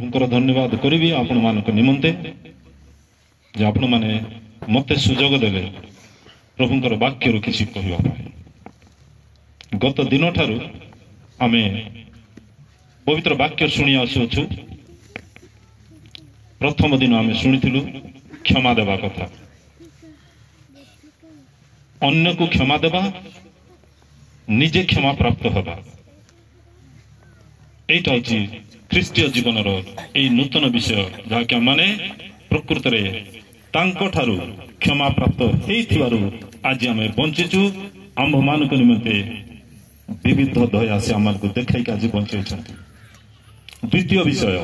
प्रभुंकर धन्यवाद करी आपण मान निमंते जे आपण माने मते सुजोग देले प्रभुंकर वाक्य किसी कहवा गत दिन ठारू आमे पवित्र वाक्य शुणी आसुछु। प्रथम दिन आमे शुणिथिलु क्षमा देवा कथा, अन्य को क्षमा देवा, निजे क्षमा प्राप्त हवा। एटा होची ख्रीष्टीय जीवन नूतन विषय जहाँकि माने प्रकृत तांको ठारू क्षमा प्राप्त हेइथिबारु आज आमे बंचिचु। आंभ मानक निमंते विविध दया से आमको देखाई आज बंचाई। द्वितीय विषय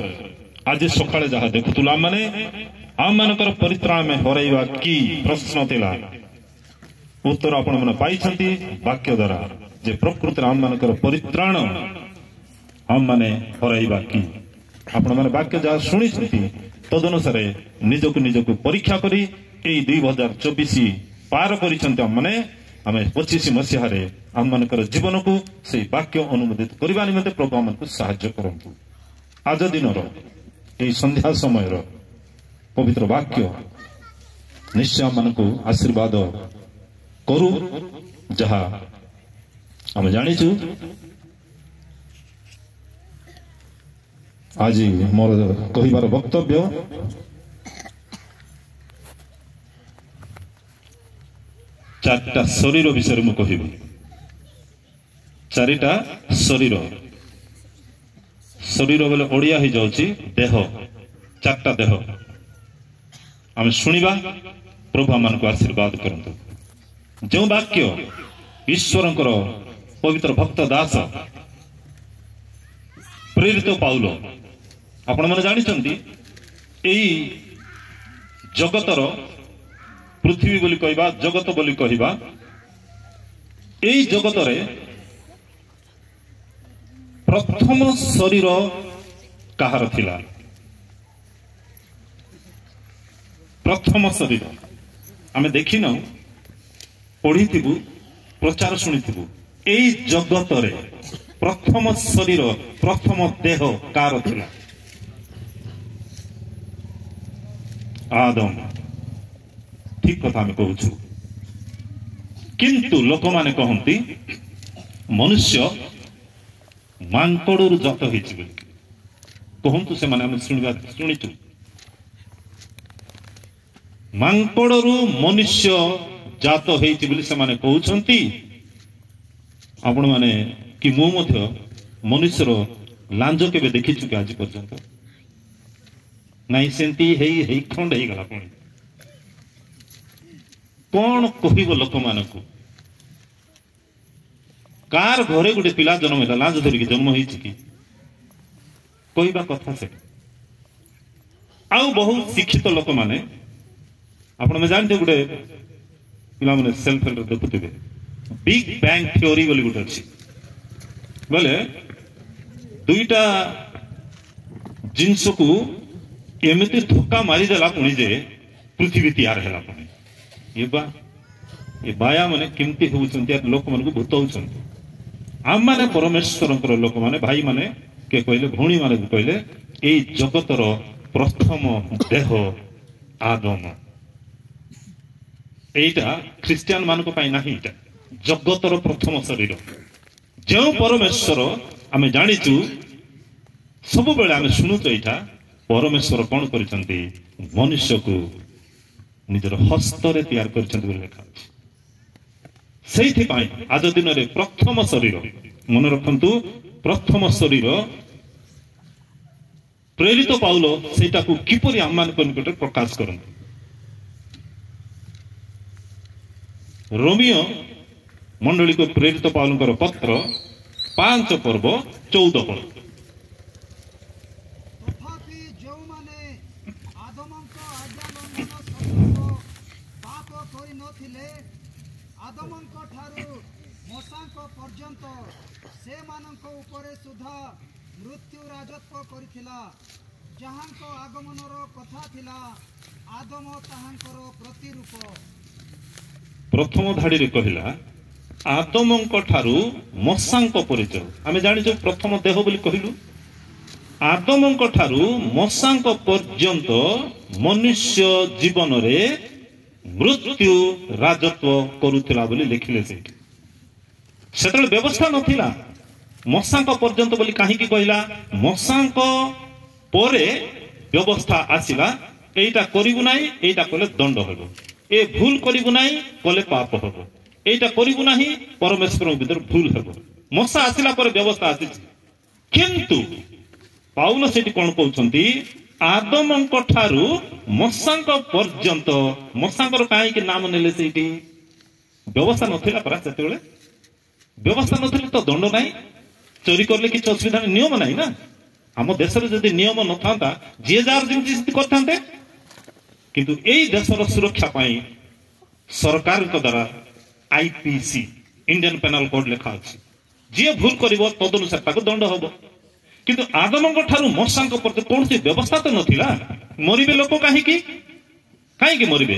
आज सकाळे जहाँ देखुतुलु आमने आम मानकर परित्राण में हरैवा कि प्रश्न थिला, उत्तर आपण माने पाइछंती वाक्य द्वारा जे प्रकृत आम मानकर परित्राण आम माने हरैवा कि आपण माने वाक्य जहाँ शुणी तदनुसार निजक परीक्षा करी 2024 पार करिसंती आमने आमे 25 मसीह आम मानकर जीवन को से वाक्य अनुमोदित करने निमंते प्रभु आमको साहाय्य करंतु। आज दिन संध्या समय पवित्र वाक्य निश्चय आमको आशीर्वाद करू जहाँ आम जानिचु। आज मोर कहिबार वक्तव्य चारटा शरीर विषय में कहबी। चारिटा शरीर शरीर बोले ओडिया ही जाउची देह, चारटा देह आम शुणिबा। प्रभु आम को आशीर्वाद करंतु। जो वाक्य ईश्वरंकर पवित्र भक्त दास प्रेरित पाउल आपण माने जानिचंती एई जगतर पृथ्वी बोली कहबा, जगत बोली कहबा, एई जगतरे प्रथम शरीर कहार थिला। प्रथम शरीर आमे देखिन पढ़िथिबु, प्रचार शुणिथिबु। एई जगतरे प्रथम शरीर प्रथम देह कार थिला? आदम। ठीक कथा में कहूँ, किंतु लोक माने कहती मनुष्य मांकड़ू जात कहतु से शुणिचु। मांकड़ू मनुष्य जात से कहते आपण माने कि मु मनुष्यर लांज के देखी कि आज पर्यंत नाई सेंती हेई खंड हो गला। पुणी कौन कह लोक मान कार घरे गोटे पिला जन्म है लाज धरिकी जन्म हो कहवा कथा से आउ बहुत शिक्षित लोक माने आपण में जानते गोटे पिला माने सेल्फ हेल्प देखुथे बिग बैंग थ्योरी बोली गोटे अच्छी बोले दुईटा जिनस को एमती धक्का मारिदेला पुणी जे पृथ्वी तैयार है। ये बाया माने केमती होउछन्ती लोक मन को भूत होउछन्ती। आम माने परमेश्वर लोक माने भाई माने के कहले भौणी माने कहले ए जगतर प्रथम देह आदम। एटा ख्रिस्टियन मानको पाई नाही, एटा जगतर प्रथम शरीर जो परमेश्वर आमे जानिचु। सब बेले आमे सुनुतो एटा परमेश्वर कौन करिसन्ती मनुष्य को निजर हस्तरे तैयार करिसन्ती बोली लिखा अछि। सेइथि पाई आज दिन रे प्रथम शरीर मन रखंतु, प्रथम शरीर प्रेरित पाउल सेटा को किपरि आमान निकट प्रकाश करंतु। रोमियो मंडली को प्रेरित पाउलंकर पत्र 5 पर्व 14 पद। मृत्यु राजत्व करिथिला, जहांको आगमनर कथा थिला, आदम ताहांकर प्रतिरूप। प्रथम धाड़ी रे कहिला आदमंक ठारू मसांक परिचय। आमे जानिछु प्रथम देह बोली कहिलु। आदमଙ୍କ ଠାରୁ ମଶାଙ୍କ ପର୍ଯ୍ୟନ୍ତ ମନୁଷ୍ୟ ଜୀବନରେ ମୃତ୍ୟୁ ରାଜତ୍ୱ କରୁଥିଲା ବୋଲି ଲେଖିଲେ ସେଇଠି। ସେତେବେଳେ ବ୍ୟବସ୍ଥା ନଥିଲା ମଶାଙ୍କ ପର୍ଯ୍ୟନ୍ତ ବୋଲି କାହିଁକି କହିଲା? ମଶାଙ୍କ ପରେ ବ୍ୟବସ୍ଥା ଆସିଲା, ଏଇଟା କରିବୁ ନାହିଁ, ଏଇଟା କଲେ ଦଣ୍ଡ ହେବ, ଏ ଭୁଲ କରିବୁ ନାହିଁ କଲେ ପାପ ହେବ, ଏଇଟା କରିବୁ ନାହିଁ ପରମେଶ୍ୱରଙ୍କ ଭିତରେ ଭୁଲ ହେବ। ମଶା ଆସିଲା ପରେ ବ୍ୟବସ୍ଥା ଆସିଛି। କିନ୍ତୁ ପାଉଲ ସେଠି କଣ କହୁଛନ୍ତି? ଆଦମଙ୍କ ଠାରୁ ମଶାଙ୍କ ପର୍ଯ୍ୟନ୍ତ। ମଶାଙ୍କର କାହିଁକି ନାମ ନେଲେ? ସେଇଠି ବ୍ୟବସ୍ଥା ନଥିଲା ପରା ସେତେବେଳେ। ବ୍ୟବସ୍ଥା ନଥିଲେ ତ ଦଣ୍ଡ ନାହିଁ, ଚୋରି କଲେ କିଛି ଅସୁବିଧା ନାହିଁ, ନିୟମ ନାହିଁ ନା। ଆମ ଦେଶରେ ଯଦି ନିୟମ ନଥାନ୍ତା ଯିଏ ଯାହାର ଯେମିତି କରିଥାନ୍ତେ। କିନ୍ତୁ ଏଇ ଦେଶର ସୁରକ୍ଷା ପାଇଁ ସରକାରଙ୍କ ଦ୍ୱାରା IPC ଇଣ୍ଡିଆନ ପେନାଲ କୋଡ୍ ଲେଖା ଅଛି। ଯିଏ ଭୁଲ କରିବ ତଦନୁସାରେ ତାକୁ ଦଣ୍ଡ ହବ। କିନ୍ତୁ ଆଦମଙ୍କ ଠାରୁ ମଶାଙ୍କ ପ୍ରତି କୌଣସି ବ୍ୟବସ୍ଥା ତ ନଥିଲା। ମରିବେ ଲୋକ କାହିଁକି? କାହିଁକି ମରିବେ?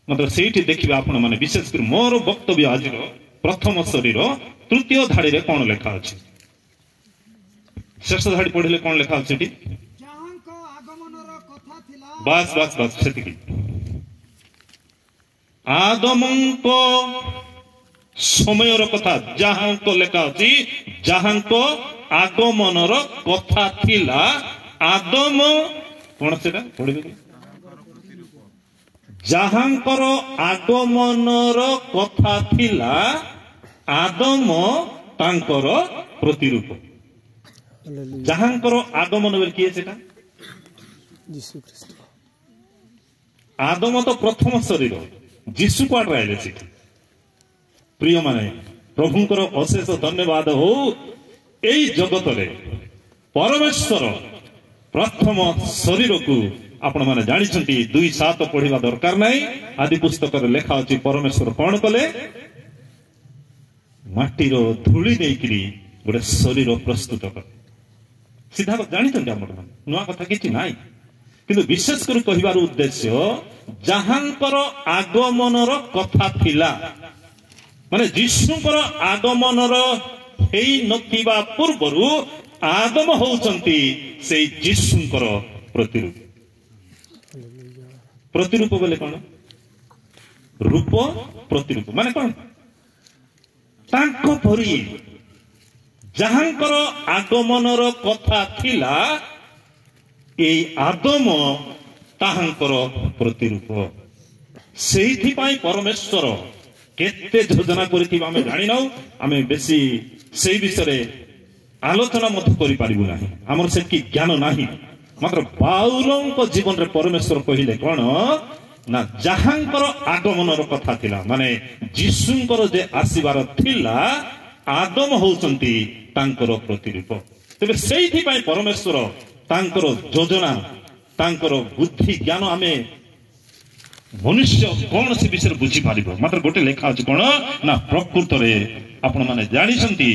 ମାତ୍ର ସେଇଠି ଦେଖିବେ ଆପଣ ମାନେ, ବିଶେଷ କରି ମୋର ବକ୍ତବ୍ୟ ଆଜିର ପ୍ରଥମ ଶରୀର ତୃତୀୟ ଧାଡିରେ କଣ ଲେଖା ଅଛି? ଶେଷ ଧାଡି ପଢିଲେ କଣ ଲେଖା ଅଛି ସେଠି? ବାସ୍ ବାସ୍ ବାସ୍, ସେତିକି। ଆଦମଙ୍କ ସମୟର କଥା ଯାହାଙ୍କ ଲେଖା ଅଛି, ଯାହାଙ୍କ ଆଗମନର କଥା ଥିଲା। ଆଦମ କଣ ସେଟା ପଢିବେ କି? ଯାହାଙ୍କର ଆଗମନର କଥା ଥିଲା, ଆଦମ ତାଙ୍କର ପ୍ରତିରୂପ। ଯାହାଙ୍କର ଆଗମନ ବୋଲି କିଏ ସେଟା? ଆଦମ ତ ପ୍ରଥମ ଶରୀର, ଯୀଶୁ କୁଆଡେ ରହିଲେ ସେଠି? ପ୍ରିୟ ମାନେ, ପ୍ରଭୁଙ୍କର ଅଶେଷ ଧନ୍ୟବାଦ ହଉ। ଏଇ ଜଗତରେ ପରମେଶ୍ୱର ପ୍ରଥମ ଶରୀରକୁ ଆପଣ ମାନେ ଜାଣିଛନ୍ତି 2:7 ପଢିବା ଦରକାର ନାହିଁ। ଆଦି ପୁସ୍ତକରେ ଲେଖା ଅଛି ପରମେଶ୍ୱର କଣ କଲେ? ମାଟିର ଧୂଳି ନେଇକିରି ଗୋଟେ ଶରୀର ପ୍ରସ୍ତୁତ କଲେ। ସିଧା ଜାଣିଛନ୍ତି ଆମର, ନୂଆ କଥା କିଛି ନାହିଁ। କିନ୍ତୁ ବିଶେଷ କରି କହିବାର ଉଦ୍ଦେଶ୍ୟ, ଯାହାଙ୍କର ଆଗମନର କଥା ଥିଲା, ମାନେ ଯୀଶୁଙ୍କର ଆଗମନର ହେଇ ନଥିବା ପୂର୍ବରୁ ଆଦମ ହଉଛନ୍ତି ସେଇ ଯୀଶୁଙ୍କର ପ୍ରତିରୂପ। ପ୍ରତିରୂପ ବୋଲେ କଣ? ରୂପ ପ୍ରତିରୂପ ମାନେ କଣ? ତାଙ୍କ ପରି ଯାହାଙ୍କର ଆଗମନର କଥା ଥିଲା, ଏଇ ଆଦମ ତାହାଙ୍କର ପ୍ରତିରୂପ। ସେଇଥିପାଇଁ ପରମେଶ୍ୱର କେତେ ଯୋଜନା କରିଥିବା ଆମେ ଜାଣିନାଉ। ଆମେ ବେଶୀ ସେଇ ବିଷୟରେ ଆଲୋଚନା ମଧ୍ୟ କରିପାରିବୁ ନାହିଁ, ଆମର ସେତିକି ଜ୍ଞାନ ନାହିଁ। ମାତ୍ର ପାଉଲଙ୍କ ଜୀବନରେ ପରମେଶ୍ୱର କହିଲେ କଣ ନା, ଯାହାଙ୍କର ଆଗମନର କଥା ଥିଲା, ମାନେ ଯୀଶୁଙ୍କର ଯେ ଆସିବାର ଥିଲା, ଆଦମ ହଉଛନ୍ତି ତାଙ୍କର ପ୍ରତିରୂପ। ତେବେ ସେଇଥିପାଇଁ ପରମେଶ୍ୱର ତାଙ୍କର ଯୋଜନା, ତାଙ୍କର ବୁଦ୍ଧି ଜ୍ଞାନ ଆମେ ମନୁଷ୍ୟ କଣ ସେ ବିଷୟରେ ବୁଝିପାରିବ। ମାତ୍ର ଗୋଟେ ଲେଖା ଅଛି କଣ ନା, ପ୍ରକୃତରେ ଆପଣ ମାନେ ଜାଣିଛନ୍ତି,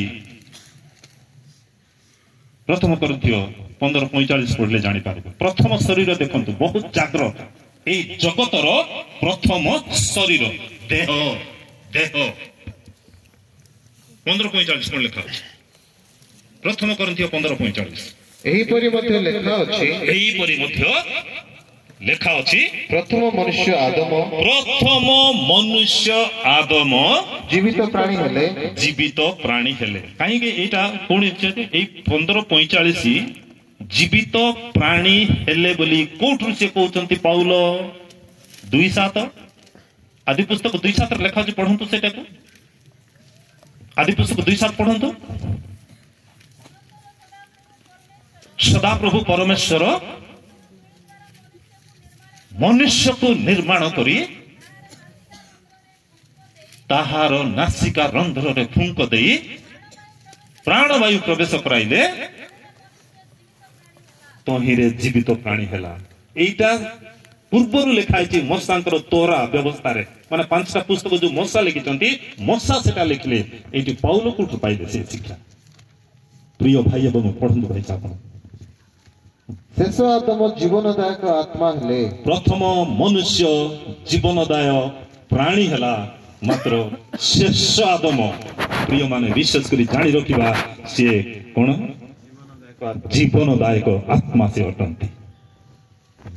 ପ୍ରଥମ କରିନ୍ଥିୟ 15:45 ପଢିଲେ ଜାଣିପାରିବେ। ପ୍ରଥମ ଶରୀର ଦେଖନ୍ତୁ, ବହୁତ ଜାଗ୍ରତ। ଏଇ ଜଗତର ପ୍ରଥମ ଶରୀର ଦେହ। ଦେହ 15:45 କଣ ଲେଖା ଅଛି? ପ୍ରଥମ କରିନ୍ଥିୟ 15:45। ଏହିପରି ମଧ୍ୟ ଲେଖା ଅଛି, ଏହିପରି ମଧ୍ୟ ଲେଖା ଅଛି, ପ୍ରଥମ ମନୁଷ୍ୟ ଆଦମ, ପ୍ରଥମ ମନୁଷ୍ୟ ଆଦମ ଜୀବିତ ପ୍ରାଣୀ ହେଲେ। ଜୀବିତ ପ୍ରାଣୀ ହେଲେ। କାହିଁକି ଏଇଟା ପୁଣି ଏଇ 15:45 ଜୀବିତ ପ୍ରାଣୀ ହେଲେ ବୋଲି କୋଉଠୁ ସେ କହୁଛନ୍ତି? ପାଉଲ 2:7 ଆଦି ପୁସ୍ତକ 2:7 ଲେଖା ଅଛି, ପଢନ୍ତୁ ସେଇଟାକୁ। ଆଦି ପୁସ୍ତକ 2:7 ପଢନ୍ତୁ। ସଦାପ୍ରଭୁ ପରମେଶ୍ୱର ମନୁଷ୍ୟକୁ ନିର୍ମାଣ କରି ତାହାର ନାସିକା ରନ୍ଧ୍ରରେ ଫୁଙ୍କ ଦେଇ ପ୍ରାଣବାୟୁ ପ୍ରବେଶ କରାଇଲେ, ତହିଁରେ ଜୀବିତ ପ୍ରାଣୀ ହେଲା। ଏଇଟା ପୂର୍ବରୁ ଲେଖା ହେଇଛି ମଶାଙ୍କର ତୋରା ବ୍ୟବସ୍ଥାରେ, ମାନେ 5ଟା ପୁସ୍ତକ ଯୋଉ ମଶା ଲେଖିଛନ୍ତି, ମଶା ସେଟା ଲେଖିଲେ। ଏଇଠି ପାଉଲ କୋଉଠୁ ପାଇଲେ ସେ ଶିକ୍ଷା? ପ୍ରିୟ ଭାଇ ଏବଂ ପଢନ୍ତୁ ଭାଇ ଆପଣ। ଶେଷ ଆଦମ ଜୀବନଦାୟକ ଆତ୍ମା ହେଲେ। ପ୍ରଥମ ମନୁଷ୍ୟ ଜୀବନଦାୟ ପ୍ରାଣୀ ହେଲା, ମାତ୍ର ଶେଷ ଆଦମ ପ୍ରିୟ ମାନେ ବିଶେଷ କରି ଜାଣି ରଖିବା, ସିଏ କଣ? ଜୀବନଦାୟକ ଆତ୍ମା ସେ ଅଟନ୍ତି।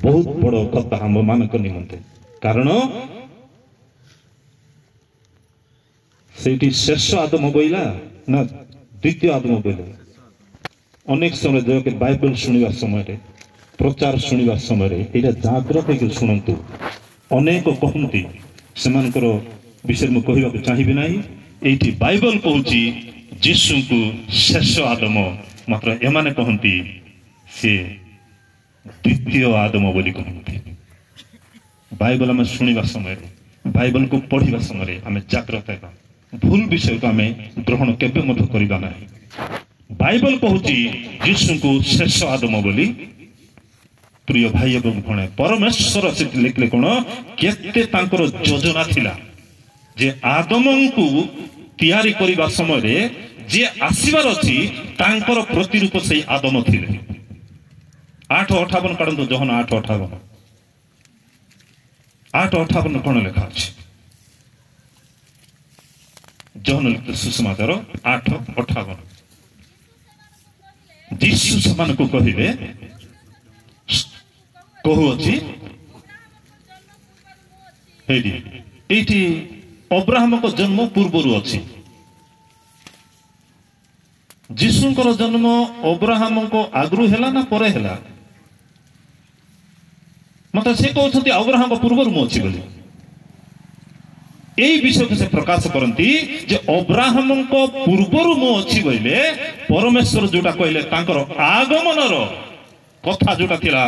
ବହୁତ ବଡ଼ କଥା ଆମ୍ଭମାନଙ୍କ ନିମନ୍ତେ, କାରଣ ସେଇଠି ଶେଷ ଆଦମ ବୋଇଲା ନା ଦ୍ୱିତୀୟ ଆଦମ ବୋଇଲା। ଅନେକ ସମୟରେ ଦୟାକରି ବାଇବେଲ ଶୁଣିବା ସମୟରେ, ପ୍ରଚାର ଶୁଣିବା ସମୟରେ ଏଇଟା ଜାଗ୍ରତ ହେଇକି ଶୁଣନ୍ତୁ। ଅନେକ କହନ୍ତି, ସେମାନଙ୍କର ବିଷୟରେ ମୁଁ କହିବାକୁ ଚାହିଁବି ନାହିଁ। ଏଇଠି ବାଇବେଲ କହୁଛି ଯୀଶୁଙ୍କୁ ଶେଷ ଆଦମ, ମାତ୍ର ଏମାନେ କହନ୍ତି ସେ ଦ୍ୱିତୀୟ ଆଦମ ବୋଲି କହନ୍ତି। ବାଇବେଲ ଆମେ ଶୁଣିବା ସମୟରେ, ବାଇବେଲକୁ ପଢ଼ିବା ସମୟରେ ଆମେ ଜାଗ୍ରତ ହେବା। ଭୁଲ ବିଷୟକୁ ଆମେ ଗ୍ରହଣ କେବେ ମଧ୍ୟ କରିବା ନାହିଁ। ବାଇବେଲ କହୁଛି ଯୀଶୁଙ୍କୁ ଶେଷ ଆଦମ ବୋଲି। ପ୍ରିୟ ଭାଇ ଏବଂ ଭଉଣୀ, ପରମେଶ୍ୱର ସେଠି ଲେଖିଲେ କ'ଣ, କେତେ ତାଙ୍କର ଯୋଜନା ଥିଲା ଯେ ଆଦମଙ୍କୁ ତିଆରି କରିବା ସମୟରେ ଯିଏ ଆସିବାର ଅଛି ତାଙ୍କର ପ୍ରତିରୂପ ସେଇ ଆଦମ ଥିଲେ। 8:58 କାଢ଼ନ୍ତୁ, ଜହନ 8:58। 8:58 କ'ଣ ଲେଖା ଅଛି? ଜହନ ଲିଖିତ ସୁସମାଚାର 8:58। ଯୀଶୁ ସେମାନଙ୍କୁ କହିଲେ, କହୁଅଛି ଏଇଠି ଅବ୍ରାହମଙ୍କ ଜନ୍ମ ପୂର୍ବରୁ ଅଛି। ଯୀଶୁଙ୍କର ଜନ୍ମ ଅବ୍ରାହମଙ୍କ ଆଗରୁ ହେଲା ନା ପରେ ହେଲା? ମତେ ସେ କହୁଛନ୍ତି ଅବ୍ରାହମଙ୍କ ପୂର୍ବରୁ ମୁଁ ଅଛି ବୋଲି। ଏଇ ବିଷୟକୁ ସେ ପ୍ରକାଶ କରନ୍ତି ଯେ ଅବ୍ରାହମଙ୍କ ପୂର୍ବରୁ ମୁଁ ଅଛି କହିଲେ ପରମେଶ୍ୱର ଯୋଉଟା କହିଲେ ତାଙ୍କର ଆଗମନର କଥା ଯୋଉଟା ଥିଲା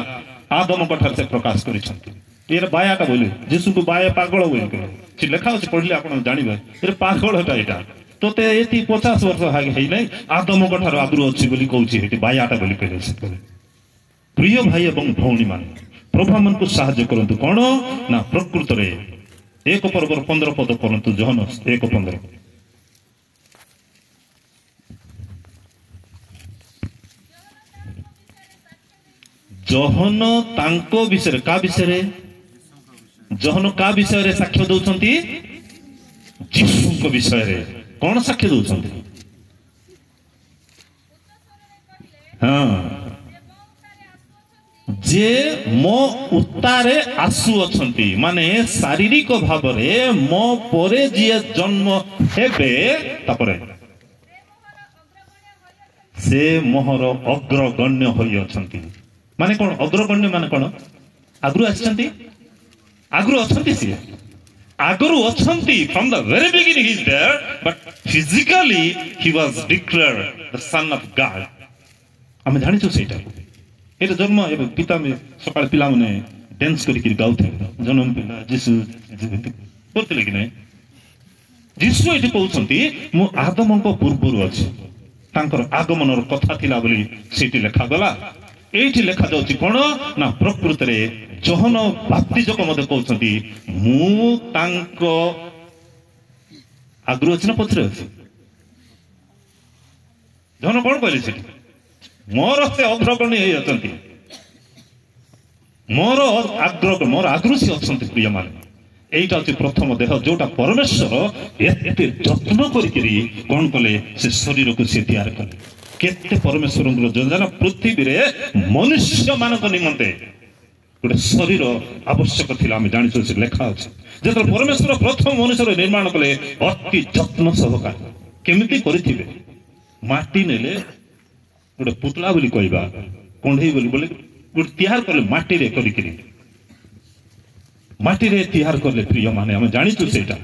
ଆଦମଙ୍କ ଠାରେ ସେ ପ୍ରକାଶ କରିଛନ୍ତି। ଏର ବାୟାଟା ବୋଇଲେ ଯୀଶୁଙ୍କୁ ବାୟା ପାଗଳ ବୋଲି କହିଲେ, ସେ ଲେଖା ଅଛି, ପଢିଲେ ଆପଣ ଜାଣିବେ ଏର ପାଗଳଟା ଏଇଟା। ତୋତେ ଏଠି 50 ବର୍ଷ ହେଇନାହିଁ, ଆଦମଙ୍କ ଠାରୁ ଆଗରୁ ଅଛି ବୋଲି କହୁଛି, ଏଠି ବାୟାଟା ବୋଲି କହିଲେ ସେ କହିଲେ। ପ୍ରିୟ ଭାଇ ଏବଂ ଭଉଣୀ ମାନେ, ପ୍ରଭୁ ଆମକୁ ସାହାଯ୍ୟ କରନ୍ତୁ। କ'ଣ ନା ପ୍ରକୃତରେ 1 ପର୍ବର 15 ପଦ ପଢନ୍ତୁ, ଜହନ 1:15। ଜହନ ତାଙ୍କ ବିଷୟରେ, କା ବିଷୟରେ? ଜହନ କା ବିଷୟରେ ସାକ୍ଷ୍ୟ ଦଉଛନ୍ତି? ଯୀଶୁଙ୍କ ବିଷୟରେ। କ'ଣ ସାକ୍ଷ୍ୟ ଦଉଛନ୍ତି? ହଁ, ଯେ ମୋ ଉତ୍ତାରେ ଆସୁଅଛନ୍ତି, ମାନେ ଶାରୀରିକ ଭାବରେ ମୋ ପରେ ଯିଏ ଜନ୍ମ ହେବେ, ତାପରେ ସେ ମୋହର ଅଗ୍ରଗଣ୍ୟ ହୋଇଅଛନ୍ତି। ମାନେ କ'ଣ ଅଗ୍ରଗଣ୍ୟ? ମାନେ କ'ଣ? ଆଗରୁ ଆସିଛନ୍ତି, ଆଗରୁ ଅଛନ୍ତି, ସିଏ ଆଗରୁ ଅଛନ୍ତି। From the very beginning he is there, but physically he was declared the son of God. ଆମେ ଜାଣିଛୁ ସେଇଟା। ଏଇଟା ଜନ୍ମ ଏବେ ପିତା ସକାଳେ ପିଲାମାନେ ଡ୍ୟାନ୍ସ କରିକି ଗାଉଥିଲେ, ଜନ୍ମ ପିଲା ଯୀଶୁ କରୁଥିଲେ କି ନାହିଁ? ଯୀଶୁ ଏଠି କହୁଛନ୍ତି ମୁଁ ଆଦମଙ୍କ ପୂର୍ବରୁ ଅଛି, ତାଙ୍କର ଆଗମନର କଥା ଥିଲା ବୋଲି ସେଇଠି ଲେଖାଗଲା। ଏଇଠି ଲେଖାଯାଉଛି କ'ଣ ନା ପ୍ରକୃତରେ ଜହନ ବାପ୍ତିଜକ ମଧ୍ୟ କହୁଛନ୍ତି ମୁଁ ତାଙ୍କ ଆଗରୁ ଅଛି ନା ପଛରେ ଅଛି? ଜହନ କ'ଣ କହିଲେ ସେଠି? ମୋର ସେ ଅଗ୍ରଗଣ୍ୟ ହେଇ ଅଛନ୍ତି, ମୋର ଆଗରୁ ସେ ଅଛନ୍ତି। ପ୍ରିୟ ମାନେ, এইটা হচ্ছে প্রথম দেহ যেটা পরমেশ্বর এতে যত্ন করিকি কোন কলে সে শরীরকে সে তৈরি কলে কেতে পরমেশ্বরଙ୍କର ଯୋଜନା ପୃଥିବୀରେ ମନୁଷ୍ୟମାନଙ୍କ ନିମନ୍ତେ ଗୋଟେ ଶରୀର ଆବଶ୍ୟକ ଥିଲା ଆମେ ଜାଣିଛୁ ସେ ଲେଖା ଅଛି ଯେତେବେଳେ ପରମେଶ୍ୱର ପ୍ରଥମ ମନୁଷ୍ୟର ନିର୍ମାଣ କଲେ ଅତି ଯତ୍ନ ସହକାରେ କେମିତି କରିଥିବେ ମାଟି ନେଲେ ଗୋଟେ ପୁତଳା ବୋଲି କହିବା କଣ୍ଢେଇ ବୋଲି ଗୋଟେ ତିଆରି କଲେ ମାଟିରେ କରିକି ମାଟିରେ ତିଆରି କଲେ ପ୍ରିୟ ମାନେ ଆମେ ଜାଣିଛୁ ସେଇଟା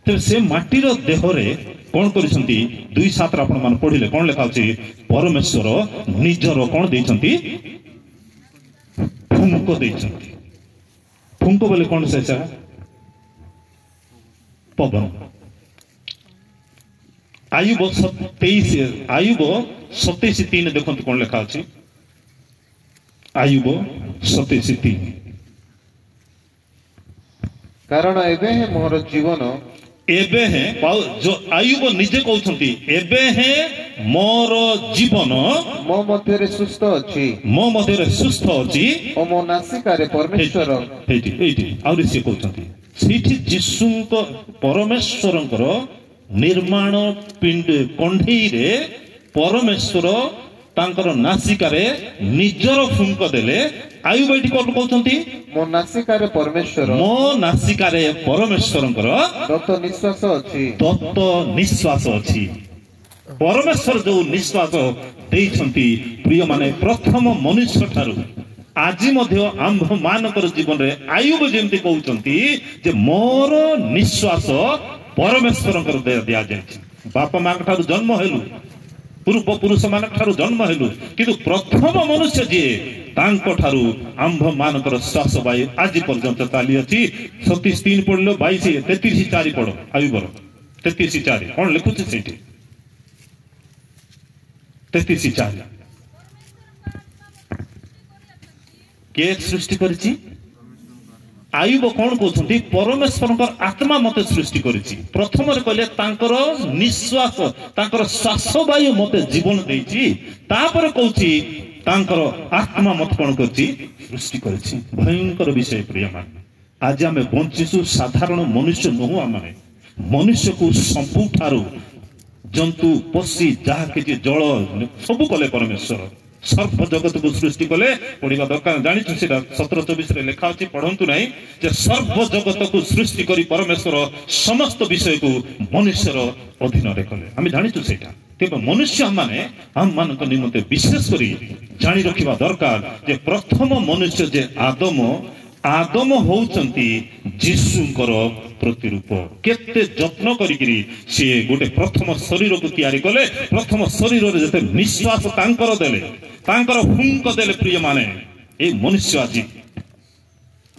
ତେବେ ସେ ମାଟିର ଦେହରେ କଣ କରିଛନ୍ତି 2:7 ଆପଣ ମାନେ ପଢିଲେ କଣ ଲେଖା ଅଛି ପରମେଶ୍ୱର ନିଜର କଣ ଦେଇଛନ୍ତି ଫୁଙ୍କ ଦେଇଛନ୍ତି ଫୁଙ୍କ ବୋଲି କଣ ସେଇଟା ପବନ ଆୟୁବ 27:3 ଦେଖନ୍ତୁ କଣ ଲେଖା ଅଛି ଆୟୁବ 27:3 କାରଣ ଏବେ ହିଁ ମୋର ଜୀବନ ଏବେ ହିଁ जो ଆୟୁବ ନିଜେ କହୁଛନ୍ତି ଏବେ ହିଁ ମୋର ଜୀବନ ମୋ ମଧ୍ୟରେ ସୁସ୍ଥ ଅଛି ମୋ ମଧ୍ୟରେ ସୁସ୍ଥ ଅଛି ଓ ମୋ ନାସିକାରେ ପରମେଶ୍ୱର ଏଇଠି ଆହୁରି ସେ କହୁଛନ୍ତି ସେଇଠି ଯୀଶୁଙ୍କ ପରମେଶ୍ୱରଙ୍କର ନିର୍ମାଣ ପିଣ୍ଡ କଣ୍ଢେଇରେ ପରମେଶ୍ୱର ତାଙ୍କର ନାସିକାରେ ନିଜର ଫୁଙ୍କ ଦେଲେ। ଆୟୁବ ଏଠି କଣ କହୁଛନ୍ତି? ମୋ ନାସିକାରେ ପରମେଶ୍ୱର ମୋ ନାସିକାରେ ପରମେଶ୍ୱରଙ୍କର ଦତ୍ତ ନିଶ୍ୱାସ ଅଛି। ଦତ୍ତ ନିଶ୍ୱାସ ଅଛି। ପରମେଶ୍ୱର ଯୋଉ ନିଶ୍ୱାସ ଦେଇଛନ୍ତି ପ୍ରିୟମାନେ, ପ୍ରଥମ ମନୁଷ୍ୟ ଠାରୁ ଆଜି ମଧ୍ୟ ଆମ୍ଭ ମାନଙ୍କର ଜୀବନରେ ଆୟୁବ ଯେମିତି କହୁଛନ୍ତି ଯେ ମୋର ନିଶ୍ୱାସ ପରମେଶ୍ୱରଙ୍କର ଦିଆଯାଇଛି। ବାପା ମାଙ୍କ ଠାରୁ ଜନ୍ମ ହେଲୁ, ପୂର୍ବ ପୁରୁଷ ମାନଙ୍କ ଠାରୁ ଜନ୍ମ ହେଲୁ, କିନ୍ତୁ ପ୍ରଥମ ମନୁଷ୍ୟ ଯିଏ ତାଙ୍କ ଠାରୁ ଆମ୍ଭ ମାନଙ୍କର ଶ୍ୱାସ ବାୟୁ ଆଜି ପର୍ଯ୍ୟନ୍ତ ଚାଲିଅଛି। 37 ପଢିଲ, 22 33:4 ପଢ ଆୟୁବର 33:4 କଣ ଲେଖୁଛି ସେଇଠି? 33:4 କିଏ ସୃଷ୍ଟି କରିଛି? ଆୟୁବ କଣ କହୁଛନ୍ତି? ପରମେଶ୍ୱରଙ୍କର ଆତ୍ମା ମତେ ସୃଷ୍ଟି କରିଛି। ପ୍ରଥମରେ କହିଲେ ତାଙ୍କର ନିଶ୍ୱାସ, ତାଙ୍କର ଶ୍ୱାସ ବାୟୁ ମତେ ଜୀବନ ଦେଇଛି। ତାପରେ କହୁଛି ତାଙ୍କର ଆତ୍ମା ମତେ କଣ କରିଛି? ସୃଷ୍ଟି କରିଛି। ଭୟଙ୍କର ବିଷୟ ପ୍ରିୟମାନେ, ଆଜି ଆମେ ବଞ୍ଚିଛୁ, ସାଧାରଣ ମନୁଷ୍ୟ ନୁହଁ। ଆମେ ମନୁଷ୍ୟକୁ ସବୁଠାରୁ ଜନ୍ତୁ ପଶି ଯାହା କିଛି ଜଳ ସବୁ କଲେ ପରମେଶ୍ୱର। ସର୍ବ ଜଗତକୁ ସୃଷ୍ଟି କଲେ। ପଢିବା ଦରକାର, ଜାଣିଛୁ ସେଟା 17-24 ଲେଖା ଅଛି, ପଢନ୍ତୁ ନାହିଁ ଯେ ସର୍ବ ଜଗତକୁ ସୃଷ୍ଟି କରି ପରମେଶ୍ୱର ସମସ୍ତ ବିଷୟକୁ ମନୁଷ୍ୟର ଅଧୀନରେ କଲେ। ଆମେ ଜାଣିଛୁ ସେଇଟା। ତେବେ ମନୁଷ୍ୟ ମାନେ ଆମମାନଙ୍କ ନିମନ୍ତେ ବିଶେଷ କରି ଜାଣି ରଖିବା ଦରକାର ଯେ ପ୍ରଥମ ମନୁଷ୍ୟ ଯେ ଆଦମ ହଉଛନ୍ତି ଯୀଶୁଙ୍କର ପ୍ରତିରୂପ। କେତେ ଯତ୍ନ କରିକିରି ସିଏ ଗୋଟେ ପ୍ରଥମ ଶରୀରକୁ ତିଆରି କଲେ। ପ୍ରଥମ ଶରୀରରେ ଯେତେ ନିଶ୍ୱାସ ତାଙ୍କର ଦେଲେ, ତାଙ୍କର ଫୁଙ୍କ ଦେଲେ ପ୍ରିୟମାନେ, ଏଇ ମନୁଷ୍ୟ ଆଜି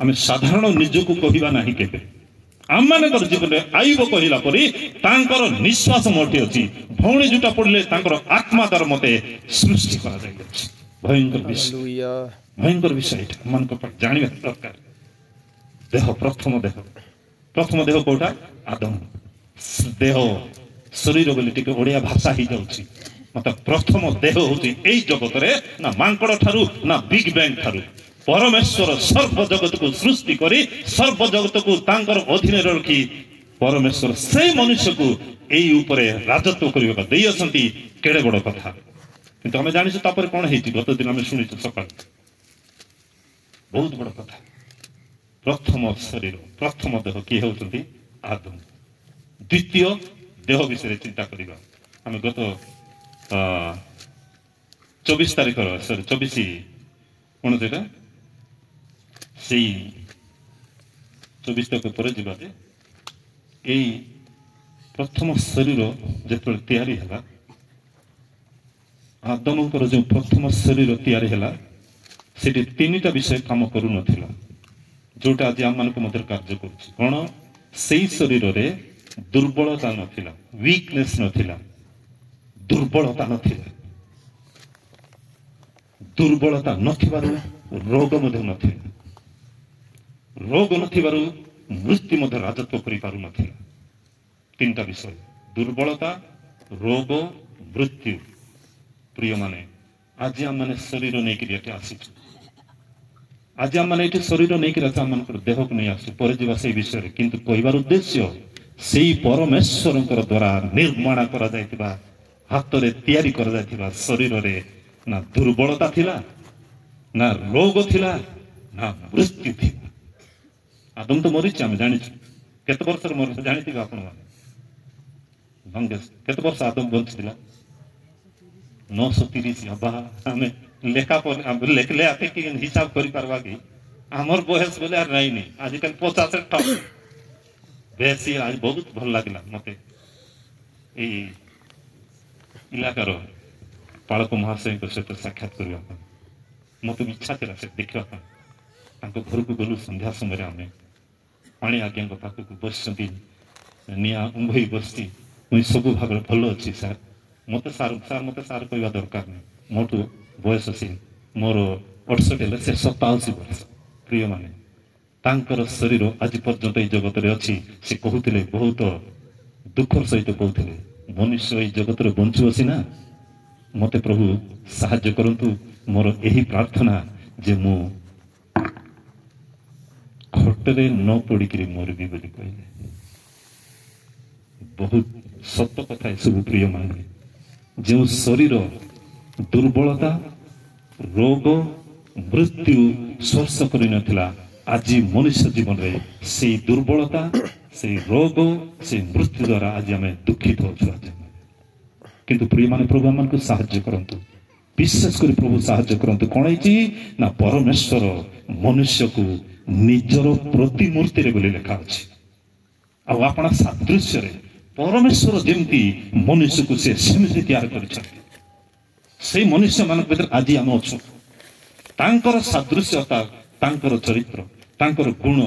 ଆମେ ସାଧାରଣ ନିଜକୁ କହିବା ନାହିଁ କେବେ। ଆମମାନଙ୍କର ଜୀବନରେ ଆୟୁବ କହିଲା ପରି ତାଙ୍କର ନିଶ୍ୱାସ ମୋଠି ଅଛି। ଭଉଣୀ ଯୋଉଟା ପଢିଲେ ତାଙ୍କର ଆତ୍ମା ଦ୍ୱାରା ମତେ ସୃଷ୍ଟି କରାଯାଇଅଛି। ଭୟଙ୍କର ବିଷୟ, ଭୟଙ୍କର ବିଷୟ ଏଇଟା ଆମମାନଙ୍କ ପାଇଁ ଜାଣିବା ଦରକାର। ଦେହ, ପ୍ରଥମ ଦେହ କୋଉଟା? ଆଦମ ଦେହ। ଶରୀର ବୋଲି ଟିକେ ଓଡିଆ ଭାଷା ହେଇଯାଉଛି। ମତେ ପ୍ରଥମ ଦେହ ହଉଛି ଏଇ ଜଗତରେ ନା ମାଙ୍କଡ ଠାରୁ ନା ବିଗ ବ୍ୟାଙ୍ଗ ଠାରୁ ପରମେଶ୍ୱର ସର୍ବ ଜଗତକୁ ସୃଷ୍ଟି କରି ସର୍ବ ଜଗତକୁ ତାଙ୍କର ଅଧୀନରେ ରଖି ପରମେଶ୍ୱର ସେଇ ମନୁଷ୍ୟକୁ ଏଇ ଉପରେ ରାଜତ୍ୱ କରିବାକୁ ଦେଇଅଛନ୍ତି। କେଡେ ବଡ କଥା। କିନ୍ତୁ ଆମେ ଜାଣିଛୁ ତାପରେ କଣ ହେଇଛି? ଗତ ଦିନ ଆମେ ଶୁଣିଛୁ ସକାଳେ, ବହୁତ ବଡ କଥା। ପ୍ରଥମ ଶରୀର, ପ୍ରଥମ ଦେହ କିଏ ହେଉଛନ୍ତି? ଆଦମ। ଦ୍ୱିତୀୟ ଦେହ ବିଷୟରେ ଚିନ୍ତା କରିବା। ଆମେ ଗତ 24 ତାରିଖର 24 କଣ ସେଇଟା, ସେଇ 24 ତାରିଖ ପରେ ଯିବା ଯେ ଏଇ ପ୍ରଥମ ଶରୀର ଯେତେବେଳେ ତିଆରି ହେଲା, ଆଦମଙ୍କର ଯେଉଁ ପ୍ରଥମ ଶରୀର ତିଆରି ହେଲା, ସେଠି 3ଟା ବିଷୟ କାମ କରୁନଥିଲା, ଯୋଉଟା ଆଜି ଆମମାନଙ୍କ ମଧ୍ୟରେ କାର୍ଯ୍ୟ କରୁଛି। କଣ? ସେଇ ଶରୀରରେ ଦୁର୍ବଳତା ନଥିଲା, ୱିକନେସ୍ ନଥିଲା, ଦୁର୍ବଳତା ନଥିଲା। ଦୁର୍ବଳତା ନଥିବାରୁ ରୋଗ ମଧ୍ୟ ନଥିଲା। ରୋଗ ନଥିବାରୁ ମୃତ୍ୟୁ ମଧ୍ୟ ରାଜତ୍ୱ କରିପାରୁନଥିଲା। 3ଟା ବିଷୟ, ଦୁର୍ବଳତା, ରୋଗ, ମୃତ୍ୟୁ। ପ୍ରିୟମାନେ, ଆଜି ଆମମାନେ ଶରୀର ନେଇକିରି ଏଠି ଆସିଛୁ। ଆଜି ଆମମାନେ ଏଠି ଶରୀର ନେଇକିରି ଆମମାନଙ୍କର ଦେହକୁ ନେଇ ଆସୁ। ପରେ ଯିବା ସେଇ ବିଷୟରେ। କିନ୍ତୁ କହିବାର ଉଦ୍ଦେଶ୍ୟ, ସେଇ ପରମେଶ୍ୱରଙ୍କର ଦ୍ୱାରା ନିର୍ମାଣ କରାଯାଇଥିବା, ହାତରେ ତିଆରି କରାଯାଇଥିବା ଶରୀରରେ ନା ଦୁର୍ବଳତା ଥିଲା, ନା ରୋଗ ଥିଲା, ନା ମୃତ୍ୟୁ ଥିଲା। ଆଦମ ତ ମରିଛି, ଆମେ ଜାଣିଛୁ। କେତେ ବର୍ଷର ମରିଛି ଜାଣିଥିବେ ଆପଣମାନେ? କେତେ ବର୍ଷ ଆଦମ ବଞ୍ଚିଥିଲା? 930। ଅବା ଆମେ ଲେଖିଲେ ଆପେ କି ହିସାବ କରିପାରବା କି? ଆମର ବୟସ ବୋଲେ ଆର ନାଇନି, ଆଜିକାଲି 50 ଟପ। ବେଶୀ ଆଜି ବହୁତ ଭଲ ଲାଗିଲା ମତେ ଏଇ ଇଲାକାର ପାଳକ ମହାଶୟଙ୍କ ସହିତ ସାକ୍ଷାତ କରିବା ପାଇଁ। ମତେ ଇଚ୍ଛା ଥିଲା ସେ ଦେଖିବା ପାଇଁ। ତାଙ୍କ ଘରକୁ ଗଲୁ ସନ୍ଧ୍ୟା ସମୟରେ। ଆମେ ପାଣି ଆଜ୍ଞାଙ୍କ ପାଖକୁ ବସିଛନ୍ତି, ନିଆଁ ଉଭେଇ ବସିଛି। ମୁଇଁ ସବୁ ଭାବରେ ଭଲ ଅଛି ସାର୍। ମତେ ସାର୍ କହିବା ଦରକାର ନାହିଁ, ମୋଠୁ ବୟସ ଅଛି, ମୋର 68 ହେଲେ, ସେ 87 ବର୍ଷ। ପ୍ରିୟମାନେ, ତାଙ୍କର ଶରୀର ଆଜି ପର୍ଯ୍ୟନ୍ତ ଏଇ ଜଗତରେ ଅଛି। ସେ କହୁଥିଲେ, ବହୁତ ଦୁଃଖର ସହିତ କହୁଥିଲେ, ମନୁଷ୍ୟ ଏଇ ଜଗତରେ ବଞ୍ଚୁଅ ସିନା, ମତେ ପ୍ରଭୁ ସାହାଯ୍ୟ କରନ୍ତୁ। ମୋର ଏହି ପ୍ରାର୍ଥନା ଯେ ମୁଁ ଖଟରେ ନ ପଡିକିରି ମରିବି ବୋଲି କହିଲେ। ବହୁତ ସତ କଥା ଏସବୁ ପ୍ରିୟମାନେ। ଯେଉଁ ଶରୀର ଦୁର୍ବଳତା ରୋଗ ମୃତ୍ୟୁ ସ୍ପର୍ଶ କରିନଥିଲା। ଆଜି ମନୁଷ୍ୟ ଜୀବନରେ ସେଇ ଦୁର୍ବଳତା ସେଇ ରୋଗ ସେଇ ମୃତ୍ୟୁ ଦ୍ୱାରା ଆଜି ଆମେ ଦୁଃଖିତ ଅଛୁ। କିନ୍ତୁ ପ୍ରିୟମାନେ ପ୍ରଭୁ ଆମମାନଙ୍କୁ ସାହାଯ୍ୟ କରନ୍ତୁ, ବିଶେଷ କରି ପ୍ରଭୁ ସାହାଯ୍ୟ କରନ୍ତୁ। କ'ଣ ହେଇଛି ନା ପରମେଶ୍ୱର ମନୁଷ୍ୟକୁ ନିଜର ପ୍ରତିମୂର୍ତ୍ତିରେ ବୋଲି ଲେଖା ଅଛି। ଆଉ ଆପଣ ସାଦୃଶ୍ୟରେ ପରମେଶ୍ୱର ଯେମିତି ମନୁଷ୍ୟକୁ ସେ ସେମିତି ତିଆରି କରିଛନ୍ତି। ସେଇ ମନୁଷ୍ୟମାନଙ୍କ ଭିତରେ ଆଜି ଆମେ ଅଛୁ। ତାଙ୍କର ସାଦୃଶ୍ୟତା ତାଙ୍କର ଚରିତ୍ର ତାଙ୍କର ଗୁଣ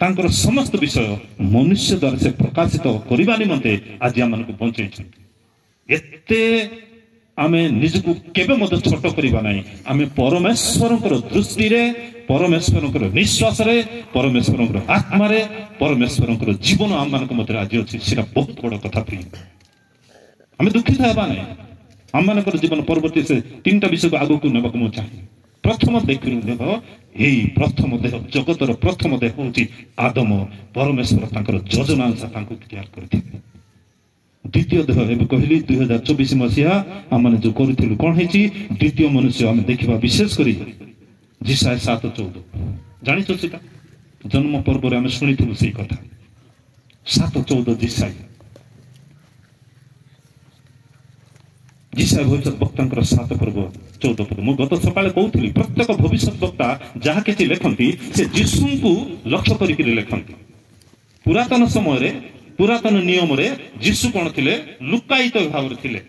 ତାଙ୍କର ସମସ୍ତ ବିଷୟ ମନୁଷ୍ୟ ଦ୍ୱାରା ସେ ପ୍ରକାଶିତ କରିବା ନିମନ୍ତେ ଆଜି ଆମମାନଙ୍କୁ ବଞ୍ଚେଇଛନ୍ତି। ଏତେ ଆମେ ନିଜକୁ କେବେ ମଧ୍ୟ ଛୋଟ କରିବା ନାହିଁ। ଆମେ ପରମେଶ୍ୱରଙ୍କର ଦୃଷ୍ଟିରେ ପରମେଶ୍ୱରଙ୍କର ନିଶ୍ୱାସରେ ପରମେଶ୍ୱରଙ୍କର ଆତ୍ମାରେ ପରମେଶ୍ୱରଙ୍କର ଜୀବନ ଆମମାନଙ୍କ ମଧ୍ୟରେ ଆଜି ଅଛି। ସେଟା ବହୁତ ବଡ଼ କଥା। ପ୍ରିୟ ଆମେ ଦୁଃଖିତ ହେବା ନାହିଁ। ଆମମାନଙ୍କର ଜୀବନ ପରବର୍ତ୍ତୀ ସେ ତିନିଟା ବିଷୟକୁ ଆଗକୁ ନେବାକୁ ମୁଁ ଚାହେଁ। ପ୍ରଥମ ଦେଖ ଏଇ ପ୍ରଥମ ଦେହ ଜଗତର ପ୍ରଥମ ଦେହ ହେଉଛି ଆଦମ। ପରମେଶ୍ୱର ତାଙ୍କର ଯୋଜନା ଅନୁସାରେ ତାଙ୍କୁ ତିଆରି କରିଥିଲେ। ଦ୍ୱିତୀୟ ଦେହ ଏବେ କହିଲି 2024 ମସିହା ଆମେ ଯୋଉ କରିଥିଲୁ କ'ଣ ହେଇଛି ଦ୍ୱିତୀୟ ମନୁଷ୍ୟ ଆମେ ଦେଖିବା ବିଶେଷ କରି ଜିସାୟ 7:14 ଜାଣିଛ ସେଟା ଜନ୍ମ ପର୍ବରେ ଆମେ ଶୁଣିଥିଲୁ ସେଇ କଥା 7:14 ଜିସାୟ ଭବିଷ୍ୟତ ବକ୍ତାଙ୍କର 7:14 ମୁଁ ଗତ ସକାଳେ କହୁଥିଲି ପ୍ରତ୍ୟେକ ଭବିଷ୍ୟତ ବକ୍ତା ଯାହା କିଛି ଲେଖନ୍ତି ସେ ଯୀଶୁଙ୍କୁ ଲକ୍ଷ୍ୟ କରିକି ଲେଖନ୍ତି। ପୁରାତନ ସମୟରେ ପୁରାତନ ନିୟମରେ ଯୀଶୁ କ'ଣ ଥିଲେ ଲୁକାୟିତ ଭାବରେ ଥିଲେ,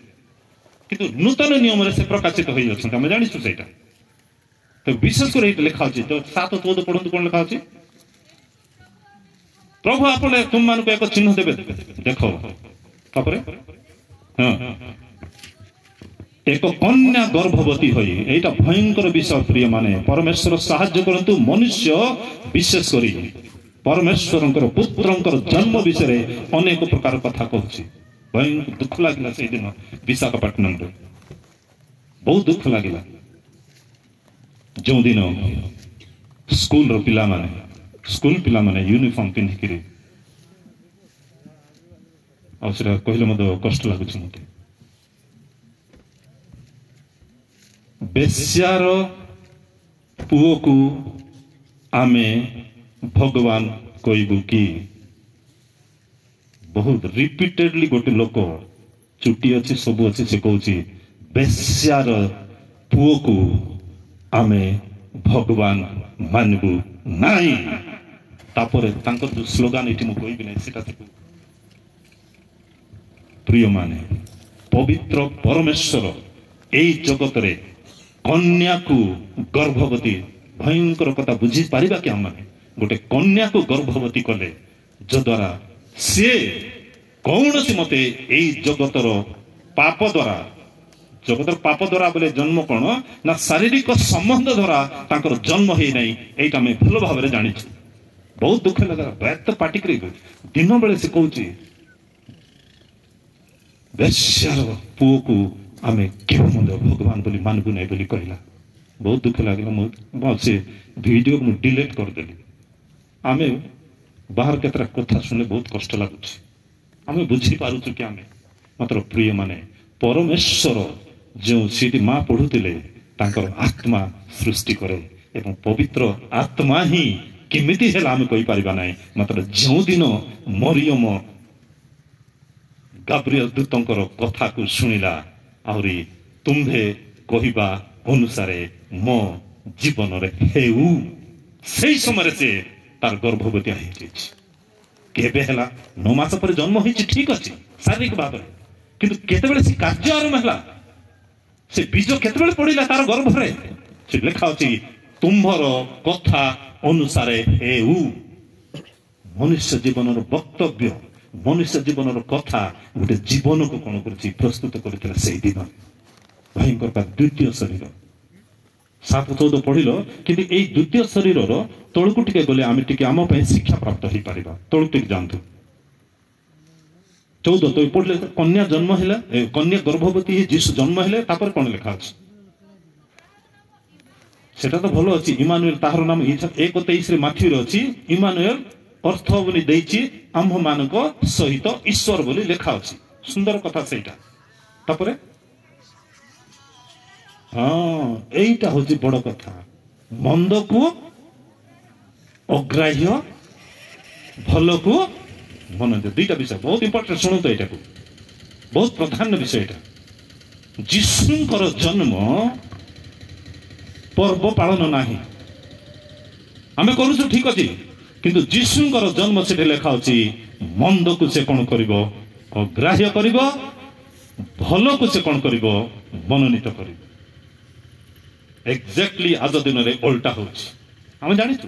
କିନ୍ତୁ ନୂତନ ନିୟମରେ ସେ ପ୍ରକାଶିତ ହୋଇ ଅଛନ୍ତି। ଆମେ ଜାଣିଛୁ ସେଇଟା। ତ ବିଶେଷ କରି ଏଇଟା ଲେଖା ଅଛି 7:14 ପଢନ୍ତୁ କ'ଣ ଲେଖା ଅଛି। ପ୍ରଭୁ ଆପଣ ତୁମମାନଙ୍କୁ ଏକ ଚିହ୍ନ ଦେବେ ଦେଖ ତାପରେ ଏକ କନ୍ୟା ଗର୍ଭବତୀ ହୋଇ ଏଇଟା ଭୟଙ୍କର ବିଷୟ। ପ୍ରିୟ ମାନେ ପରମେଶ୍ୱର ସାହାଯ୍ୟ କରନ୍ତୁ। ମନୁଷ୍ୟ ବିଶେଷ କରି ପରମେଶ୍ୱରଙ୍କର ପୁତ୍ରଙ୍କର ଜନ୍ମ ବିଷୟରେ ଅନେକ ପ୍ରକାର କଥା କହୁଛି। ଭୟଙ୍କର ଦୁଃଖ ଲାଗିଲା ସେଇଦିନ ବିଶାଖାପାଟନମରେ ବହୁତ ଦୁଃଖ ଲାଗିଲା ଯେଉଁଦିନ ସ୍କୁଲ ପିଲାମାନେ ୟୁନିଫର୍ମ ପିନ୍ଧିକିରି ଆଉ ସେଟା କହିଲେ ମଧ୍ୟ କଷ୍ଟ ଲାଗୁଛି ମତେ। ବେଶ୍ୟାର ପୁଅକୁ ଆମେ ଭଗବାନ କହିବୁ କି? ବହୁତ ରିପିଟେଡଲି ଗୋଟେ ଲୋକ ଚୁଟି ଅଛି ସବୁ ଅଛି ସେ କହୁଛି ବେଶ୍ୟାର ପୁଅକୁ ଆମେ ଭଗବାନ ମାନିବୁ ନାହିଁ। ତାପରେ ତାଙ୍କର ଯୋଉ ସ୍ଲୋଗାନ ଏଠି ମୁଁ କହିବି ନାହିଁ ସେଟା ପ୍ରିୟମାନେ ପବିତ୍ର ପରମେଶ୍ୱର ଏଇ ଜଗତରେ କନ୍ୟାକୁ ଗର୍ଭବତୀ ଭୟଙ୍କର କଥା ବୁଝିପାରିବା କି? ଆମେ ଗୋଟେ କନ୍ୟାକୁ ଗର୍ଭବତୀ କଲେ ଯଦ୍ୱାରା ସିଏ କୌଣସି ମତେ ଏଇ ଜଗତର ପାପ ଦ୍ୱାରା ବୋଲେ ଜନ୍ମ କ'ଣ ନା ଶାରୀରିକ ସମ୍ବନ୍ଧ ଦ୍ୱାରା ତାଙ୍କର ଜନ୍ମ ହେଇନାହିଁ। ଏଇଟା ଆମେ ଭଲ ଭାବରେ ଜାଣିଛୁ। ବହୁତ ଦୁଃଖ ଲାଗିଲା। ବ୍ୟକ୍ତ ପାଟି କରି ଦିନ ବେଳେ ସେ କହୁଛି ବେଶ୍ୟାର ପୁଅକୁ ଆମେ କେବେ ମଧ୍ୟ ଭଗବାନ ବୋଲି ମାନବୁ ନାହିଁ ବୋଲି କହିଲା। ବହୁତ ଦୁଃଖ ଲାଗିଲା। ମୁଁ ସେ ଭିଡ଼ିଓ ମୁଁ ଡିଲେଟ୍ କରିଦେଲି। ଆମେ ବାହାର କେତେଟା କଥା ଶୁଣିଲେ ବହୁତ କଷ୍ଟ ଲାଗୁଛି। ଆମେ ବୁଝିପାରୁଛୁ କି ଆମେ ମାତ୍ର ପ୍ରିୟ ମାନେ ପରମେଶ୍ୱର ଯେଉଁ ସେଠି ମା ପଢୁଥିଲେ ତାଙ୍କର ଆତ୍ମା ସୃଷ୍ଟି କରେ ଏବଂ ପବିତ୍ର ଆତ୍ମା ହିଁ କେମିତି ହେଲା ଆମେ କହିପାରିବା ନାହିଁ। ମାତ୍ର ଯେଉଁଦିନ ମରିୟମ ଗାବ୍ରିଏଲ ଦୂତଙ୍କର କଥାକୁ ଶୁଣିଲା ଆହୁରି ତୁମ୍ଭେ କହିବା ଅନୁସାରେ ମୋ ଜୀବନରେ ହେଉ, ସେଇ ସମୟରେ ସେ ତାର ଗର୍ଭବତୀ ହେଇଯାଇଛି। କେବେ ହେଲା 9 ମାସ ପରେ ଜନ୍ମ ହେଇଛି ଠିକ ଅଛି ଶାରୀରିକ ଭାବରେ, କିନ୍ତୁ କେତେବେଳେ ସେ କାର୍ଯ୍ୟ ଆରମ୍ଭ ହେଲା ସେ ବୀଜ କେତେବେଳେ ପଡିଲା ତାର ଗର୍ଭରେ ସେ ଲେଖା ଅଛି ତୁମ୍ଭର କଥା ଅନୁସାରେ ହେଉ। ମନୁଷ୍ୟ ଜୀବନର ବକ୍ତବ୍ୟ ମନୁଷ୍ୟ ଜୀବନର କଥା ଗୋଟେ ଜୀବନକୁ କ'ଣ କରୁଛି ପ୍ରସ୍ତୁତ କରିଥିଲା ସେଇ ଦିନ। ଭାଇଙ୍କର ଦ୍ୱିତୀୟ ଶରୀର 7:14 ପଢିଲ, କିନ୍ତୁ ଏଇ ଦ୍ୱିତୀୟ ଶରୀରର ତଳକୁ ଟିକେ ଗଲେ ଆମେ ଟିକେ ଆମ ପାଇଁ ଶିକ୍ଷା ପ୍ରାପ୍ତ ହେଇପାରିବା। ତଳକୁ ଟିକେ ଯାଆନ୍ତୁ 14 ତ ପଢିଲେ କନ୍ୟା ଜନ୍ମ ହେଲା, କନ୍ୟା ଗର୍ଭବତୀ ଯୀଶୁ ଜନ୍ମ ହେଲେ ତାପରେ କ'ଣ ଲେଖା ଅଛି ସେଟା ତ ଭଲ ଅଛି। ଇମାନୁଏଲ ତାହାର ନାମ 1:23 ମାଥିରେ ଅଛି। ଇମାନୁଏଲ ଅର୍ଥ ବୋଲି ଦେଇଛି ଆମ୍ଭମାନଙ୍କ ସହିତ ଈଶ୍ୱର ବୋଲି ଲେଖା ଅଛି। ସୁନ୍ଦର କଥା ସେଇଟା। ତାପରେ ହଁ ଏଇଟା ହଉଛି ବଡ କଥା। ମନ୍ଦକୁ ଅଗ୍ରାହ୍ୟ, ଭଲକୁ ମନ ଦିଅ। ଦୁଇଟା ବିଷୟ ବହୁତ ଇମ୍ପୋର୍ଟାଣ୍ଟ, ଶୁଣନ୍ତୁ ଏଇଟାକୁ, ବହୁତ ପ୍ରଧାନ ବିଷୟ ଏଇଟା। ଯୀଶୁଙ୍କର ଜନ୍ମ ପର୍ବ ପାଳନ ନାହିଁ, ଆମେ କରୁଛୁ ଠିକ ଅଛି, କିନ୍ତୁ ଯୀଶୁଙ୍କର ଜନ୍ମ ସେଠି ଲେଖା ଅଛି ମନ୍ଦକୁ ସେ କଣ କରିବ? ଅଗ୍ରାହ୍ୟ କରିବ, ଭଲକୁ ସେ କଣ କରିବ? ମନୋନୀତ କରିବ। ଏକ୍ଜାକ୍ଟଲି ଆଜ ଦିନରେ ଓଲଟା ହଉଛି। ଆମେ ଜାଣିଛୁ,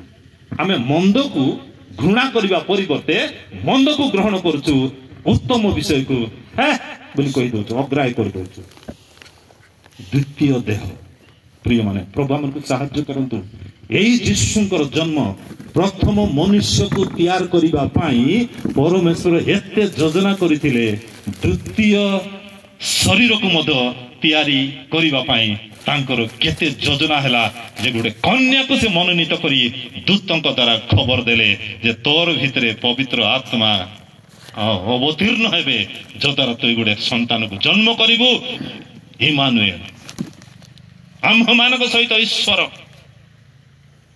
ଆମେ ମନ୍ଦକୁ ଘୃଣା କରିବା ପରିବର୍ତ୍ତେ ମନ୍ଦକୁ ଗ୍ରହଣ କରୁଛୁ, ଉତ୍ତମ ବିଷୟକୁ ବୋଲି କହିଦଉଛୁ, ଅଗ୍ରାହ୍ୟ କରିଦଉଛୁ। ଦ୍ୱିତୀୟ ଦେହ, ପ୍ରିୟ ମାନେ ପ୍ରଭୁ ଆମକୁ ସାହାଯ୍ୟ କରନ୍ତୁ। ଏଇ ଯୀଶୁଙ୍କର ଜନ୍ମ ପ୍ରଥମ ମନୁଷ୍ୟକୁ ତିଆର କରିବା ପାଇଁ ପରମେଶ୍ୱର ଏତେ ଯୋଜନା କରିଥିଲେ, ଦ୍ୱିତୀୟ ଶରୀରକୁ ମଧ୍ୟ ତିଆରି କରିବା ପାଇଁ ତାଙ୍କର କେତେ ଯୋଜନା ହେଲା ଯେ ଗୋଟେ କନ୍ୟାକୁ ସେ ମନୋନୀତ କରି ଦୂତଙ୍କ ଦ୍ୱାରା ଖବର ଦେଲେ ଯେ ତୋର ଭିତରେ ପବିତ୍ର ଆତ୍ମା ଅବତୀର୍ଣ୍ଣ ହେବେ, ଯଦ୍ୱାରା ତୁ ଗୋଟେ ସନ୍ତାନକୁ ଜନ୍ମ କରିବୁ, ଇମାନୁଏଲ, ଆମ୍ଭମାନଙ୍କ ସହିତ ଈଶ୍ୱର।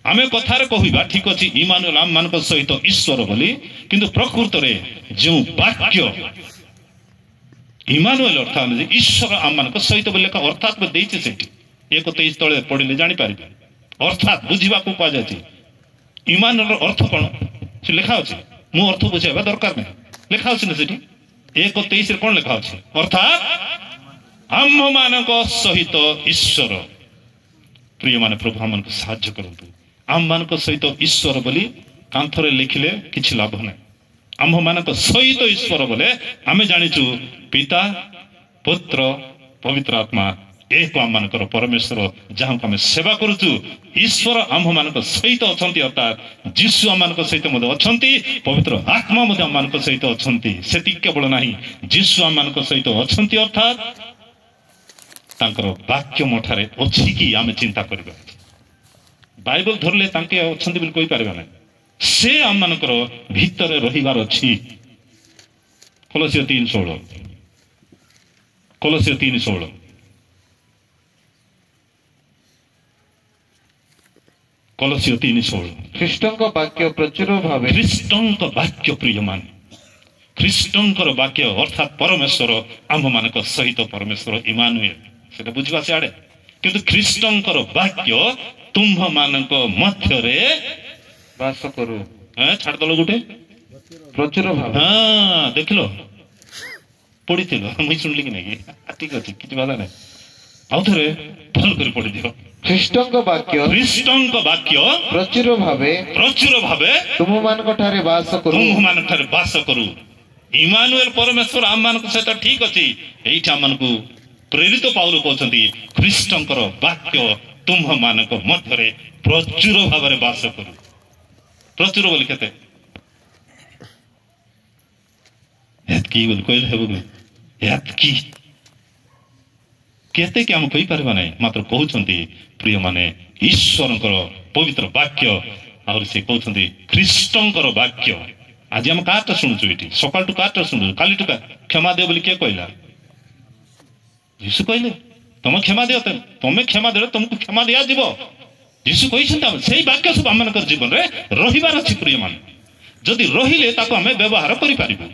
ଆମେ କଥାରେ କହିବା ଠିକ ଅଛି ଇମାନୁଏଲ ଆମମାନଙ୍କ ସହିତ ଈଶ୍ୱର ବୋଲି, କିନ୍ତୁ ପ୍ରକୃତରେ ଯେଉଁ ବାକ୍ୟ ଇମାନୁଏଲ ଅର୍ଥାତ ଈଶ୍ୱର ଆମମାନଙ୍କ ସହିତ ବୋଲି ଲେଖା ଅର୍ଥାତ ଦେଇଛି ସେଠି 1:23 ତଳେ ପଢିଲେ ଜାଣିପାରିବେ। ଅର୍ଥାତ ବୁଝିବାକୁ କୁହାଯାଇଛି। ଇମାନୁଏଲର ଅର୍ଥ କଣ ସେ ଲେଖା ଅଛି, ମୁଁ ଅର୍ଥ ବୁଝାଇବା ଦରକାର ନାହିଁ, ଲେଖା ଅଛି ନା ସେଠି 1:23 କଣ ଲେଖା ଅଛି? ଅର୍ଥାତ ଆମ୍ଭମାନଙ୍କ ସହିତ ଈଶ୍ୱର। ପ୍ରିୟମାନେ ପ୍ରଭୁ ଆମମାନଙ୍କୁ ସାହାଯ୍ୟ କରନ୍ତୁ। ଆମମାନଙ୍କ ସହିତ ଈଶ୍ୱର ବୋଲି କାନ୍ଥରେ ଲେଖିଲେ କିଛି ଲାଭ ନାହିଁ। ଆମ୍ଭମାନଙ୍କ ସହିତ ଈଶ୍ୱର ବୋଲେ ଆମେ ଜାଣିଛୁ ପିତା, ପୁତ୍ର, ପବିତ୍ର ଆତ୍ମା ଏକ ଆମମାନଙ୍କର ପରମେଶ୍ୱର, ଯାହାକୁ ଆମେ ସେବା କରୁଛୁ। ଈଶ୍ୱର ଆମ୍ଭମାନଙ୍କ ସହିତ ଅଛନ୍ତି, ଅର୍ଥାତ ଯୀଶୁ ଆମମାନଙ୍କ ସହିତ ମଧ୍ୟ ଅଛନ୍ତି, ପବିତ୍ର ଆତ୍ମା ମଧ୍ୟ ଆମମାନଙ୍କ ସହିତ ଅଛନ୍ତି। ସେତିକି କେବଳ ନାହିଁ, ଯୀଶୁ ଆମମାନଙ୍କ ସହିତ ଅଛନ୍ତି ଅର୍ଥାତ ତାଙ୍କର ବାକ୍ୟ ମଠାରେ ଅଛି କି ଆମେ ଚିନ୍ତା କରିବା। ବାଇବଲ ଧରିଲେ ତାଙ୍କେ ଅଛନ୍ତି ବୋଲି କହିପାରିବା ନାହିଁ, ସେ ଆମମାନଙ୍କର ଭିତରେ ରହିବାର ଅଛି। କଲୋସିଓ 3:16, କଲୋସିଓ 3:16। କଲୋସିଓ 3:16। ଖ୍ରୀଷ୍ଟଙ୍କ ବାକ୍ୟ ପ୍ରଚୁର ଭାବେ, ଖ୍ରୀଷ୍ଟଙ୍କ ବାକ୍ୟ, ପ୍ରିୟମାନେ ଖ୍ରୀଷ୍ଟଙ୍କର ବାକ୍ୟ ଅର୍ଥାତ ପରମେଶ୍ୱର ଆମମାନଙ୍କ ସହିତ ପରମେଶ୍ୱର ଇମାନୁଏଲ, ସେଟା ବୁଝିବା ସିଆଡେ। କିନ୍ତୁ ଖ୍ରୀଷ୍ଟଙ୍କର ବାକ୍ୟ ତୁମ୍ଭମାନଙ୍କ ମଧ୍ୟରେ ବାସ କରୁ। ଛାଡ଼ିଦେଲ ଗୋଟେ ପ୍ରଚୁର ଭାବେ। ହଁ ଦେଖିଲ, ପଢିଥିଲ, ମୁଇଁ ଶୁଣିଲି କି ନାଇଁ? ଠିକ ଅଛି, କିଛି ବାଧା ନାହିଁ। ଆଉ ଥରେ ଭଲ କରି ପଢିଦିଅ। ଖ୍ରୀଷ୍ଟଙ୍କ ବାକ୍ୟ, ଖ୍ରୀଷ୍ଟଙ୍କ ବାକ୍ୟ ପ୍ରଚୁର ଭାବେ ପ୍ରଚୁର ଭାବେ ତୁମମାନଙ୍କ ଠାରେ ବାସ କରୁ। ତୁମମାନଙ୍କ ଠାରେ ବାସ କରୁ। ଇମାନୁଏଲ ପରମେଶ୍ୱର ଆମମାନଙ୍କ ସହିତ ଠିକ ଅଛି। ଏଇଠି ଆମମାନଙ୍କୁ ପ୍ରେରିତ ପାଉଲ କହୁଛନ୍ତି ଖ୍ରୀଷ୍ଟଙ୍କର ବାକ୍ୟ ତୁମ୍ଭମାନଙ୍କ ମଧ୍ୟରେ ପ୍ରଚୁର ଭାବରେ ବାସ କରୁ। ପ୍ରଚୁର ବୋଲି କେତେ? ଏତକି ବୋଲି କହିଲେ ହେବ କି? ଏତକି କେତେ କି ଆମେ କହିପାରିବା ନାହିଁ, ମାତ୍ର କହୁଛନ୍ତି ପ୍ରିୟମାନେ ଈଶ୍ୱରଙ୍କର ପବିତ୍ର ବାକ୍ୟ, ଆହୁରି ସେ କହୁଛନ୍ତି ଖ୍ରୀଷ୍ଟଙ୍କର ବାକ୍ୟ। ଆଜି ଆମେ କାହାଟା ଶୁଣୁଛୁ? ଏଠି ସକାଳଠୁ କାହାଟା ଶୁଣୁଛୁ? କାଲିଠୁ କ୍ଷମା ଦିଅ ବୋଲି କିଏ କହିଲା? ଯୀଶୁ କହିଲେ ତମେ କ୍ଷମା ଦିଅ, ତମେ କ୍ଷମା ଦେଲେ ତମକୁ କ୍ଷମା ଦିଆଯିବ। ଯୀଶୁ କହିଛନ୍ତି ଆମେ ସେଇ ବାକ୍ୟ ସବୁ ଆମମାନଙ୍କର ଜୀବନରେ ରହିବାର ଅଛି। ପ୍ରିୟମାନେ ଯଦି ରହିଲେ ତାକୁ ଆମେ ବ୍ୟବହାର କରିପାରିବୁ।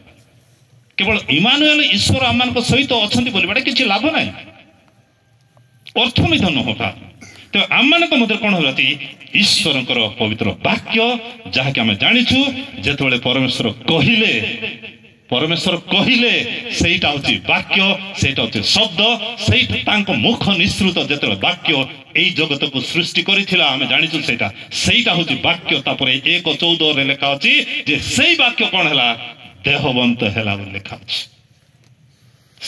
କେବଳ ଇମାନୁଏଲ ଈଶ୍ୱର ଆମମାନଙ୍କ ସହିତ ଅଛନ୍ତି ବୋଲିବାଟା କିଛି ଲାଭ ନାହିଁ, ଅର୍ଥମିତ ନୁହଁ। ତେବେ ଆମମାନଙ୍କ ମଧ୍ୟରେ କଣ ହେଉଛି? ଈଶ୍ୱରଙ୍କର ପବିତ୍ର ବାକ୍ୟ, ଯାହାକି ଆମେ ଜାଣିଛୁ ଯେତେବେଳେ ପରମେଶ୍ୱର କହିଲେ ସେଇଟା ହଉଛି ବାକ୍ୟ, ସେଇଟା ହଉଛି ଶବ୍ଦ, ସେଇଟା ତାଙ୍କ ମୁଖ ନିଃସୃତ ଯେତେବେଳେ ବାକ୍ୟ ଏଇ ଜଗତକୁ ସୃଷ୍ଟି କରିଥିଲା ଆମେ ଜାଣିଛୁ ସେଇଟା ହଉଛି ବାକ୍ୟ। ତାପରେ 1:14 ଲେଖା ଅଛି ଯେ ସେଇ ବାକ୍ୟ କଣ ହେଲା? ଦେହବନ୍ତ ହେଲା ବୋଲି ଲେଖା ଅଛି।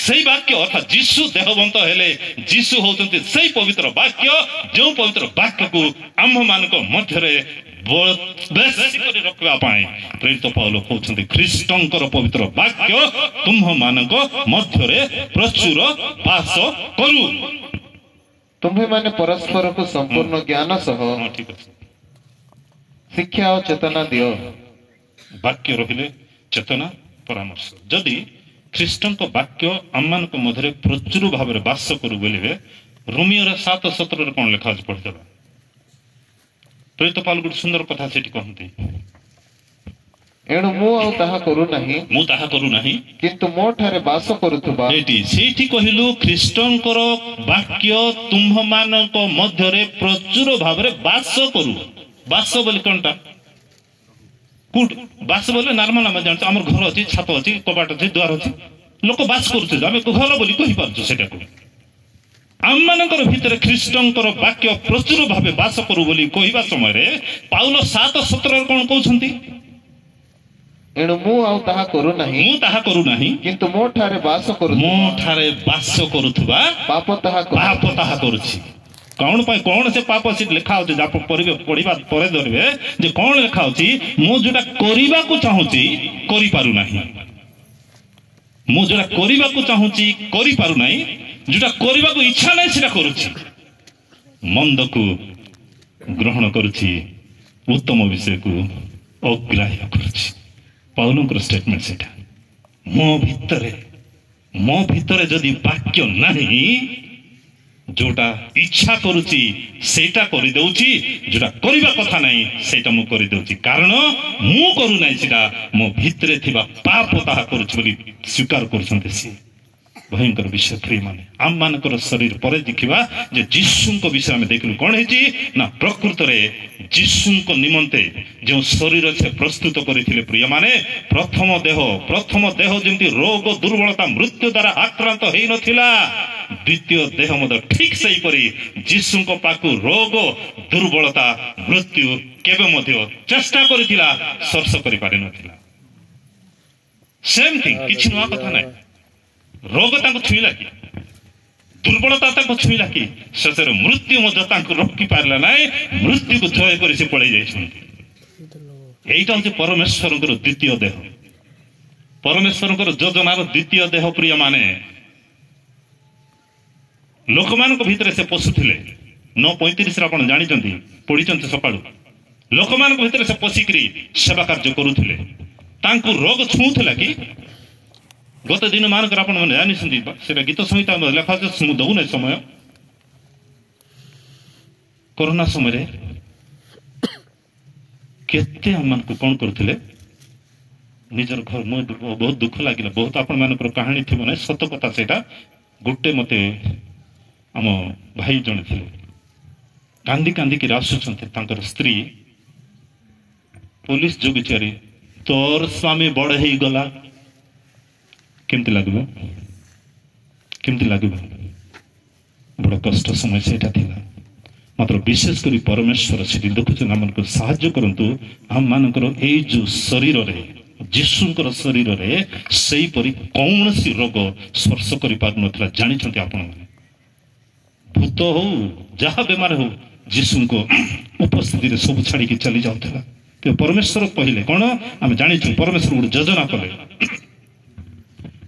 ସେଇ ବାକ୍ୟ ଅର୍ଥାତ ଯୀଶୁ ଦେହବନ୍ତ ହେଲେ। ଯୀଶୁ ହଉଛନ୍ତି ସେଇ ପବିତ୍ର ବାକ୍ୟ, ଯେଉଁ ପବିତ୍ର ବାକ୍ୟକୁ ଆମ୍ଭମାନଙ୍କ ମଧ୍ୟରେ କରି ରଖିବା ପାଇଁ ପ୍ରେରିତ ପାଉଲ କହୁଛନ୍ତି ଖ୍ରୀଷ୍ଟଙ୍କର ପବିତ୍ର ବାକ୍ୟ ତୁମ୍ଭମାନଙ୍କ ମଧ୍ୟରେ ପ୍ରଚୁର ବାସ କରୁ। ତୁମ୍ଭେମାନେ ପରସ୍ପରକୁ ସମ୍ପୂର୍ଣ୍ଣ ଜ୍ଞାନ ସହ ଠିକ ଅଛି, ଶିକ୍ଷା ଓ ଚେତନା ଦିଅ। ବାକ୍ୟ ରହିଲେ ଚେତନା, ପରାମର୍ଶ। ଯଦି ଖ୍ରୀଷ୍ଟଙ୍କ ବାକ୍ୟ ଆମମାନଙ୍କ ମଧ୍ୟରେ ପ୍ରଚୁର ଭାବରେ ବାସ କରୁ ବୋଲିବେ, ରୋମିଓର 7:17 କଣ ଲେଖା ଅଛି ପଢିଦେବା। ପ୍ରେରିତ ପାଉଲ ଗୋଟେ ସୁନ୍ଦର କଥା ସେଠି କହନ୍ତି, ଏଣୁ ମୁଁ ଆଉ ତାହା କରୁନାହିଁ, ମୁଁ ତାହା କରୁନାହିଁ କିନ୍ତୁ ମୋ ଠାରେ ବାସ କରୁଥିବା ଏଇଠି ସେଇଠି କହିଲୁ ଖ୍ରୀଷ୍ଟଙ୍କର ବାକ୍ୟ ତୁମ୍ଭମାନଙ୍କ ମଧ୍ୟରେ ପ୍ରଚୁର ଭାବରେ ବାସ କରୁ। ବାସ ବୋଲି କଣଟା? କୋଉଠି ବାସ ବୋଲେ ନର୍ମାଲ ଆମେ ଜାଣିଛୁ ଆମର ଘର ଅଛି, ଛାତ ଅଛି, କବାଟ ଅଛି, ଦ୍ୱାର ଅଛି, ଲୋକ ବାସ କରୁଛନ୍ତି, ଆମେ ଘର ବୋଲି କହିପାରୁଛୁ ସେଟାକୁ। ଆମମାନଙ୍କର ଭିତରେ ଖ୍ରୀଷ୍ଟଙ୍କର ବାକ୍ୟ ପ୍ରଚୁର ଭାବେ ବାସ କରୁ ବୋଲି କହିବା ସମୟରେ ପାଉଲ 7:17 କଣ କହୁଛନ୍ତି? ଏଣୁ ମୁଁ ଆଉ ତାହା କରୁନାହିଁ, ମୁଁ ତାହା କରୁନାହିଁ, କିନ୍ତୁ ମୋ ଠାରେ ବାସ ମୋ କରୁଥିବା ଠାରେ ବାସ କରୁଥିବା ପାପ ତାହା କରୁଛି। ପାପ ତାହା କରୁଛି। କଣ ପାଇଁ କଣ ସେ ପାପ ସେଠି ଲେଖା ହଉଛି? ଆପଣ ପଢିବା ପରେ ଧରିବେ ଯେ କଣ ଲେଖା ହଉଛି। ମୁଁ ଯୋଉଟା କରିବାକୁ ଚାହୁଁଛି କରିପାରୁନାହିଁ, ମୁଁ ଯୋଉଟା କରିବାକୁ ଚାହୁଁଛି କରିପାରୁନାହିଁ, ଯୋଉଟା କରିବାକୁ ଇଚ୍ଛା ନାହିଁ ସେଟା କରୁଛି, ମନ୍ଦକୁ ଗ୍ରହଣ କରୁଛି, ଉତ୍ତମ ବିଷୟକୁ ଅଗ୍ରାହ୍ୟ କରୁଛି। ପାଉଲଙ୍କର ଷ୍ଟେଟମେଣ୍ଟ ସେଟା। ମୋ ଭିତରେ ଯଦି ବାକ୍ୟ ନାହିଁ, ଯୋଉଟା ଇଚ୍ଛା କରୁଛି ସେଇଟା କରିଦେଉଛି, ଯୋଉଟା କରିବା କଥା ନାହିଁ ସେଇଟା ମୁଁ କରିଦେଉଛି, କାରଣ ମୁଁ କରୁନାହିଁ ସେଟା ମୋ ଭିତରେ ଥିବା ପାପ ତାହା କରୁଛି ବୋଲି ସ୍ୱୀକାର କରୁଛନ୍ତି ସିଏ। ଭୟଙ୍କର ବିଷୟ ପ୍ରିୟମାନେ, ଆମମାନଙ୍କର ଶରୀର ପରେ ଦେଖିବା ଯେ ଯୀଶୁଙ୍କ ବିଷୟ ଆମେ ଦେଖିଲୁ କଣ ହେଇଛି ନା, ପ୍ରକୃତରେ ଯୀଶୁଙ୍କ ନିମନ୍ତେ ଯେଉଁ ଶରୀର ସେ ପ୍ରସ୍ତୁତ କରିଥିଲେ ପ୍ରିୟମାନେ, ପ୍ରଥମ ଦେହ ଯେମିତି ରୋଗ ଦୁର୍ବଳତା ମୃତ୍ୟୁ ଦ୍ୱାରା ଆକ୍ରାନ୍ତ ହେଇନଥିଲା, ଦ୍ୱିତୀୟ ଦେହ ମଧ୍ୟ ଠିକ ସେହିପରି ଯୀଶୁଙ୍କ ପାଖକୁ ରୋଗ ଦୁର୍ବଳତା ମୃତ୍ୟୁ କେବେ ମଧ୍ୟ ଚେଷ୍ଟା କରିଥିଲା, ସ୍ପର୍ଶ କରିପାରିନଥିଲା। ସେମିତି କିଛି ନୂଆ କଥା ନାହିଁ। ରୋଗ ତାଙ୍କୁ ଛୁଇଁଲା କି, ଦୁର୍ବଳତା ତାଙ୍କୁ ଛୁଇଁଲା କି, ଶେଷରେ ମୃତ୍ୟୁ ମଧ୍ୟ ତାଙ୍କୁ ରୋକି ପାରିଲା ନାହିଁ, ମୃତ୍ୟୁକୁ ଜୟ କରି ସେ ପଳେଇ ଯାଇଛନ୍ତି। এইটা হচ্ছে পরমেশ্বরଙ୍କର ଦ୍ୱିତୀୟ ଦେହ, ପରମେଶ୍ୱରଙ୍କର ଯୋଜନାର ଦ୍ୱିତୀୟ ଦେହ। ପ୍ରିୟ ମାନେ, ଲୋକମାନଙ୍କ ଭିତରେ ସେ ପଶୁଥିଲେ। 9:35 ଆପଣ ଜାଣିଛନ୍ତି, ପଢିଛନ୍ତି ସକାଳୁ। ଲୋକମାନଙ୍କ ଭିତରେ ସେ ପଶିକିରି ସେବା କାର୍ଯ୍ୟ କରୁଥିଲେ। ତାଙ୍କୁ ରୋଗ ଛୁଉଁଥିଲା କି? ଗତ ଦିନ ମାନଙ୍କର ଆପଣ ମାନେ ଜାଣିଛନ୍ତି, ସେଟା ଗୀତ ସଂହିତା ଲେଖା ଅଛି, ମୁଁ ଦଉନାହିଁ ସମୟ। କରୋନା ସମୟରେ କେତେ ଆମମାନଙ୍କୁ କଣ କରୁଥିଲେ, ନିଜର ଘର। ବହୁତ ଦୁଃଖ ଲାଗିଲା, ବହୁତ ଆପଣ ମାନଙ୍କର କାହାଣୀ ଥିବ ନାହିଁ, ସତ କଥା ସେଇଟା। ଗୋଟେ ମତେ ଆମ ଭାଇ ଜଣେ ଥିଲେ, କାନ୍ଦି କାନ୍ଦିକିରି ଆସୁଛନ୍ତି, ତାଙ୍କର ସ୍ତ୍ରୀ ପୋଲିସ ଜଗୁଚାରୀ, ତୋର ସ୍ୱାମୀ ବଡ ହେଇଗଲା। କେମିତି ଲାଗିବ, କେମିତି ଲାଗିବ? ବଡ କଷ୍ଟ ସମୟ ସେଇଟା ଥିଲା। ମାତ୍ର ବିଶେଷ କରି ପରମେଶ୍ୱର ସେଠି ଦେଖୁଛନ୍ତି, ଆମମାନଙ୍କୁ ସାହାଯ୍ୟ କରନ୍ତୁ। ଆମମାନଙ୍କର ଏଇ ଯୋଉ ଶରୀରରେ, ଯୀଶୁଙ୍କର ଶରୀରରେ ସେଇପରି କୌଣସି ରୋଗ ସ୍ପର୍ଶ କରିପାରୁନଥିଲା। ଜାଣିଛନ୍ତି ଆପଣମାନେ, ଭୂତ ହଉ ଯାହା ବେମାର ହଉ ଯୀଶୁଙ୍କ ଉପସ୍ଥିତିରେ ସବୁ ଛାଡିକି ଚାଲି ଯାଉଥିଲା। ପରମେଶ୍ୱର କହିଲେ କଣ ଆମେ ଜାଣିଛୁ, ପରମେଶ୍ୱର ଗୋଟେ ଯୋଜନା କଲେ।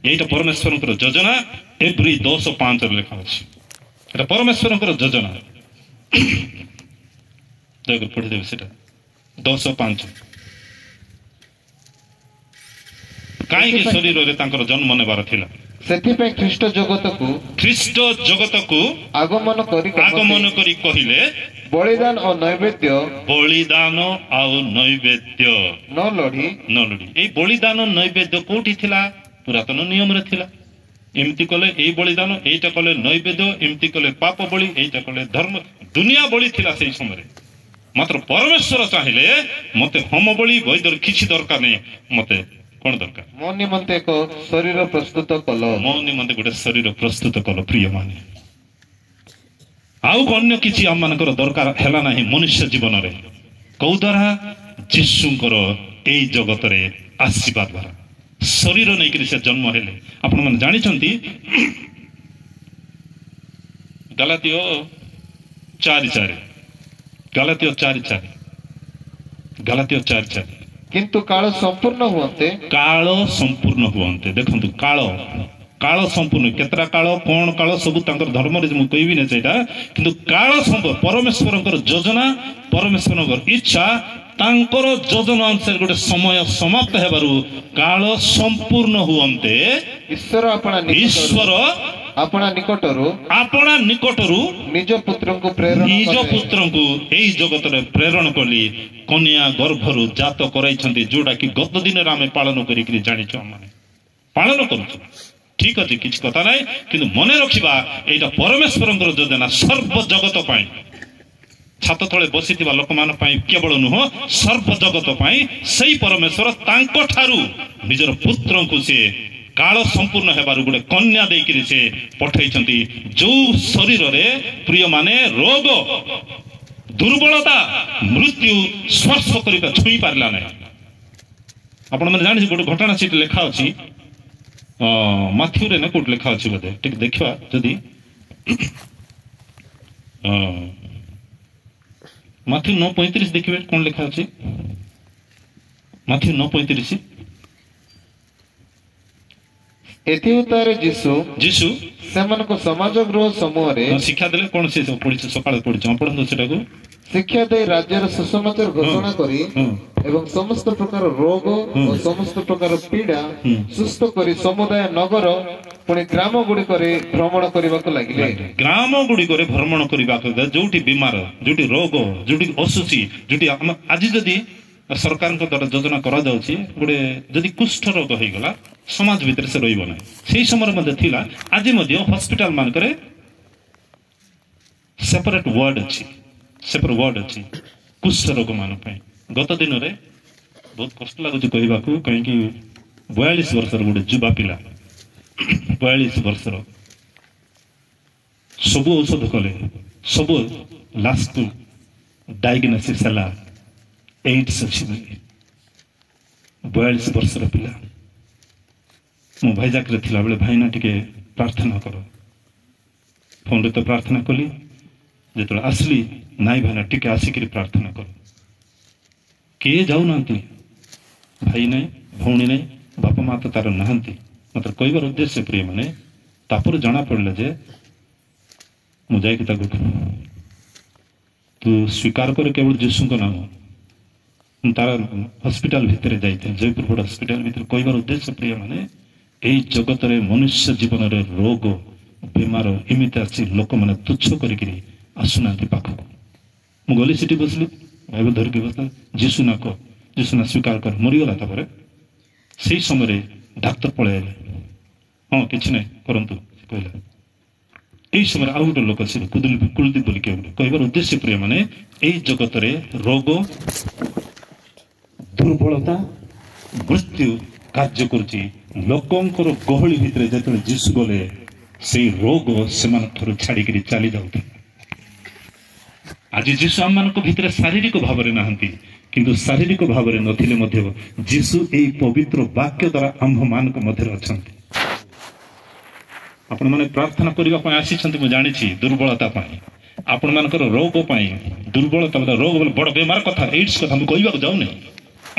এইটা পরমেশ্বরଙ୍କର ଯୋଜନା। ଏଭ୍ରି 10:5 ଲେଖା ଅଛି, এটা ପରମେଶ୍ୱରଙ୍କର ଯୋଜନା। ଦୟାକରି ପଢିଦେବେ ସେଟା 10:5। କାହିଁକି ଶରୀରରେ ତାଙ୍କର ଜନ୍ମ ନେବାର ଥିଲା? ସେଥିପାଇଁ ଖ୍ରୀଷ୍ଟ ଜଗତକୁ ଆଗମନ କରି କହିଲେ, ବଳିଦାନ ଓ ନୈବେଦ୍ୟ ନ ଲୋଡ଼ି। ଏଇ ବଳିଦାନ ନୈବେଦ୍ୟ କୋଉଠି ଥିଲା? ପୁରାତନ ନିୟମରେ ଥିଲା। ଏମିତି କଲେ ଏଇ ବଳିଦାନ, এইটা କଲେ ନୈବେଦ୍ୟ, ଏମିତି କଲେ ପାପ ବଳି, এইটা କଲେ ଧର୍ମ, ଦୁନିଆ ବଳି ଥିଲା ସେଇ ସମୟରେ। ମାତ୍ର ପରମେଶ୍ୱର ଚାହିଁଲେ ମତେ ହୋମ ବଳି ବୈଦର କିଛି ଦରକାର ନାହିଁ, ମତେ କଣ ଦରକାର? ମୋ ନିମନ୍ତେ ଏକ ଶରୀର ପ୍ରସ୍ତୁତ କଲ। ମୋ ନିମନ୍ତେ ଗୋଟେ ଶରୀର ପ୍ରସ୍ତୁତ କଲ। ପ୍ରିୟ ମାନେ, ଆଉ ଅନ୍ୟ କିଛି ଆମମାନଙ୍କର ଦରକାର ହେଲା ନାହିଁ ମନୁଷ୍ୟ ଜୀବନରେ। କୋଉ ଦ୍ୱାରା? ଯୀଶୁଙ୍କର ଏଇ ଜଗତରେ ଆସିବା ଦ୍ୱାରା। ଶରୀର ନେଇକରି ସେ ଜନ୍ମ ହେଲେ। ଆପଣମାନେ ଜାଣିଛନ୍ତି, ଗାଲାତୀୟ 4:4 କିନ୍ତୁ କାଳ ସମ୍ପୂର୍ଣ୍ଣ ହୁଅନ୍ତେ। ଦେଖନ୍ତୁ, କାଳ ସମ୍ପୂର୍ଣ୍ଣ, କେତେଟା କାଳ, କଣ କାଳ, ସବୁ ତାଙ୍କର ଧର୍ମରେ ମୁଁ କହିବି ନା ସେଇଟା, କିନ୍ତୁ କାଳ ପରମେଶ୍ୱରଙ୍କର ଯୋଜନା, ପରମେଶ୍ୱରଙ୍କର ଇଚ୍ଛା, ତାଙ୍କର ଯୋଜନା ଅନୁସାରେ ଗୋଟେ ସମୟ ସମାପ୍ତ ହେବାରୁ କାଳ ସମ୍ପୂର୍ଣ୍ଣ ହୁଅନ୍ତେ ଈଶ୍ୱର ଆପଣା ନିକଟରୁ ନିଜ ପୁତ୍ରଙ୍କୁ ପ୍ରେରଣ ନିଜ କଲେ। ପୁତ୍ରଙ୍କୁ ଏଇ ଜଗତରେ ପ୍ରେରଣ କଲି କନ୍ୟା ଗର୍ଭରୁ ଜାତ କରାଇଛନ୍ତି ଯୋଉଟା କି ଗତ ଦିନରେ ଆମେ ପାଳନ କରିକି ଜାଣିଛୁ ଆମେ ପାଳନ କରୁଛୁ ଠିକ ଅଛି କିଛି କଥା ନାହିଁ କିନ୍ତୁ ମନେ ରଖିବା ଏଇଟା ପରମେଶ୍ୱରଙ୍କର ଯୋଜନା ସର୍ବ ଜଗତ ପାଇଁ ଛାତ ତଳେ ବସିଥିବା ଲୋକମାନଙ୍କ ପାଇଁ କେବଳ ନୁହଁ ସର୍ବ ଜଗତ ପାଇଁ ସେଇ ପରମେଶ୍ୱର ତାଙ୍କ ଠାରୁ ନିଜର ପୁତ୍ରଙ୍କୁ ସେ କାଳ ସମ୍ପୂର୍ଣ୍ଣ ହେବାରୁ ଗୋଟେ କନ୍ୟା ଦେଇକିରି ସେ ପଠେଇଛନ୍ତି ଯୋଉ ଶରୀରରେ ପ୍ରିୟମାନେ ରୋଗ ଦୁର୍ବଳତା ମୃତ୍ୟୁ ସ୍ପର୍ଶ କରିବା ଛୁଇଁ ପାରିଲା ନାହିଁ ଆପଣମାନେ ଜାଣିଛୁ ଗୋଟେ ଘଟଣା ସେଠି ଲେଖା ଅଛି ମାଥ୍ୟୁରେ ନା କୋଉଠି ଲେଖା ଅଛି ବୋଧେ ଟିକେ ଦେଖିବା ଯଦି ମାଥ୍ୟୁ 9:35 ଦେଖିବେ କଣ ଲେଖା ଅଛି ମାଥ୍ୟୁ 9:35 ଏଥି ଉତ୍ତାରେ ଯୀଶୁ ସେମାନଙ୍କୁ ସମାଜ ଗୃହ ସମୂହରେ ଶିକ୍ଷା ଦେଲେ କଣ ସେ ପଢିଛୁ ସକାଳେ ପଢିଛୁ ପଢନ୍ତୁ ସେଟାକୁ ଶିକ୍ଷା ଦେଇ ରାଜ୍ୟର ସୁସମାଚାର ଘୋଷଣା କରି ଏବଂ ସମସ୍ତ ପ୍ରକାର ରୋଗ ଓ ସମସ୍ତ ପ୍ରକାର ପୀଡା ସୁସ୍ଥ କରି ସମୁଦାୟ ନଗର ପୁଣି ଗ୍ରାମ ଗୁଡ଼ିକରେ ଭ୍ରମଣ କରିବାକୁ ଲାଗିଲେ ଗ୍ରାମ ଗୁଡ଼ିକରେ ଭ୍ରମଣ କରିବାକୁ ଯୋଉଠି ବିମାର ଯୋଉଠି ରୋଗ ଯୋଉଠି ଅସୁଚି ଯୋଉଠି ଆଜି ଯଦି ସରକାରଙ୍କ ଦ୍ୱାରା ଯୋଜନା କରାଯାଉଛି ଗୋଟେ ଯଦି କୁଷ୍ଠ ରୋଗ ହେଇଗଲା ସମାଜ ଭିତରେ ସେ ରହିବ ନାହିଁ ସେଇ ସମୟରେ ମଧ୍ୟ ଥିଲା ଆଜି ମଧ୍ୟ ହସ୍ପିଟାଲ ମାନଙ୍କରେ ସେପାରେଟ ୱାର୍ଡ ଅଛି କୁଷ୍ଠ ରୋଗ ମାନଙ୍କ ପାଇଁ ଗତ ଦିନରେ ବହୁତ କଷ୍ଟ ଲାଗୁଛି କହିବାକୁ କାହିଁକି 42 ବର୍ଷର ଗୋଟେ ଯୁବା ପିଲା 42 ବର୍ଷର ସବୁ ଔଷଧ କଲେ ସବୁ ଲାଷ୍ଟ ଡାଇଗ୍ନୋସିସ୍ ହେଲା AIDS ଅଛି 42 ବର୍ଷର ପିଲା ମୁଁ ଭାଇଜାକରେ ଥିଲାବେଳେ ଭାଇନା ଟିକେ ପ୍ରାର୍ଥନା କର ଫୋନରେ ତ ପ୍ରାର୍ଥନା କଲି ଯେତେବେଳେ ଆସିଲି ନାଇଁ ଭାଇନା ଟିକେ ଆସିକିରି ପ୍ରାର୍ଥନା କର କିଏ ଯାଉନାହାନ୍ତି ଭାଇ ନାହିଁ ଭଉଣୀ ନାହିଁ ବାପା ମା ତ ତାର ନାହାନ୍ତି ମାତ୍ର କହିବାର ଉଦ୍ଦେଶ୍ୟ ପ୍ରିୟ ମାନେ ତାପରେ ଜଣା ପଡ଼ିଲା ଯେ ମୁଁ ଯାଇକି ତାକୁ ତୁ ସ୍ୱୀକାର କରେ କେବଳ ଯୀଶୁଙ୍କ ନାମ ତାର ହସ୍ପିଟାଲ ଭିତରେ ଯାଇଥିଲେ ଜୟପୁର ବଡ଼ ହସ୍ପିଟାଲ ଭିତରେ କହିବାର ଉଦ୍ଦେଶ୍ୟ ପ୍ରିୟ ମାନେ ଏଇ ଜଗତରେ ମନୁଷ୍ୟ ଜୀବନରେ ରୋଗ ବେମାର ଏମିତି ଆସି ଲୋକମାନେ ତୁଚ୍ଛ କରିକିରି ଆସୁନାହାନ୍ତି ପାଖକୁ ମୁଁ ଗଲି ସେଠି ବସିଲି ବାଇବଲ ଧରିକି ବସିଲା ଯୀଶୁ ନା କହ ଯୀଶୁ ନା ସ୍ୱୀକାର କର ମରିଗଲା ତାପରେ ସେଇ ସମୟରେ ଡାକ୍ତର ପଳେଇ ଆଇଲେ ହଁ କିଛି ନାହିଁ କରନ୍ତୁ କହିଲା এই সময় ଆଉ ଗୋଟେ ଲୋକ ছিল କୁଲଦୀପ ବୋଲି କେଉଁ କହିବାର ଉଦ୍ଦେଶ୍ୟ ପ୍ରିୟ ମାନେ ଏଇ ଜଗତରେ ରୋଗ ଦୁର୍ବଳତା ମୃତ୍ୟୁ କାର୍ଯ୍ୟ କରୁଛି ଲୋକଙ୍କର ଗହଳି ଭିତରେ ଯେତେବେଳେ ଯୀଶୁ ଗଲେ ସେଇ ରୋଗ ସେମାନଙ୍କଠାରୁ ଛାଡ଼ିକିରି ଚାଲି ଯାଉଥିଲେ ଆଜି ଯୀଶୁ ଆମମାନଙ୍କ ଭିତରେ ଶାରୀରିକ ଭାବରେ ନାହାନ୍ତି କିନ୍ତୁ ଶାରୀରିକ ଭାବରେ ନଥିଲେ ମଧ୍ୟ ଯୀଶୁ ଏଇ ପବିତ୍ର ବାକ୍ୟ ଦ୍ୱାରା ଆମ୍ଭମାନଙ୍କ ମଧ୍ୟରେ ଅଛନ୍ତି ଆପଣମାନେ ପ୍ରାର୍ଥନା କରିବା ପାଇଁ ଆସିଛନ୍ତି ମୁଁ ଜାଣିଛି ଦୁର୍ବଳତା ପାଇଁ ଆପଣମାନଙ୍କର ରୋଗ ପାଇଁ ଦୁର୍ବଳତା ରୋଗ ବୋଲେ ବଡ଼ ବେମାର କଥା ଏଡ୍ସ କଥା ମୁଁ କହିବାକୁ ଯାଉନି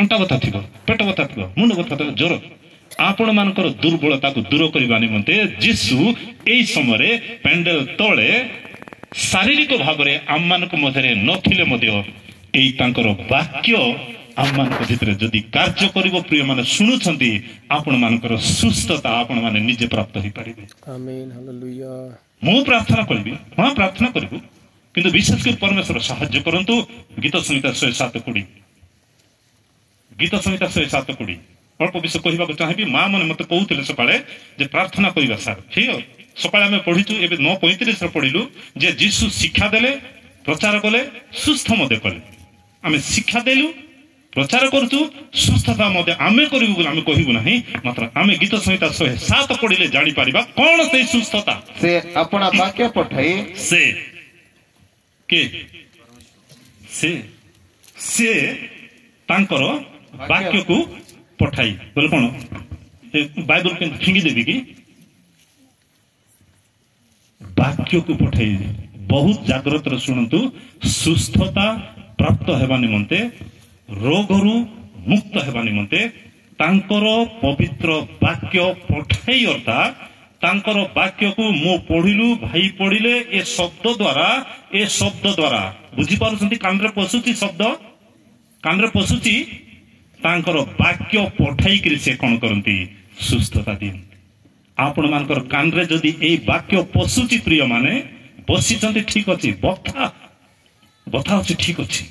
ଅଣ୍ଟା ବଥା ଥିବ ପେଟ ବଥା ଥିବ ମୁଣ୍ଡ ବଥା ଥିବ ଜ୍ୱର ଆପଣମାନଙ୍କର ଦୁର୍ବଳତାକୁ ଦୂର କରିବା ନିମନ୍ତେ ଯୀଶୁ ଏଇ ସମୟରେ ପେଣ୍ଡେଲ ତଳେ ଶାରୀରିକ ଭାବରେ ଆମମାନଙ୍କ ମଧ୍ୟରେ ନଥିଲେ ମଧ୍ୟ ଏଇ ତାଙ୍କର ବାକ୍ୟ ଆମମାନଙ୍କ ଭିତରେ ଯଦି କାର୍ଯ୍ୟ କରିବ ପ୍ରିୟମାନେ ଶୁଣୁଛନ୍ତି ଆପଣମାନଙ୍କର ସୁସ୍ଥତା ଆପଣମାନେ ନିଜେ ପ୍ରାପ୍ତ ହେଇପାରିବେ ମୁଁ ପ୍ରାର୍ଥନା କରିବି ହଁ ପ୍ରାର୍ଥନା କରିବୁ କିନ୍ତୁ ବିଶେଷ କରି ପରମେଶ୍ୱର ସାହାଯ୍ୟ କରନ୍ତୁ ଗୀତ ସଂହିତା 107:20 ଗୀତ ସଂହିତା 107:20 ଅଳ୍ପ ବିଷୟ କହିବାକୁ ଚାହିଁବି ମା ମାନେ ମତେ କହୁଥିଲେ ସକାଳେ ଯେ ପ୍ରାର୍ଥନା କରିବା ସାର୍ ଠିକ ସକାଳେ ଆମେ ପଢିଛୁ ଏବେ 9:35 ପଢିଲୁ ଯେ ଯୀଶୁ ଶିକ୍ଷା ଦେଲେ ପ୍ରଚାର କଲେ ସୁସ୍ଥ ମଧ୍ୟ କଲେ ଆମେ ଶିକ୍ଷା ଦେଲୁ ପ୍ରଚାର କରୁଛୁ ସୁସ୍ଥତା ମଧ୍ୟ ଆମେ କରିବୁ ବୋଲି ଆମେ କହିବୁ ନାହିଁ ମାତ୍ର ଆମେ ଗୀତ ସଂହିତା 107 ପଢିଲେ ଜାଣିପାରିବା କଣ ସେଇ ସୁସ୍ଥତା ସେ ଆପଣା ବାକ୍ୟ ପଠାଇ ସେ ତାଙ୍କର ବାକ୍ୟକୁ ପଠାଇ ବୋଲେ କଣ ବାଇବଲ କେମିତି ଫିଙ୍ଗିଦେବି କି ବାକ୍ୟକୁ ପଠାଇ ବହୁତ ଜାଗ୍ରତରେ ଶୁଣନ୍ତୁ ସୁସ୍ଥତା ପ୍ରାପ୍ତ ହେବା ନିମନ୍ତେ ରୋଗରୁ ମୁକ୍ତ ହେବା ନିମନ୍ତେ ତାଙ୍କର ପବିତ୍ର ବାକ୍ୟ ପଠାଇ ଅର୍ଥାତ ତାଙ୍କର ବାକ୍ୟକୁ ମୁଁ ପଢିଲୁ ଭାଇ ପଢିଲେ ଏ ଶବ୍ଦ ଦ୍ୱାରା ବୁଝିପାରୁଛନ୍ତି କାନରେ ପଶୁଛି ଶବ୍ଦ କାନରେ ପଶୁଛି ତାଙ୍କର ବାକ୍ୟ ପଠାଇକିରି ସେ କଣ କରନ୍ତି ସୁସ୍ଥତା ଦିଅନ୍ତି आपण मानकर कानरे जदि एई वाक्य पशुची प्रिय माने बसिचंती ठीक अछि बथा बथा अछि ठीक अछि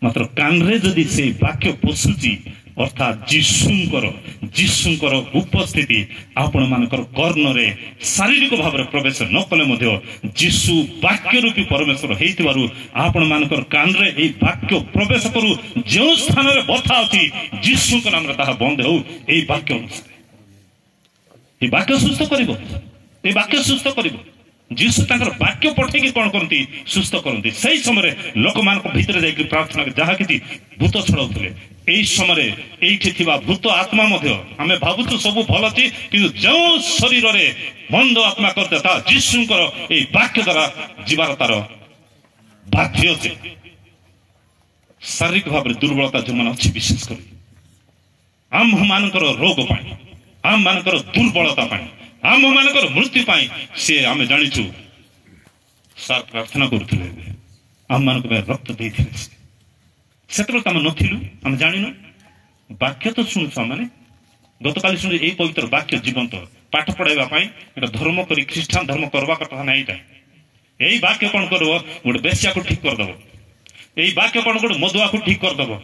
मात्र कानरे जदि से वाक्य पशुची अर्थात जीशुंकर उपस्थिति आपण मानकर कर्णरे शारीरिक भाव में प्रवेश न कले मध्य जीशु वाक्य रूपी परमेश्वर हेतिबारु आपण मानकर कानरे एई वाक्य प्रवेश करू जो स्थान रे बथा अछि जीशुंकर नाम रे ताहा बंद हो एई वाक्य अनुसार ए वाक्य सुस्थ करिवो ए वाक्य सुस्थ करिवो जीशु तांकर वाक्य पठेकी कोन करती सुस्थ करती सही समय लोक मान भीतर जाई प्रार्थना जहाँ कि भूत छड़ाउले एई समय एठी थिबा भूत आत्मा मध्य आमे भाबुछु सब भल अछि किंतु जो शरीर रे मंद आत्मा करते ता जीशुंकर एई वाक्य द्वारा जीवार तार बाध्य अछि शारीरिक भाव दुर्बलता जो मन अछि विशेष करी आम मानकर रोग पाई आम मानकर दुर्बलता पाई आम मानकर मृत्यु पाई से आमे जानिछु सार प्रार्थना करथले आम मानक रक्त देथिले सेतबे तम नथिलु हम जानिनु वाक्य तो सुनु माने गतकाली सुनु एई पवित्र वाक्य जीवंत पाठ पढाइबा पाई एटा धर्म करी ख्रिस्टान धर्म करबा कथा नाइटा एई वाक्य कोन करबो गोटे बेस्या को ठीक कर दबो एई वाक्य कोन गोटे मधुआ को ठीक कर दबो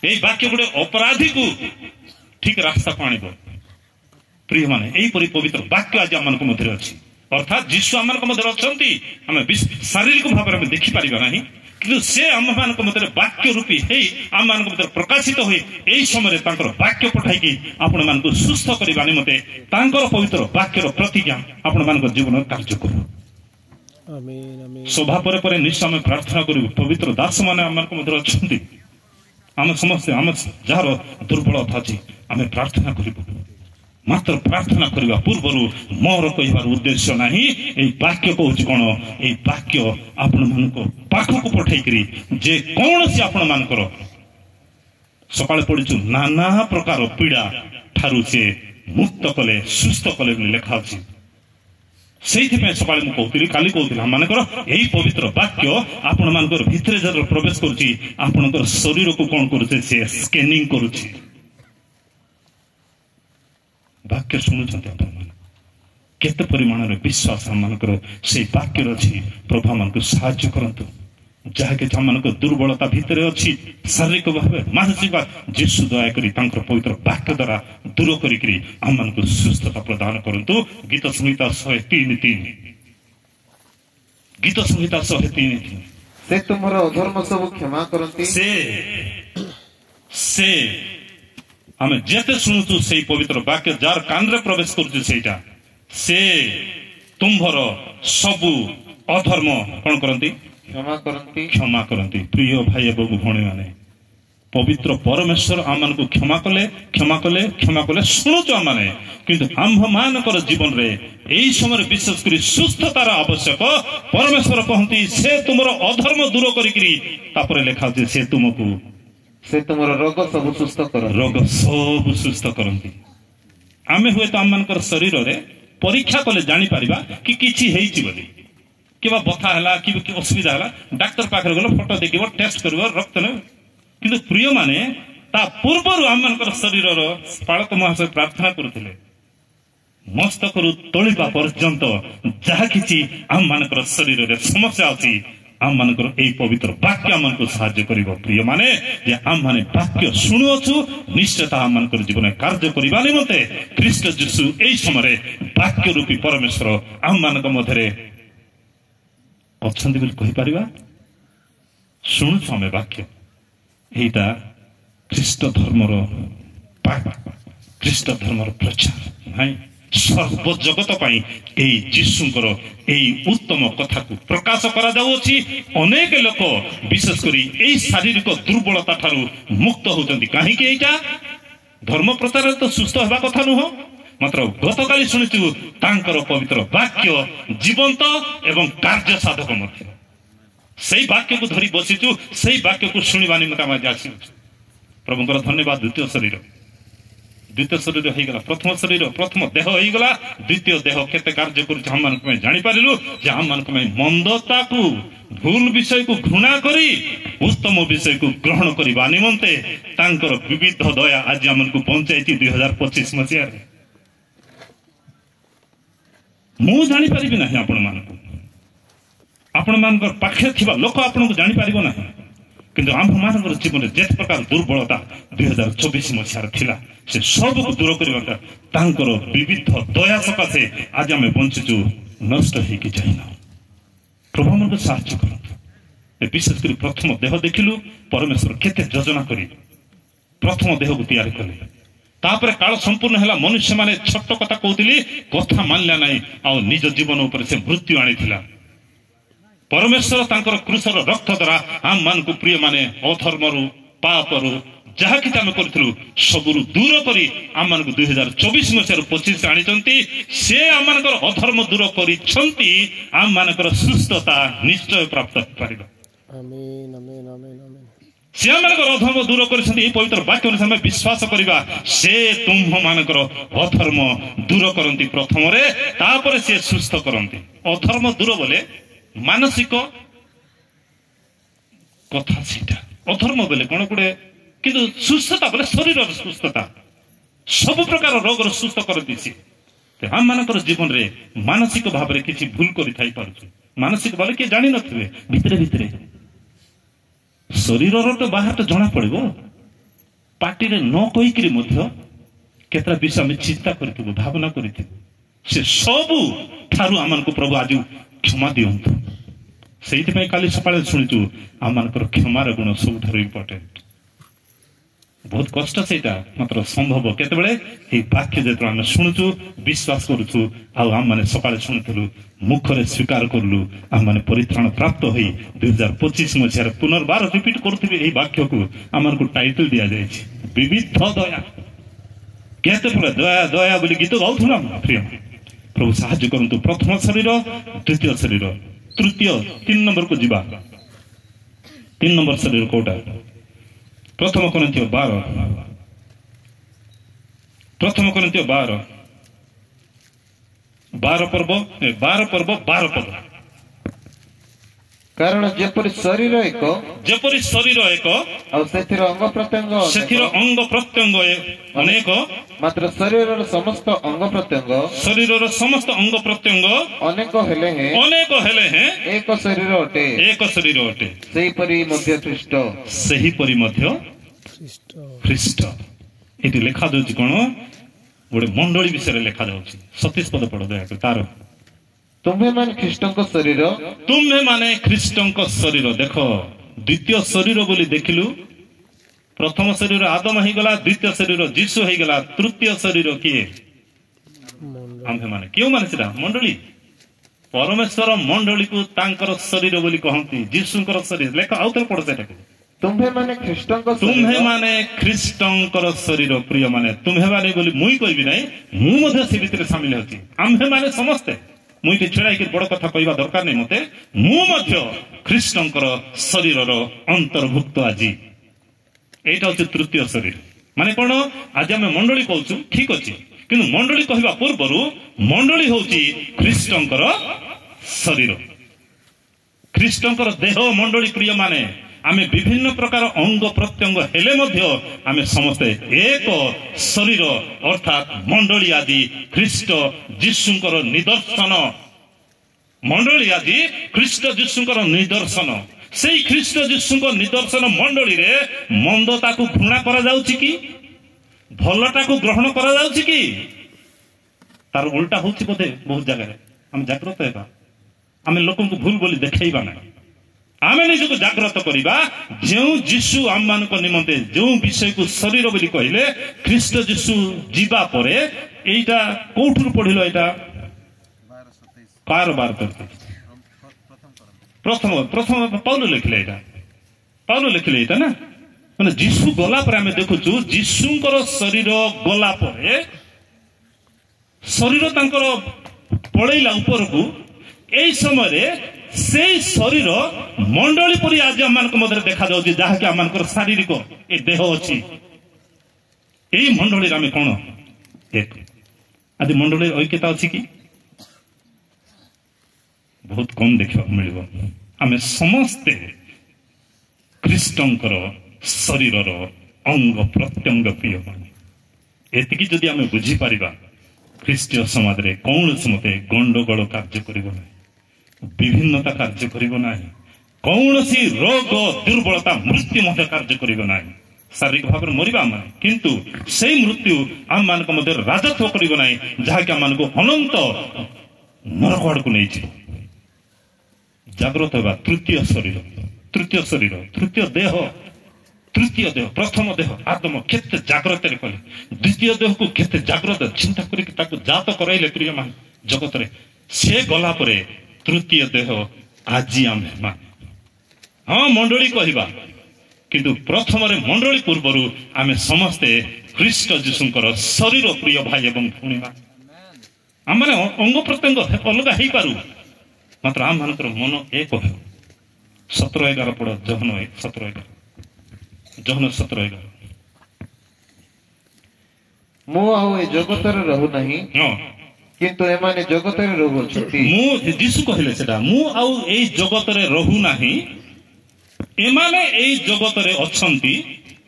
एई वाक्य गोटे अपराधी को ठीक रास्ता को आनिबो प्रिय माने एई परि पवित्र वाक्य आज आम मध्य अच्छी अर्थात जीशु आम मध्य अच्छा आम शारीरिक भाव में देखी पारिबा नहीं किंतु से आम मान मध्य वाक्य रूपी है आम मान मध्य प्रकाशित हुए यही समय वाक्य पठाई आपण मान सुस्थ करने निमते पवित्र वाक्यर प्रतिज्ञा आपण मान जीवन कार्य करू सभा पर निश्चय प्रार्थना करू पवित्र दास मान आम मध्य अच्छा आम समस्ते आम जार दुर्बलता अच्छी आम प्रार्थना करूँ मात्र प्रार्थना करने पूर्व मोर कह उद्देश्य नहीं ये वाक्य कहूँ कौन ये वाक्य आपण मान पाखक पठेकरी जे कौन सी आपण मानकर सकाଳେ पढ़ी नाना प्रकार पीड़ा ठारू से मुक्त कले सुस्थ कले लिखा अच्छी से सकाଳେ मु कहूली काली कहूली मानकर यही पवित्र वाक्य आपण मानकर भितर जब प्रवेश करुच्ची आपणकर शरीर को कौन करुचे से स्कैनिंग करुच्ची वाक्य शुणुंट केते परिमाण विश्वास आम से वाक्य अच्छी प्रभु मान साहाय्य करतु जहाँकि आम दुर्बलता भितर अच्छी शारीरिक भाव मानसिक जीशु दयाकोरी पवित्र वाक्य द्वारा दूर करी आम मान सुस्थता प्रदान करतु गीत संहिता 103:3 गीत संहिता 103:3 से तुमरो अधर्म सब क्षमा करती से आम जेते शुणुचु से पवित्र वाक्य जार कान प्रवेश करुचु से तुम्भर सबु अधर्म कौन करती क्षमा करती प्रिय भाई एवं भौणी माने पवित्र परमेश्वर आम मान क्षमा कले शुणुचु आम मैंने किंतु आम्भ मानकर जीवन रे यही समय विशेष कर सुस्थतार आवश्यक परमेश्वर कहती से तुमर अधर्म दूर कर लिखा से तुमको से तुमर रोग सब सुस्थ करती आमे हुए तो आम मान शरीर रे परीक्षा कले जानी पारिबा कि किछि हेइछि बोली किबा बथा हला कि असुविधा हला डाक्टर पाखरे गलो फोटो देखिबो टेस्ट करबो रक्त न किंतु प्रिय माने ता पूर्वरु आम मान शरीर रो पालक महाशय प्रार्थना करथिले मस्तक रु तोलिबा पर्यंत जहा किछि आम मान शरीर रे समस्या अछि आम मान पवित्र वाक्य आम साहाय्य कर प्रिय माने जे आम माने वाक्य शुणुअछु निश्चय आम मान जीवन कार्य करने निमंते ख्रीष्ट जीशु यही समय वाक्य रूपी परमेश्वर आम मान मध्य अच्छा कहीपर शुणुछु आम वाक्य यहीटा ख्रीष्ट धर्मर प्रचार नहीं सर्व जगत जीशुंकर उत्तम कथा को प्रकाश करा जाउछि अनेक लोक विशेष करी एई शारीरिक दुर्बलता ठारू मुक्त होजंती काहे कि एटा धर्म प्रचार तो सुस्थ होबा कथा नुह मात्र गतकाली सुनिछु तांकर पवित्र वाक्य जीवंत एवं कार्य साधक मध्य सही वाक्य को धरी बसिछु सही वाक्य को सुनिबा निमंते हम आसी प्रभुଙ୍କର धन्यवाद द्वितीय शरीर हो गला प्रथम शरीर प्रथम देह हो गला द्वितीय देह केते कार्य कर हम मान जानी पारिलु जे हम मान मंदता को भूल विषय को घृणा करी उत्तम विषय को ग्रहण करबा निमंते तांकर विविध दया आज हमन को पहुंचाई 2025 मसिया ମୁଁ ଜାଣିପାରିବି ନାହିଁ ଆପଣମାନଙ୍କର ପାଖରେ ଥିବା ଲୋକ ଆପଣଙ୍କୁ ଜାଣିପାରିବ ନାହିଁ। କିନ୍ତୁ ଆମ୍ଭମାନଙ୍କର ଜୀବନରେ ଯେତେ ପ୍ରକାର ଦୁର୍ବଳତା 2024 ମସିହାରେ ଥିଲା ସେ ସବୁକୁ ଦୂର କରିବା ତାଙ୍କର ବିବିଧ ଦୟା ସକାଶେ ଆଜି ଆମେ ବଞ୍ଚିଛୁ, ନଷ୍ଟ ହେଇକି ଯାଇନା। ପ୍ରଭୁ ଆମକୁ ସାହାଯ୍ୟ କରନ୍ତୁ। ବିଶେଷ କରି ପ୍ରଥମ ଦେହ ଦେଖିଲୁ ପରମେଶ୍ୱର କେତେ ଯୋଜନା କରି ପ୍ରଥମ ଦେହକୁ ତିଆରି କଲେ। ତାପରେ କାଳ ସମ୍ପୂର୍ଣ୍ଣ ହେଲା, ମନୁଷ୍ୟମାନେ ଛୋଟ କଥା କହୁଥିଲେ, କଥା ମାନିଲା ନାହିଁ, ଆଉ ନିଜ ଜୀବନ ଉପରେ ସେ ମୃତ୍ୟୁ ଆଣିଥିଲା। ପରମେଶ୍ୱର ତାଙ୍କର କ୍ରୁଶର ରକ୍ତ ଦ୍ୱାରା ଆମମାନଙ୍କୁ ପ୍ରିୟମାନେ ଅଧର୍ମରୁ ପାପରୁ ଯାହା କିଛି ଆମେ କରିଥିଲୁ ସବୁରୁ ଦୂର କରି ଆମମାନଙ୍କୁ 2024 ମସିହାରୁ 25 ଆଣିଛନ୍ତି। ସେ ଆମମାନଙ୍କର ଅଧର୍ମ ଦୂର କରିଛନ୍ତି, ଆମମାନଙ୍କର ସୁସ୍ଥତା ନିଶ୍ଚୟ ପ୍ରାପ୍ତ କରିପାରିବା। ସେ ଆମମାନଙ୍କର ଅଧର୍ମ ଦୂର କରିଛନ୍ତି। ଏହି ପବିତ୍ର ବାକ୍ୟ ଅନୁସାରେ ଆମେ ବିଶ୍ୱାସ କରିବା, ସେ ତୁମ୍ଭମାନଙ୍କର ଅଧର୍ମ ଦୂର କରନ୍ତି ପ୍ରଥମରେ, ତାପରେ ସେ ସୁସ୍ଥ କରନ୍ତି। ଅଧର୍ମ ଦୂର ବୋଲେ ମାନସିକ କଥା, ସେଇଟା ଅଧର୍ମ ବୋଲେ କଣ ଗୋଟେ, କିନ୍ତୁ ସୁସ୍ଥତା ବୋଲେ ଶରୀରର ସୁସ୍ଥତା, ସବୁ ପ୍ରକାର ରୋଗର ସୁସ୍ଥ କରନ୍ତି ସେ। ଆମମାନଙ୍କର ଜୀବନରେ ମାନସିକ ଭାବରେ କିଛି ଭୁଲ କରିଥାଇ ପାରୁଛୁ। ମାନସିକ ବୋଲେ କିଏ ଜାଣିନଥିବେ, ଭିତରେ ଭିତରେ ଶରୀରର ତ ବାହାର ତ ଜଣା ପଡିବ, ପାଟିରେ ନ କହିକିରି ମଧ୍ୟ କେତେଟା ବିଷୟ ଆମେ ଚିନ୍ତା କରିଥିବୁ, ଭାବନା କରିଥିବୁ, ସେ ସବୁ ଠାରୁ ଆମମାନଙ୍କୁ ପ୍ରଭୁ ଆଜି କ୍ଷମା ଦିଅନ୍ତୁ। ସେଇଥିପାଇଁ କାଲି ସକାଳେ ଶୁଣିଛୁ ଆମମାନଙ୍କର କ୍ଷମାର ଗୁଣ ସବୁଠାରୁ ଇମ୍ପୋର୍ଟାଣ୍ଟ। ବହୁତ କଷ୍ଟ ସେଇଟା, ମାତ୍ର ସମ୍ଭବ କେତେବେଳେ ଏଇ ବାକ୍ୟ ଯେତେବେଳେ ଆମେ ଶୁଣୁଛୁ, ବିଶ୍ୱାସ କରୁଛୁ, ଆଉ ଆମମାନେ ସକାଳେ ଶୁଣୁଥିଲୁ, ମୁଖରେ ସ୍ୱୀକାର କରିଲୁ, ଆମମାନେ ପରିତ୍ରାଣ ପ୍ରାପ୍ତ ହୋଇ 2025 ମସିହାରେ ପୁନର୍ବାର ରିପିଟ୍ କରୁଥିବେ ଏହି ବାକ୍ୟକୁ। ଆମମାନଙ୍କୁ ଟାଇଟଲ ଦିଆଯାଇଛି ବିବିଧ ଦୟା। କେତେ ପ୍ରକାର ଦୟା ଦୟା ବୋଲି ଗୀତ ଗାଉଥିଲୁ ଆମ ପ୍ରିୟ। ପ୍ରଭୁ ସାହାଯ୍ୟ କରନ୍ତୁ। ପ୍ରଥମ ଶରୀର, ଦ୍ୱିତୀୟ ଶରୀର, ତୃତୀୟ 3 ନମ୍ବରକୁ ଯିବା। 3 ନମ୍ବର ଶରୀର କୋଉଟା? ପ୍ରଥମ କରିନ୍ଥିୟ 12 ପର୍ବ 12 ପଦ। କାରଣ ଯେପରି ଶରୀର ଏକ ଆଉ ସେଥିର ଅଙ୍ଗ ପ୍ରତ୍ୟଙ୍ଗ ଅନେକ, ମାତ୍ର ଶରୀରର ସମସ୍ତ ଅଙ୍ଗ ପ୍ରତ୍ୟଙ୍ଗ ଅନେକ ହେଲେ ହେଁ ଏକ ଶରୀର ଅଟେ। ସେହିପରି ମଧ୍ୟ ଖ୍ରୀଷ୍ଟ। ଏଠି ଲେଖାଯାଉଛି କଣ? ଗୋଟେ ମଣ୍ଡଳୀ ବିଷୟରେ ଲେଖାଯାଉଛି। 27 ପଦ ପଢ ଦୟାକରି। ତାର ତୁମ୍ଭେମାନେ ଖ୍ରୀଷ୍ଟଙ୍କ ଶରୀର। ଦେଖ, ଦ୍ୱିତୀୟ ଶରୀର ବୋଲି ଦେଖିଲୁ। ପ୍ରଥମ ଶରୀର ଆଦମ ହେଇଗଲା, ଦ୍ୱିତୀୟ ଶରୀର ଯୀଶୁ ହେଇଗଲା, ତୃତୀୟ ଶରୀର କିଏ? ଆମ୍ଭେମାନେ। କେଉଁମାନେ? ସେଟା ମଣ୍ଡଳୀ। ପରମେଶ୍ୱର ମଣ୍ଡଳୀକୁ ତାଙ୍କର ଶରୀର ବୋଲି କହନ୍ତି, ଯୀଶୁଙ୍କର ଶରୀର। ଲେଖ, ଆଉ ଥରେ ପଢ ସେଟାକୁ। ତୁମ୍ଭେମାନେ ଖ୍ରୀଷ୍ଟଙ୍କର ଶରୀର। ପ୍ରିୟମାନେ, ତୁମ୍ଭେମାନେ ବୋଲି ମୁଇଁ କହିବି ନାହିଁ, ମୁଁ ମଧ୍ୟ ସେ ଭିତରେ ସାମିଲ ଅଛି। ଆମ୍ଭେମାନେ ସମସ୍ତେ, ମୁଁ ଏଠି ଛିଡ଼ା ହେଇକି ବଡ କଥା କହିବା ଦରକାର ନାହିଁ ମତେ। ମୁଁ ମଧ୍ୟ ଖ୍ରୀଷ୍ଟଙ୍କର ଶରୀରର ଅନ୍ତର୍ଭୁକ୍ତ ଆଜି। এইটা হচ্ছে তৃতীয় শরীর। মানে কোন? আজ আমি মন্ডলী কହୁଛୁ, ঠিক ଅଛି, কিন্তু মন্ডলী କହିବା ପୂର୍ବରୁ ମଣ୍ଡଳୀ ହେଉଛି ଖ୍ରୀଷ୍ଟଙ୍କର ଶରୀର, ଖ୍ରୀଷ୍ଟଙ୍କର ଦେହ ମଣ୍ଡଳୀ। ପ୍ରିୟମାନେ, ଆମେ ବିଭିନ୍ନ ପ୍ରକାର ଅଙ୍ଗ ପ୍ରତ୍ୟଙ୍ଗ ହେଲେ ମଧ୍ୟ ଆମେ ସମସ୍ତେ ଏକ ଶରୀର, ଅର୍ଥାତ୍ ମଣ୍ଡଳୀ ଆଦି ଖ୍ରୀଷ୍ଟ ଯୀଶୁଙ୍କର ନିଦର୍ଶନ। ମଣ୍ଡଳୀ ଆଦି ଖ୍ରୀଷ୍ଟ ଯୀଶୁଙ୍କର ନିଦର୍ଶନ। ସେଇ ଖ୍ରୀଷ୍ଟ ଯୀଶୁଙ୍କ ନିଦର୍ଶନ ମଣ୍ଡଳୀରେ ମନ୍ଦତାକୁ ଘୃଣା କରାଯାଉଛି କି? ଭଲଟାକୁ ଗ୍ରହଣ କରାଯାଉଛି କି? ତାର ଉଲ୍ଟା ହଉଛି ବୋଧେ ବହୁତ ଜାଗାରେ। ଆମେ ଜାଗ୍ରତ ହେବା, ଆମେ ଲୋକଙ୍କୁ ଭୁଲ ବୋଲି ଦେଖେଇବା ନାହିଁ। ଆମେ ନିଜକୁ ଜାଗ୍ରତ କରିବା। ଯେଉଁ ଯୀଶୁ ଆମମାନଙ୍କ ନିମନ୍ତେ ଯେଉଁ ବିଷୟକୁ ଶରୀର ବୋଲି କହିଲେ, ଖ୍ରୀଷ୍ଟ ଯୀଶୁ ଯିବା ପରେ, এইটা কোউঠুর পড়িল? এটা 12 প্রথম পাউল লেখিলে। এটা না, মানে যীশু গলা পরে আমি দেখুছু, যীশুঙ্কর শরীর গলা পরে শরীর তাঙ্কর পড়াইলা উপরকু। এই সময়ে সেই শরীর মন্ডলী পরি আজ আমার মধ্যে দেখা যাচ্ছে, যাহাকি আমার শারীরিক এই দেহ অছি। এই মন্ডলীর আমি কোন এক আদি মন্ডলীর ঐক্যতা অছি কি? ବହୁତ କମ ଦେଖିବାକୁ ମିଳିବ। ଆମେ ସମସ୍ତେ ଖ୍ରୀଷ୍ଟଙ୍କର ଶରୀରର ଅଙ୍ଗ ପ୍ରତ୍ୟଙ୍ଗ। ପ୍ରିୟମାନେ, ଏତିକି ଯଦି ଆମେ ବୁଝିପାରିବା, ଖ୍ରୀଷ୍ଟୀୟ ସମାଜରେ କୌଣସି ମତେ ଗଣ୍ଡଗୋଳ କାର୍ଯ୍ୟ କରିବ ନାହିଁ, ବିଭିନ୍ନତା କାର୍ଯ୍ୟ କରିବ ନାହିଁ, କୌଣସି ରୋଗ ଦୁର୍ବଳତା ମୃତ୍ୟୁ ମଧ୍ୟ କାର୍ଯ୍ୟ କରିବ ନାହିଁ। ଶାରୀରିକ ଭାବରେ ମରିବା ଆମେ, କିନ୍ତୁ ସେଇ ମୃତ୍ୟୁ ଆମମାନଙ୍କ ମଧ୍ୟରେ ରାଜତ୍ୱ କରିବ ନାହିଁ, ଯାହାକି ଆମମାନଙ୍କୁ ଅନନ୍ତ ନରକ ଆଡ଼କୁ ନେଇଯିବ। ଜାଗ୍ରତ ହେବା ତୃତୀୟ ଶରୀର, ତୃତୀୟ ଦେହ, ପ୍ରଥମ ଦେହ ଆଦମ କେତେ ଜାଗ୍ରତରେ କଲେ, ଦ୍ୱିତୀୟ ଦେହକୁ କେତେ ଜାଗ୍ରତ ଚିନ୍ତା କରିକି ତାକୁ ଜାତ କରାଇଲେ ପ୍ରିୟମାନେ ଜଗତରେ। ସେ ଗଲା ପରେ ତୃତୀୟ ଦେହ ଆଜି ଆମେ ମାନେ, ହଁ ମଣ୍ଡଳୀ କହିବା, କିନ୍ତୁ ପ୍ରଥମରେ ମଣ୍ଡଳୀ ପୂର୍ବରୁ ଆମେ ସମସ୍ତେ ଖ୍ରୀଷ୍ଟ ଯୀଶୁଙ୍କର ଶରୀର। ପ୍ରିୟ ଭାଇ ଏବଂ ଭଉଣୀମାନେ, ଆମମାନେ ଅଙ୍ଗ ପ୍ରତ୍ୟଙ୍ଗ ଅଲଗା ହେଇପାରୁ, ମାତ୍ର ଆମମାନଙ୍କର ମନ ଏକ ହେଉ। 17:11 ପଢ, ଜହନ 17:11। ମୁଁ ଆଉ ଏ ଜଗତରେ ରହୁନାହିଁ, କିନ୍ତୁ ଏମାନେ ଜଗତରେ ରହୁଅଛନ୍ତି। ମୁଁ ଯୀଶୁ କହିଲେ ସେଟା, ମୁଁ ଆଉ ଏଇ ଜଗତରେ ରହୁନାହିଁ, ଏମାନେ ଏଇ ଜଗତରେ ଅଛନ୍ତି,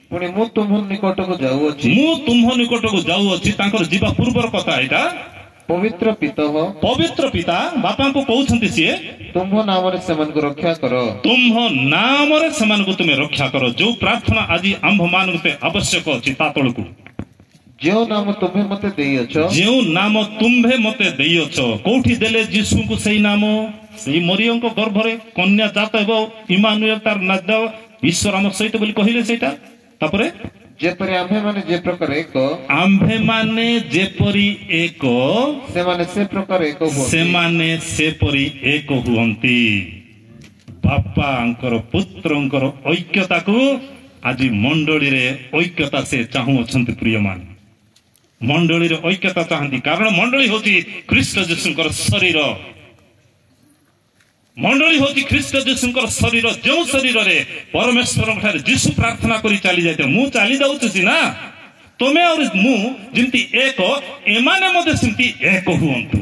ପୁଣି ମୁଁ ତୁମ ନିକଟକୁ ଯାଉଅଛି। ମୁଁ ତୁମ୍ଭ ନିକଟକୁ ଯାଉଅଛି। ତାଙ୍କର ଯିବା ପୂର୍ବର କଥା ଏଇଟା। ପବିତ୍ର ପିତା ବାପାଙ୍କୁ କହୁଛନ୍ତି ସିଏ, ତୁମ୍ଭ ନାମରେ ସେମାନଙ୍କୁ ରକ୍ଷା କର, ତୁମ୍ଭ ନାମରେ ସେମାନଙ୍କୁ ତୁମେ ରକ୍ଷା କର। ଯୋଉ ପ୍ରାର୍ଥନା ଆଜି ଆମ୍ଭମାନଙ୍କୁ ଆବଶ୍ୟକ ଅଛି ତା ତଳକୁ, ଯେଉଁ ନାମ ତୁମ୍ଭେ ମତେ ଦେଇଅଛ, ଯେଉଁ ନାମ ତୁମ୍ଭେ ମତେ ଦେଇଅଛ। କୋଉଠି ଦେଲେ ଯୀଶୁଙ୍କୁ ସେଇ ନାମ? ସେଇ ମରିୟମଙ୍କ ଗର୍ଭରେ କନ୍ୟା ଜାତ ହେବ, ଇମାନୁଏଲ ତାର ନାଦ, ଈଶ୍ୱର ଆମ ସହିତ ବୋଲି କହିଲେ ସେଇଟା। ତାପରେ ଯେପରି ଆମ୍ଭେମାନେ ଯେ ପ୍ରକାର ଏକ, ଆମ୍ଭେମାନେ ଯେପରି ଏକ, ସେମାନେ ସେ ପ୍ରକାର ଏକ ହୁଅନ୍ତି। ସେମାନେ ସେପରି ଏକ ହୁଅନ୍ତି। ବାପାଙ୍କର ପୁତ୍ରଙ୍କର ଐକ୍ୟତାକୁ ଆଜି ମଣ୍ଡଳୀରେ ଐକ୍ୟତା ସେ ଚାହୁଁଅଛନ୍ତି। ପ୍ରିୟମାନେ, ମଣ୍ଡଳୀରେ ଐକ୍ୟତା ଚାହାନ୍ତି, କାରଣ ମଣ୍ଡଳୀ ହଉଛି ଖ୍ରୀଷ୍ଟ ଯୀଶୁଙ୍କର ଶରୀର। ମଣ୍ଡଳୀ ହଉଛି ଖ୍ରୀଷ୍ଟ ଯୀଶୁଙ୍କର ଶରୀର, ଯେଉଁ ଶରୀରରେ ପରମେଶ୍ୱରଙ୍କ ଠାରେ ଯୀଶୁ ପ୍ରାର୍ଥନା କରି ଚାଲି ଯାଇଥିଲେ, ମୁଁ ଚାଲି ଯାଉଛି ସିନା, ତୁମେ ଆଉ ମୁଁ ଯେମିତି ଏକ, ଏମାନେ ମଧ୍ୟ ସେମିତି ଏକ ହୁଅନ୍ତୁ।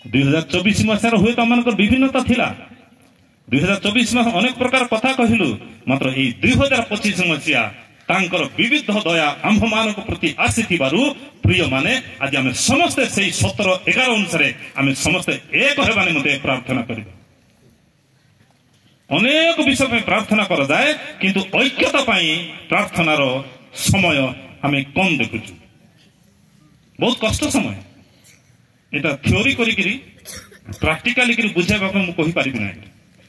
2024 ମସିହାର ହୁଏତ ଆମମାନଙ୍କର ବିଭିନ୍ନତା ଥିଲା, 2024 ମାସ ଅନେକ ପ୍ରକାର କଥା କହିଲୁ, ମାତ୍ର ଏଇ 2025 ମସିହା ତାଙ୍କର ବିବିଧ ଦୟା ଆମ୍ଭମାନଙ୍କ ପ୍ରତି ଆସିଥିବାରୁ ପ୍ରିୟମାନେ ଆଜି ଆମେ ସମସ୍ତେ ସେଇ 17:11 ଅନୁସାରେ ଆମେ ସମସ୍ତେ ଏକ ହେବା ନିମନ୍ତେ ପ୍ରାର୍ଥନା କରିବା। ଅନେକ ବିଷୟ ପାଇଁ ପ୍ରାର୍ଥନା କରାଯାଏ, କିନ୍ତୁ ଐକ୍ୟତା ପାଇଁ ପ୍ରାର୍ଥନାର ସମୟ ଆମେ କମ ଦେଖୁଛୁ। ବହୁତ କଷ୍ଟ ସମୟ ଏଟା। ଥିଓରି କରିକିରି ପ୍ରାକ୍ଟିକାଲି କରି ବୁଝାଇବାକୁ ମୁଁ କହିପାରିବି ନାହିଁ,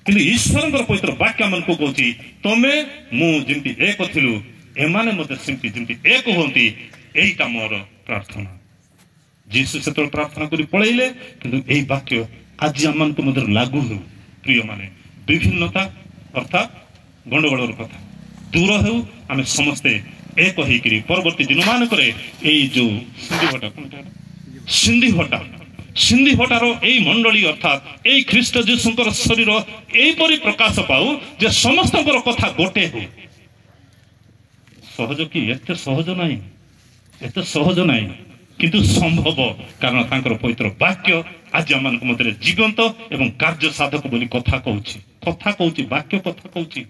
କିନ୍ତୁ ଈଶ୍ୱରଙ୍କର ପବିତ୍ର ବାକ୍ୟ ଆମକୁ କହୁଛି, ତମେ ମୁଁ ଯେମିତି ଏକ ଥିଲୁ, ଏମାନେ ମଧ୍ୟ ସେମିତି ଯେମିତି ଏକ ହୁଅନ୍ତି। ଏଇଟା ମୋର ପ୍ରାର୍ଥନା। ଯୀଶୁ ସେତେବେଳେ ପ୍ରାର୍ଥନା କରି ପଳେଇଲେ, କିନ୍ତୁ ଏଇ ବାକ୍ୟ ଆଜି ଆମମାନଙ୍କ ମଧ୍ୟରେ ଲାଗୁ ହେଉ। ପ୍ରିୟମାନେ, ବିଭିନ୍ନତା ଅର୍ଥାତ୍ ଗଣ୍ଡଗୋଳର କଥା ଦୂର ହେଉ, ଆମେ ସମସ୍ତେ ଏକ ହେଇକିରି ପରବର୍ତ୍ତୀ ଦିନମାନଙ୍କରେ ଏଇ ଯୋଉ ସିନ୍ଧିଭଟାର ଏଇ ମଣ୍ଡଳୀ ଅର୍ଥାତ୍ ଏଇ ଖ୍ରୀଷ୍ଟ ଯୀଶୁଙ୍କର ଶରୀର ଏଇପରି ପ୍ରକାଶ ପାଉ ଯେ ସମସ୍ତଙ୍କର କଥା ଗୋଟେ ହଉ। ସହଜ କି? ଏତେ ସହଜ ନାହିଁ, କିନ୍ତୁ ସମ୍ଭବ, କାରଣ ତାଙ୍କର ପବିତ୍ର ବାକ୍ୟ ଆଜି ଆମମାନଙ୍କ ମଧ୍ୟରେ ଜୀବନ୍ତ ଏବଂ କାର୍ଯ୍ୟ ସାଧକ ବୋଲି କଥା କହୁଛି, ବାକ୍ୟ କଥା କହୁଛି।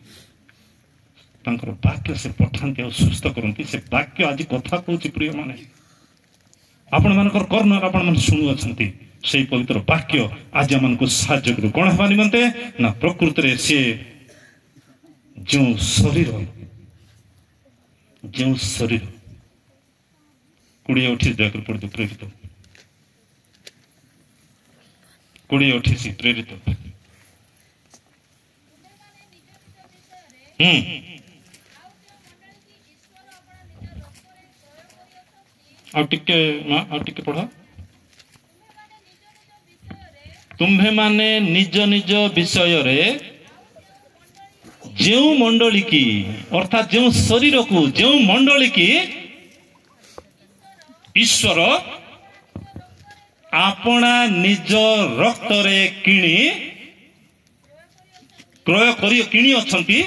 ତାଙ୍କର ବାକ୍ୟ ସେ ପଠାନ୍ତି ଆଉ ସୁସ୍ଥ କରନ୍ତି। ସେ ବାକ୍ୟ ଆଜି କଥା କହୁଛି। ପ୍ରିୟମାନେ, ଆପଣମାନଙ୍କର କର୍ଣ୍ଣରେ ଆପଣମାନେ ଶୁଣୁଅଛନ୍ତି। ସେଇ ପବିତ୍ର ବାକ୍ୟ ଆଜି ଆମମାନଙ୍କୁ ସାହାଯ୍ୟ କରୁ। କ'ଣ ହେବା ନିମନ୍ତେ ନା, ପ୍ରକୃତରେ ସେ ଯେଉଁ ଶରୀର 20:28 ଦୟାକରି ପଢିದ್ದು ପ୍ରେରିତ 20:28 ପ୍ରେରିତ। ଆଉ ଟିକେ ପଢ। ତୁମ୍ଭେମାନେ ନିଜ ନିଜ ବିଷୟରେ ଯେଉଁ ମଣ୍ଡଳୀ କି ଅର୍ଥାତ୍ ଯେଉଁ ଶରୀରକୁ, ଯେଉଁ ମଣ୍ଡଳୀ କି ଈଶ୍ୱର ଆପଣା ନିଜ ରକ୍ତରେ କ୍ରୟ କରି କିଣି ଅଛନ୍ତି,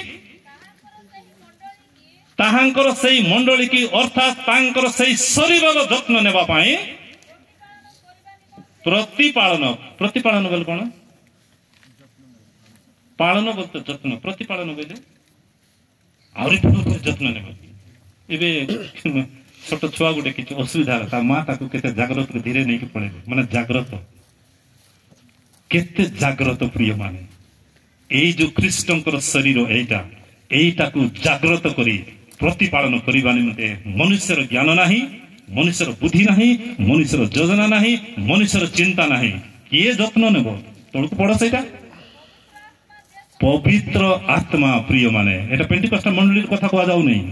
ତାହାଙ୍କର ସେଇ ମଣ୍ଡଳୀ କି ଅର୍ଥାତ୍ ତାଙ୍କର ସେଇ ଶରୀରର ଯତ୍ନ ନେବା ପାଇଁ ପ୍ରତିପାଳନ ବୋଲେ କ'ଣ? ପାଳନ ବୋଲତେ ଯତ୍ନ, ପ୍ରତିପାଳନ ବୋଇଲେ ଆହୁରି ଯତ୍ନ ନେବା। ଏବେ छोट छुआ गोटे किसी असुविधा ता माँ ताकू केते जागृत धीरे नहीं पड़े माने जागृत केते जागृत प्रिय माने एई जो ख्रीष्टंकर शरीर एईटा को जागृत करी प्रतिपालन करिबा निमते मनुष्यर ज्ञान नाही मनुष्यर बुद्धि नाही मनुष्यर योजना नाही मनुष्यर चिंता नाही किए जत्न नेब तोड़क पड़ सेटा पवित्र आत्मा प्रिय माने एटा पेंटिकस्ट मंडली कथा कह जाऊ नहीं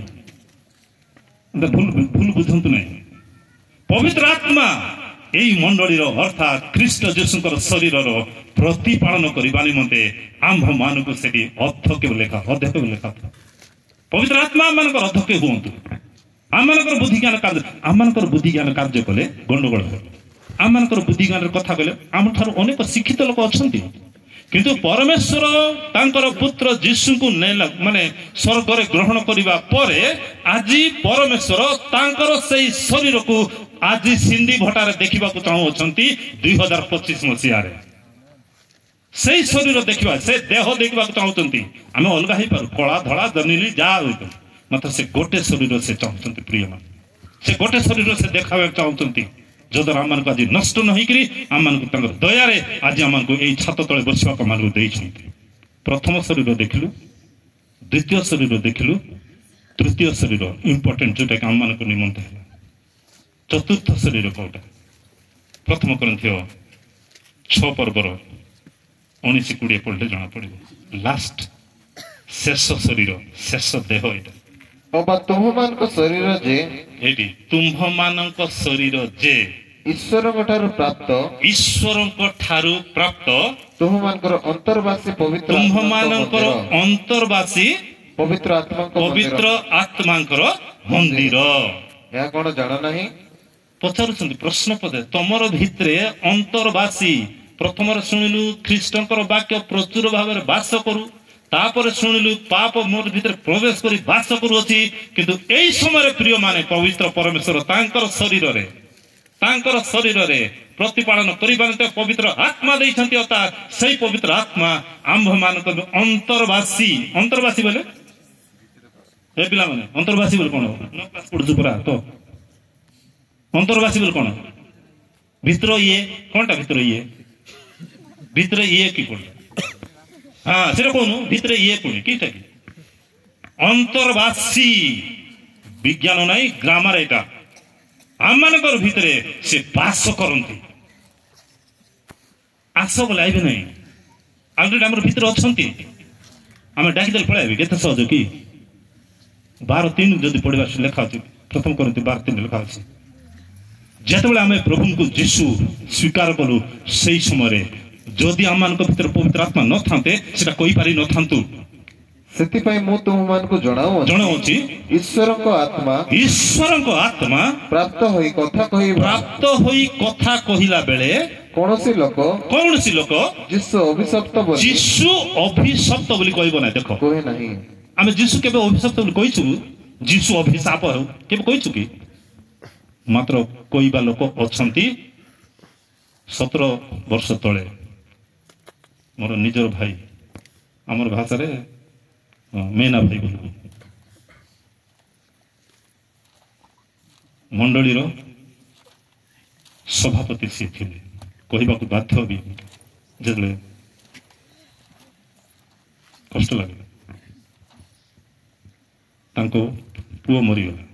भूल भूल बुझंतु नहीं पवित्र आत्मा এই মণ্ডলীর অর্থাৎ খ্রিস্ট যীশুଙ୍କର ଶରୀରର ପ୍ରତିପାଳନ କରିବା ନିମନ୍ତେ ଆମ୍ଭମାନଙ୍କୁ ସେଠି ଅଧ୍ୟକ୍ଷ ଲେଖା ପବିତ୍ର ଆତ୍ମା ଆମମାନଙ୍କର ଅଧ୍ୟକ୍ଷ ହୁଅନ୍ତୁ ଆମମାନଙ୍କର ବୁଦ୍ଧି ଜ୍ଞାନ କାର୍ଯ୍ୟ କଲେ ଗଣ୍ଡଗୋଳ ହେବ ଆମମାନଙ୍କର ବୁଦ୍ଧି ଜ୍ଞାନର କଥା କଲେ ଆମଠାରୁ ଅନେକ ଶିକ୍ଷିତ ଲୋକ ଅଛନ୍ତି କିନ୍ତୁ ପରମେଶ୍ୱର ତାଙ୍କର ପୁତ୍ର ଯୀଶୁଙ୍କୁ ମାନେ ସ୍ୱର୍ଗରେ ଗ୍ରହଣ କରିବା ପରେ ଆଜି ପରମେଶ୍ୱର ତାଙ୍କର ସେଇ ଶରୀରକୁ ଆଜି ସିନ୍ଧି ଭଟାରେ ଦେଖିବାକୁ ଚାହୁଁଛନ୍ତି 2025 ମସିହାରେ ସେଇ ଶରୀର ଦେଖିବା ସେ ଦେହ ଦେଖିବାକୁ ଚାହୁଁଛନ୍ତି ଆମେ ଅଲଗା ହେଇପାରୁ କଳା ଧଳା ଜନିଲି ଯାହା ହୋଇପାରୁ ମାତ୍ର ସେ ଗୋଟେ ଶରୀର ସେ ଚାହୁଁଛନ୍ତି ପ୍ରିୟମାନେ ସେ ଗୋଟେ ଶରୀର ସେ ଦେଖାଇବାକୁ ଚାହୁଁଛନ୍ତି ଯଦ୍ୱାରା ଆମମାନଙ୍କୁ ଆଜି ନଷ୍ଟ ନ ହେଇକରି ଆମମାନଙ୍କୁ ତାଙ୍କର ଦୟାରେ ଆଜି ଆମମାନଙ୍କୁ ଏଇ ଛାତ ତଳେ ବସିବାକୁ ଆମମାନଙ୍କୁ ଦେଇଛନ୍ତି ପ୍ରଥମ ଶରୀର ଦେଖିଲୁ ଦ୍ୱିତୀୟ ଶରୀର ଦେଖିଲୁ ତୃତୀୟ ଶରୀର ଇମ୍ପୋର୍ଟାଣ୍ଟ ଯୋଉଟାକି ଆମମାନଙ୍କ ନିମନ୍ତେ ହେଲା ଚତୁର୍ଥ ଶରୀର କୋଉଟା ପ୍ରଥମ କରିନ୍ଥିୟ 6 ପର୍ବର 19-20 ପଢିଲେ ଜଣା ପଡିବ ଲାଷ୍ଟ ଶେଷ ଶରୀର ଶେଷ ଦେହ ଏଇଟା ଅବା ତୁମମାନଙ୍କ ଶରୀର ଯେ ଏଇଠି ତୁମ୍ଭମାନଙ୍କ ଶରୀର ଯେ ଈଶ୍ୱରଙ୍କ ଠାରୁ ପ୍ରାପ୍ତ ତୁମମାନଙ୍କର ଅନ୍ତର୍ବାସୀ ପବିତ୍ର ଆତ୍ମାଙ୍କର ମନ୍ଦିର ଏହା କଣ ଜାଣ ନାହିଁ ପଚାରୁଛନ୍ତି ପ୍ରଶ୍ନ ପଦେ ତମର ଭିତରେ ଅନ୍ତର୍ବାସୀ ପ୍ରଥମରେ ଶୁଣିଲୁ ଖ୍ରୀଷ୍ଟଙ୍କର ବାକ୍ୟ ପ୍ରଚୁର ଭାବରେ ବାସ କରୁ ତାପରେ ଶୁଣିଲୁ ପାପ ମୋର ଭିତରେ ପ୍ରବେଶ କରି ବାସ କରୁଅଛି କିନ୍ତୁ ଏଇ ସମୟରେ ପ୍ରିୟ ମାନେ ପବିତ୍ର ପରମେଶ୍ୱର ତାଙ୍କର ଶରୀରରେ ପ୍ରତିପାଳନ କରିବା ନିମନ୍ତେ ପବିତ୍ର ଆତ୍ମା ଦେଇଛନ୍ତି ଅର୍ଥାତ୍ ସେଇ ପବିତ୍ର ଆତ୍ମା ଆମ୍ଭମାନଙ୍କ ଅନ୍ତର୍ବାସୀ ବୋଲେ ଏ ପିଲାମାନେ ଅନ୍ତର୍ବାସୀ ବୋଲେ କଣ କ୍ଲାସ୍ ପଢୁଛୁ ପରା ତ ଅନ୍ତର୍ବାସୀ ବୋଲେ କଣ ଭିତର ଇଏ କଣଟା ଭିତରେ ଇଏ କି କଣ हाँ सेटा कहूनु भितर ये पुणी किटा कि अंतर्वासी विज्ञान नहीं ग्रामर एटा आममानकर भितरे से बास करंती आस बोले आइबे नहीं ऑलरेडी हमर भितर अछंती आमे डाकी देल पळाइबे केते सहज कि 12:3 जदि पढिबा लेखा अछि प्रथम करंती 12:3 लेखा अछि जेतेबेले आमे प्रभुଙ୍କୁ यीशु स्वीकार कलु सेही समय जदि आमମାନଙ୍କ ଭିତରେ ପବିତ୍ର ଆତ୍ମା ନଥାନ୍ତେ ସେଟା କହିପାରି ନଥାନ୍ତୁ ସେଥିପାଇଁ ମୁଁ ତୁମମାନଙ୍କୁ ଜଣାଉଛି ଈଶ୍ୱରଙ୍କ ଆତ୍ମା ପ୍ରାପ୍ତ ହୋଇ କଥା କହିଲା ବେଳେ କୌଣସି ଲୋକ ଯୀଶୁ ଅଭିଶପ୍ତ ବୋଲି କହିବ ନାହିଁ ଦେଖ କହେ ନାହିଁ ଆମେ ଯୀଶୁ କେବେ ଅଭିଶପ୍ତ ବୋଲି କହିଛୁ ଯୀଶୁ ଅଭିଶାପ ହେଉ କେବେ କହିଛୁ କି ମାତ୍ର କହିବା ଲୋକ ଅଛନ୍ତି 17 ବର୍ଷ ତଳେ मोर निजर भाई आमर भाषा रे मेना भाई बोल मंडलीर सभापति सी थिले कहबा को बाध्य भी जेले कष्ट लगे तांको पुओ मरी गला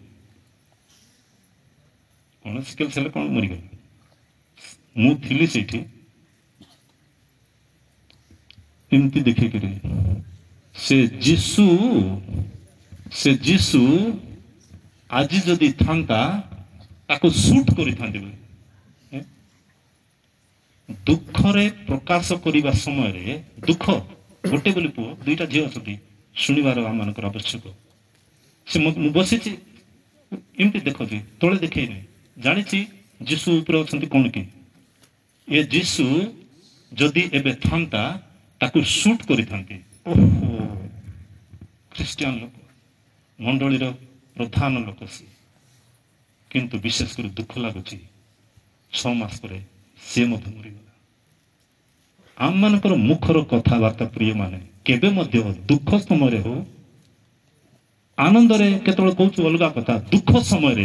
कोन सिकल सेले कोन मरी गला मु थिली सेठी एमती देखे करे से जीसु आज जदि थांता ताको शूट करि थांते दुख रे प्रकाश करिबा समय रे दुख गोटे बोली पुओ दुईटा झियो अछती सुनिबार आमनकर आवश्यक से बसी एमती देखती तले देखे नहीं जानी जीसु ऊपर अछंती कोन की ए जीसु जदि एबे थांता ताकू शूट करी थांती ओहो ख्रिस्टियन लोक मंडलीर प्रधान लोक सी किंतु विशेष कर दुख लगुच 6 मास पर सी मरीगला आम मानकर मुखर कथबार्ता प्रिय माने केबे मध्य दुख समय हो आनंद रे केतल कहूँ अलग कथा दुख समय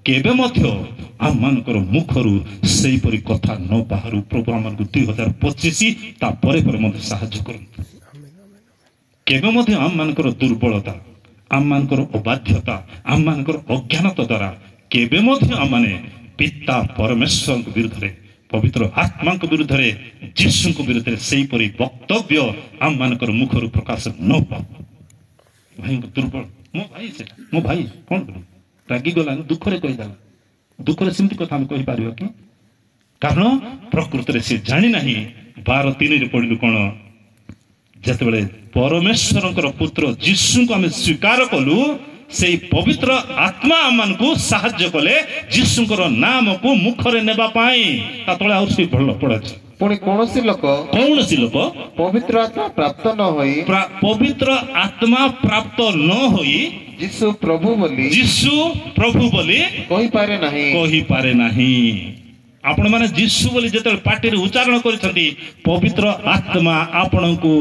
केबे मध्य आम मानकर मुखरु सेहीपरि कथा न बाहरु प्रभु आमको 2025 ता परे परे मध्य साहाय्य करंतु केबे मध्य आम मानकर दुर्बलता आम मानकर अबाध्यता आम मानकर अज्ञानता द्वारा केबे मध्य आम माने पिता परमेश्वर विरुद्ध रे पवित्र आत्मा विरुद्ध रे जीशु विरुद्ध रे सेहीपरि वक्तव्य आम मानकर मुखरु प्रकाश न पा भाई दुर्बल मो भाई कौन करू रागी गला दुख रे कहि दाला दुख रे सिमती कथा हम कहि पारियो कि कारण प्रकृति रे से जानि नाही 12:3 रे पढिलु कोन जेतेबेले परमेश्वरंकर पुत्र जीशु को हम स्वीकार कलु से पवित्र आत्मा आमको साहाय्य कले जीशुंकर नाम को मुखरे नेबा पाई ता तळे और से भल पडा पुणी कौनसी लोक पवित्र आत्मा प्राप्त न होई पवित्र आत्मा प्राप्त न होई जीशु प्रभु बोली कहि पारे नाही आपण माने जीशु बोली जेते पार्टी रे उच्चारण करिसथि पवित्र आत्मा आपण को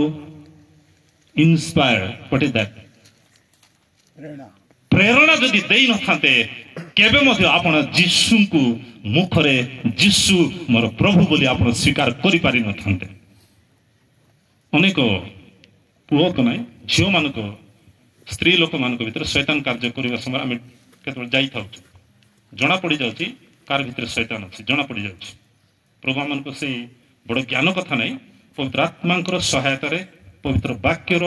इंस्पायर व्हाट इज दैट प्रेरणा जदि देई न थाते केबे मध्य आपण जीशु को मुखरे जीशु मोर प्रभु बोली आपण स्वीकार करि पारि न थाते अनेक पुओ तो नाही झियो मानको स्त्री लोक मानको भीतर शैतान कार्य करबा समय हम केतबे जाई थाउ जणा पड़ी जाउची कार भीतर शैतान अछि जणा पड़ी जाउची प्रभु मानको से बड़ ज्ञान कथा नाही पवित्र आत्मांकर सहायता रे पवित्र वाक्यर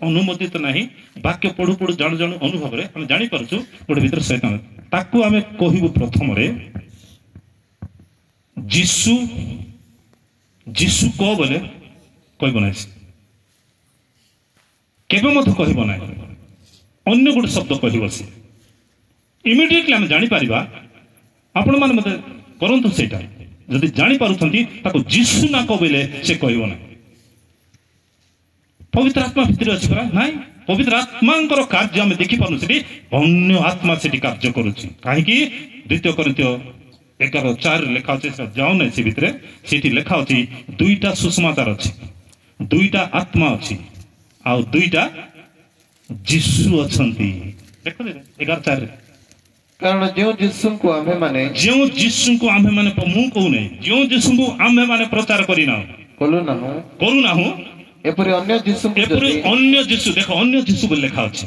अनुमोदित नहीं वाक्य पढ़ु पढ़ु जाणु जाणु अनुभव रे हम जानि परछु गोटे भीतर शैतान ताकू आमे कहिबु प्रथम रे जीशु जीशु को बोले कहबो नै केबे मत कहबो नै अन्य गोटे शब्द कहबो से इमिडिएटली हम जानि परिबा आपण माने मते करंतु सेटा जदि जानि पारुथंती ताको जीशु ना कहबेले से कहबो नै पवित्र आत्मा भितर अछि परा नाही पवित्र आत्मांकर कार्य हम देखि पानु सेठी अन्य आत्मा सेठी कार्य करूछि काहे कि द्वितीय कोरिन्थियो 11:4 लेखा अछि जाउ नै से भितरे सेठी लेखा अछि दुईटा सुसमाचार अछि दुईटा आत्मा अछि आ दुईटा जीशु अछंती देखो 11:4 कारण जो जीशु को आमे माने मु कहू नै जो जीशु को आमे माने प्रचार करिना करू ना हो एपरि अन्य जीशु देखो अन्य जीशु बोल लेखा अछि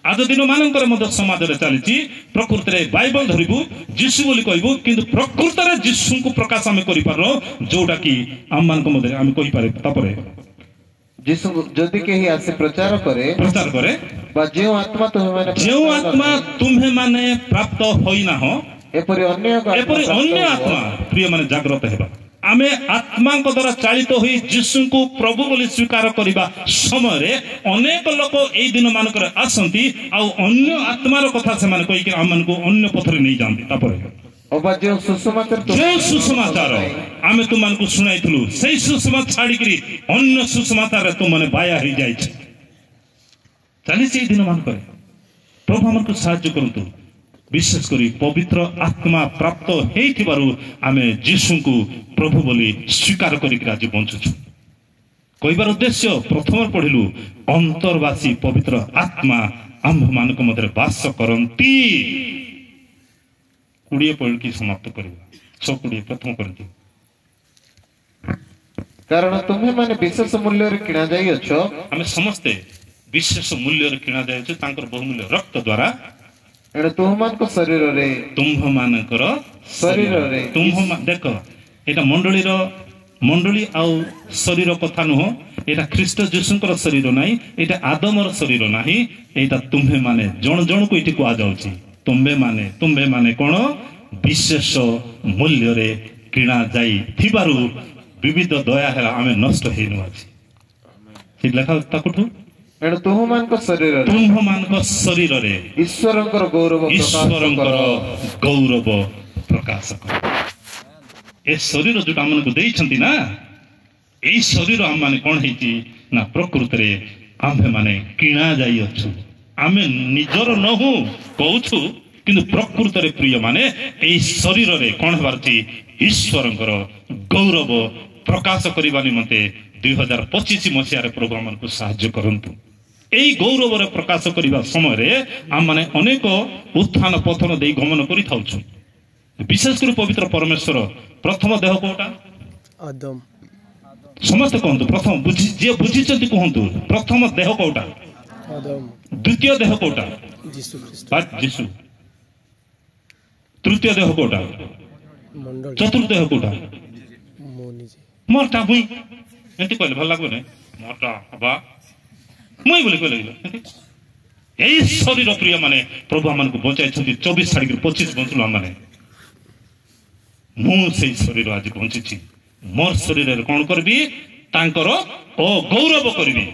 आज दिन मानकर मध्य समाज रे चलीछि प्रकृति रे बाइबल धरिबु जीशु बोली कहबु किंतु प्रकृति रे जीशु को प्रकाश हम करि पारो जोटा कि हम मान को मध्य हम कहि पारे तापरे जीशु जदि केही आसे प्रचार करे बा जो आत्मा तुम्हे माने प्राप्त होई ना हो एपरि अन्य आत्मा प्रिय माने जागृत हेबा आमे आत्मा को द्वारा चालित हुई जीशु को प्रभु बोली स्वीकार करबा समय रे अनेक लोक ए दिन मानकर आसंती आ अन्य आत्मार कथा से मान कहि कि हम को अन्य पथरे नहीं जानती तापर ओबा जो सुसमाचार आमे तुम मान को सुनाइथलु सेही सुसमाचार छाड़ी करी अन्य सुसमाचार रे तुम माने बाया हो जाय छै चली से दिन मान करे प्रभु हमन को सहायता करंतु विशेष करी पवित्र आत्मा प्राप्त हेइथिबारु आमे जीशु को प्रभु बोली स्वीकार करी आज बंचुछु कहबार उद्देश्य प्रथम पढ़िलु अंतरवासी पवित्र आत्मा आम्भ मानक मध्य वास करंती 20 पढ़ की समाप्त करबा 6:20 प्रथम करंती कारण तुम्हें माने विशेष मूल्य रे किना जाई अछो आमे समस्ते विशेष मूल्य रे किना जाई अछो तांकर बहुमूल्य रक्त द्वारा एटा तुममान शरीर रे तुम्भ मानकर शरीर रे तुम्भ देखो एटा मंडली आउ शरीर कथा नुह एटा ख्रीष्ट जीशुंकर शरीर नाही एटा आदमर शरीर नाही एटा तुम्भे माने जण जण को इति को जाउची तुम्भे माने कोन विशेष मूल्य रे किना जाई थिबारु विविध दया हेला आमे नष्ट हेनु अछि ठीक लेखा ताकुठु एटा तुममान शरीर रे ईश्वरंकर गौरव प्रकाश ए शरीर जो हमन को देई छंती ना ए शरीर हम माने कोन हेची ना प्रकृति रे आम्भे माने किना जाई अछु आमे निजर न हो कहूछु किंतु प्रकृति रे प्रिय माने ए शरीर रे कोन हबारची ईश्वरंकर गौरव प्रकाश करिबा निमते 2025 मसिया रे प्रभु हमन को सहायता करंतु এই গৌরবর প্রকাশ করা সময় আমি অনেক উত্থান পথন দিয়ে গমন করে থাকছু বিশেষ করে পবিত্র পরমেশ্বর প্রথম দেহ কোটা আদম সমস্তে কুহতু প্রথম যে বুঝিছেন কুহতু প্রথম দেহ কোটা আদম দ্বিতীয় দেহ কোটা যীশু খ্রিস্ট যিশু তৃতীয় দেহ কোটা মন্ডল চতুর্থ দেহ কোটা মো নিজে মোরটা মুই এমতি কইলে ভাল লাগবে না মোরটা বা মুই বলে কইলে এই শরীর প্রিয় মানে প্রভু আমাকে বঞ্চাইছেন 24 তারিখ 25 বঞ্চলু মানে ମୁଁ ସେଇ ଶରୀର ଆଜି ବଞ୍ଚିଛି ମୋର ଶରୀରରେ କଣ କରିବି ତାଙ୍କର ଅଗୌରବ କରିବି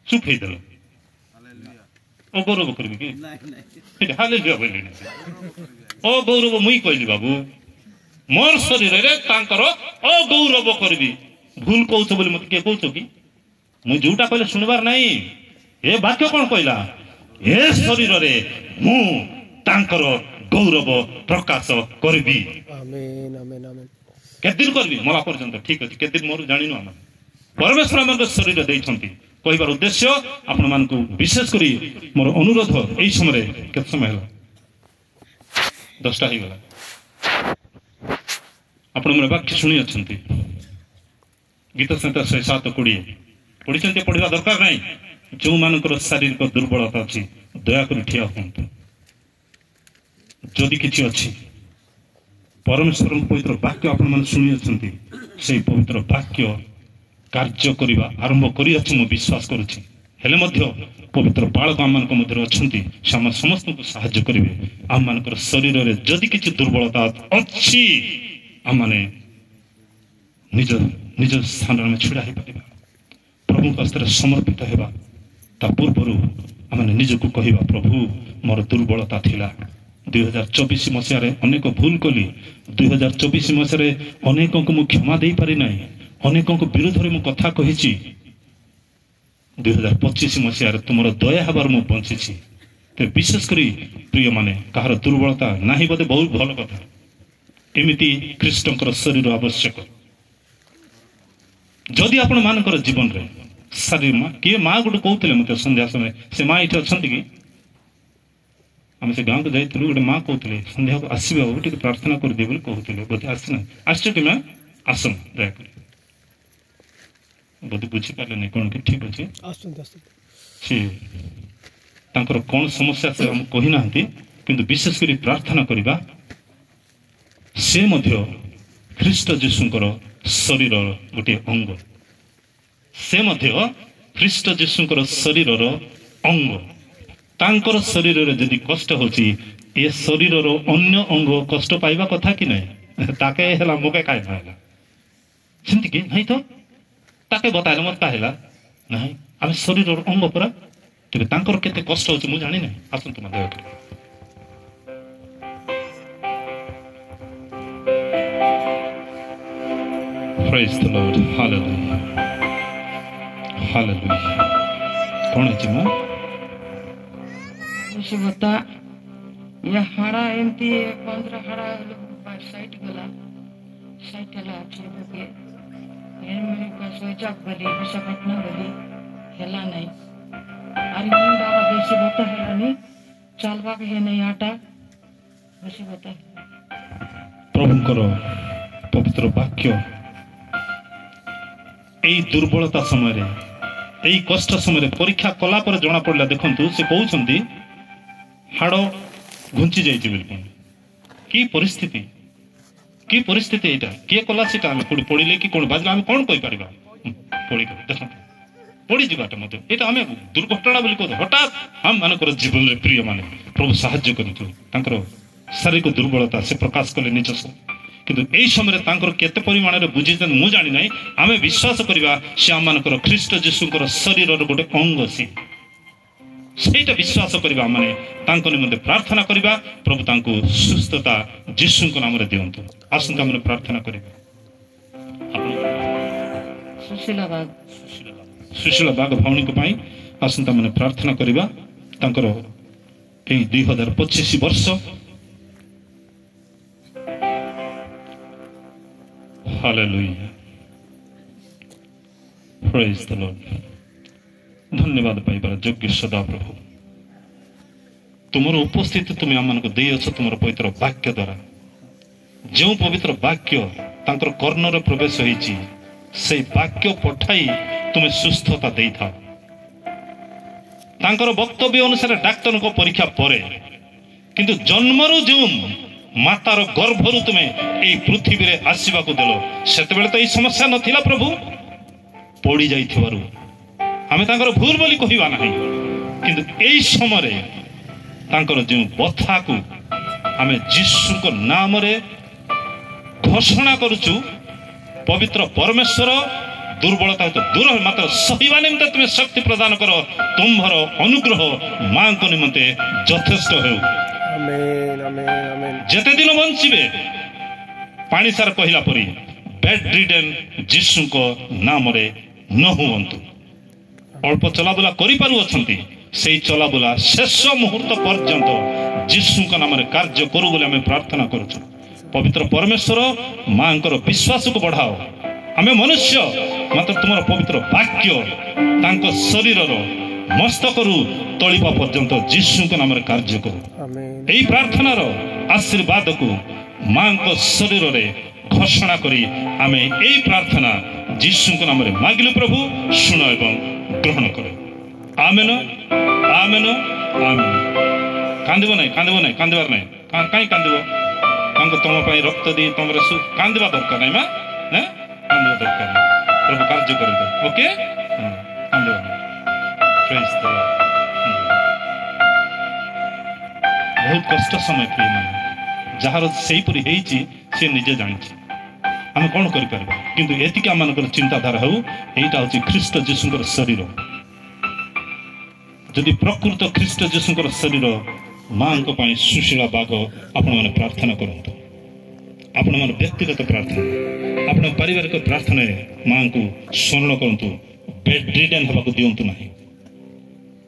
ଚୁପ ହେଇଦେଲ ଅଗୌରବ କରିବି କି ହାଲେଲୁୟା କହିଲେନି ଅଗୌରବ ମୁଇଁ କହିଲି ବାବୁ ମୋର ଶରୀରରେ ତାଙ୍କର ଅଗୌରବ କରିବି ଭୁଲ କହୁଛ ବୋଲି ମତେ କିଏ କହୁଛ କି ମୁଁ ଯୋଉଟା କହିଲେ ଶୁଣିବାର ନାହିଁ ଏ ବାକ୍ୟ କଣ କହିଲା ଏ ଶରୀରରେ ମୁଁ ତାଙ୍କର ଗୌରବ ପ୍ରକାଶ କରିବି ଆମେନ୍ ଆମେନ୍ ଆମେନ୍ କେତେ ଦିନ କରିବି ମଲା ପର୍ଯ୍ୟନ୍ତ ଠିକ ଅଛି କେତେ ଦିନ ମୋର ଜାଣିନୁ ଆମେ ପରମେଶ୍ୱର ଆମଙ୍କ ଶରୀର ଦେଇଛନ୍ତି କହିବାର ଉଦ୍ଦେଶ୍ୟ ଆପଣମାନଙ୍କୁ ବିଶେଷ କରି ମୋର ଅନୁରୋଧ ଏହି ସମୟରେ କେତେ ସମୟ ହେଲା 10ଟା ହେଇଗଲା ଆପଣ ମୋର ବାକ୍ୟ ଶୁଣି ଅଛନ୍ତି ଗୀତ ସଂହିତା 107:20 ପଢିଛନ୍ତି ପଢିବା ଦରକାର ନାହିଁ ଯେଉଁମାନଙ୍କର ଶାରୀରିକ ଦୁର୍ବଳତା ଅଛି ଦୟାକରି ଠିଆ ହୁଅନ୍ତୁ ଯଦି କିଛି ଅଛି ପରମେଶ୍ୱରଙ୍କ ପବିତ୍ର ବାକ୍ୟ ଆପଣମାନେ ଶୁଣି ଅଛନ୍ତି ସେହି ପବିତ୍ର ବାକ୍ୟ କାର୍ଯ୍ୟ କରିବା ଆରମ୍ଭ କରିଅଛି ମୁଁ ବିଶ୍ୱାସ କରୁଛି ହେଲେ ମଧ୍ୟ ପବିତ୍ର ବାଳକ ଆମମାନଙ୍କ ମଧ୍ୟରେ ଅଛନ୍ତି ସେ ଆମ ସମସ୍ତଙ୍କୁ ସାହାଯ୍ୟ କରିବେ ଆମମାନଙ୍କର ଶରୀରରେ ଯଦି କିଛି ଦୁର୍ବଳତା ଅଛି ଆମମାନେ ନିଜ ନିଜ ସ୍ଥାନରେ ଆମେ ଛିଡ଼ା ହେଇପାରିବା ପ୍ରଭୁଙ୍କ ହସ୍ତରେ ସମର୍ପିତ ହେବା ତା ପୂର୍ବରୁ ଆମେ ନିଜକୁ କହିବା ପ୍ରଭୁ ମୋର ଦୁର୍ବଳତା ଥିଲା 2024 ମସିହାରେ ଅନେକ ଭୁଲ କଲି 2024 ମସିହାରେ ଅନେକଙ୍କୁ ମୁଁ କ୍ଷମା ଦେଇପାରି ନାହିଁ ଅନେକଙ୍କ ବିରୁଦ୍ଧରେ ମୁଁ କଥା କହିଛି 2025 ମସିହାରେ ତୁମର ଦୟା ହେବାରୁ ମୁଁ ବଞ୍ଚିଛି ତେବେ ବିଶେଷ କରି ପ୍ରିୟମାନେ କାହାର ଦୁର୍ବଳତା ନାହିଁ ବୋଧେ ବହୁତ ଭଲ କଥା ଏମିତି ଖ୍ରୀଷ୍ଟଙ୍କର ଶରୀର ଆବଶ୍ୟକ ଯଦି ଆପଣମାନଙ୍କର ଜୀବନରେ କିଏ ମା ଗୋଟେ କହୁଥିଲେ ମୋତେ ସନ୍ଧ୍ୟା ସମୟରେ ସେ ମା ଏଠି ଅଛନ୍ତି କି ଆମେ ସେ ଗାଁକୁ ଯାଇଥିଲୁ ଗୋଟେ ମା କହୁଥିଲେ ସନ୍ଧ୍ୟାକୁ ଆସିବେ ଆଉ ଟିକେ ପ୍ରାର୍ଥନା କରିଦିଏ ବୋଲି କହୁଥିଲେ ବୋଧେ ଆସିନା ଆସିଛ କି ମା ଆସନ ଦୟାକରି ବୋଧେ ବୁଝିପାରିଲେନି କ'ଣ କି ଠିକ ଅଛି ସେ ତାଙ୍କର କ'ଣ ସମସ୍ୟା ସେ ଆମକୁ କହିନାହାନ୍ତି କିନ୍ତୁ ବିଶେଷ କରି ପ୍ରାର୍ଥନା କରିବା ସେ ମଧ୍ୟ ଖ୍ରୀଷ୍ଟ ଯୀଶୁଙ୍କର ଶରୀରର ଗୋଟିଏ ଅଙ୍ଗ ସେ ମଧ୍ୟ ଖ୍ରୀଷ୍ଟ ଯୀଶୁଙ୍କର ଶରୀରର ଅଙ୍ଗ ତାଙ୍କର ଶରୀରରେ ଯଦି କଷ୍ଟ ହେଉଛି ଏ ଶରୀରର ଅନ୍ୟ ଅଙ୍ଗ କଷ୍ଟ ପାଇବା କଥା କି ନାହିଁ ତାକେ ହେଲା ମୋକେ କାହିଁ ହେଲା ସେମିତି କି ନାହିଁ ତ ତାକେ ବତାଇଲେ ମୋତେ କାହିଁ ହେଲା ନାହିଁ ଆମେ ଶରୀରର ଅଙ୍ଗ ପରା ତେବେ ତାଙ୍କର କେତେ କଷ୍ଟ ହେଉଛି ମୁଁ ଜାଣିନାହିଁ ଆସନ୍ତୁ ମା ଦୟାକରି Praise the Lord. Hallelujah. Hallelujah. कौन है जी माँ उसे बता ये हरा एमती 15 हरा साइट गला अच्छे लगे मेरे का सोचा गली विशाखापट्टनम गली हेला नहीं अरे मुंडा का बेसी बता है नहीं चालवा के है नहीं आटा बेसी बता प्रभु करो पवित्र वाक्य এই দুর্বলতা সময়ে এই কষ্ট সময়ে পরীক্ষা কলা পরে জনা পড়লা দেখন্তু সে কହୁଛନ୍ତି হাড় ঘুঞ্চি যাইছে বিলকুল কি পরিস্থিতি এটা কে কলা সেটা আমি পড়িলে কি কোন বাজলা আমি কোন কই পারিবা পড়ি দেখন্তু পড়ি ଯିବାଟା ମଧ୍ୟ এটা ଆମେ ଦୁର୍ଘଟଣା ବୋଲି କହୁ ହଠାତ୍ ଆମ ମାନଙ୍କର ଜୀବନରେ ପ୍ରିୟ ମାନେ ପ୍ରଭୁ ସାହାଯ୍ୟ କରନ୍ତୁ ତାଙ୍କର ଶାରୀରିକ ଦୁର୍ବଳତା ସେ ପ୍ରକାଶ କଲେ ନିଜ କିନ୍ତୁ এই ସମୟରେ ତାଙ୍କର କେତେ ପରିମାଣରେ ବୁଝିଛନ୍ତି ମୁଁ ଜାଣି ନାହିଁ ଆମେ ବିଶ୍ୱାସ କରିବା ସେ ଆମମାନଙ୍କର ଖ୍ରୀଷ୍ଟ ଯୀଶୁଙ୍କର ଶରୀରର ଗୋଟେ ଅଙ୍ଗ ସେ ସେଇଟା ବିଶ୍ୱାସ କରିବା ମାନେ ତାଙ୍କ ନିମନ୍ତେ ପ୍ରାର୍ଥନା କରିବା ପ୍ରଭୁ ତାଙ୍କୁ ସୁସ୍ଥତା ଯୀଶୁଙ୍କ ନାମରେ ଦିଅନ୍ତୁ ଆସନ୍ତୁ ଆମେ ପ୍ରାର୍ଥନା କରିବା ସୁଶୀଲା ବାଗ ଭଉଣୀଙ୍କ ପାଇଁ ଆସନ୍ତୁ ଆମେ ପ୍ରାର୍ଥନା କରିବା ତାଙ୍କର ଏହି 2025 ବର୍ଷ Hallelujah. Praise the Lord. धन्यवाद पाइबार योग्य सदा प्रभु तुमर उपस्थिति तुम्हें आम दे तुम पवित्र वाक्य द्वारा जो पवित्र वाक्य तांकर कर्णर प्रवेश होइछि से वाक्य पठाई तुम्हें सुस्थता दे था तांकर वक्तव्य अनुसार डाक्तर को परीक्षा परे किंतु जन्मरु जो मातार गर्भरु तुम्हें ए पृथ्वी रे आसीबा को देलो सेते बेले तो ए समस्या नथिला प्रभु पड़ी जाइथिबारु आमे तांकर भूल बोली कहिबा नाही किंतु एई समय रे तांकर जो बथा को आमे यीशु को नाम रे घोषणा करूचु पवित्र परमेश्वर दुर्बलता तो दूर मात्र सहीवा निमित्त तुम्हें शक्ति प्रदान करो तुम्हार अनुग्रह मां को निमंते यथेष्ट हो आमेन आमेन आमेन जेते दिन बंचिबे पानी सार कहला परी बेड रिडन यीशु को नाम रे न हुवंतु अल्प चलाबुला करि पारु अछंती सेई चलाबुला शेष मुहूर्त पर्यंत यीशु को नाम रे कार्य करू बोले हमें प्रार्थना करूछु पवित्र परमेश्वर मांकर विश्वास को बढ़ाओ आमे मनुष्य मात्र तुम पवित्र वाक्य तांको शरीर मस्तक तलिबा पर्यंत यीशु को नाम रे कार्य करू आमेन यही प्रार्थनार आशीर्वाद को मां को शरीर रे घोषणा करी आमे यही प्रार्थना यीशु को नाम रे मागिलु प्रभु सुनो एवं ग्रहण करो आमेन आमेन आमेन कांदिबो नहीं कांदिबार नहीं काई कांदिबो तांको तुम पाई रक्त दी तुम रे कांदिबा दरकार नहीं मा हैं कांदिबा दरकार नहीं प्रभु कार्य करिबे ओके कांदिबो प्रेज द लॉर्ड बहुत कष्ट समय प्रिय मान जार से निजे जानी आम कौन कर किंतु एतिक आम चिंताधारा हो यहाँ हूँ ख्रीष्ट जीशुंकर शरीर जदि प्रकृत ख्रीष्ट जीशुंकर शरीर मां सुशीला बाघ आपण मैंने प्रार्थना करतु आपण मन व्यक्तिगत प्रार्थना आपण पारिवारिक प्रार्थना मां को स्मरण करतु बेड रिडन हवा दिंतु ना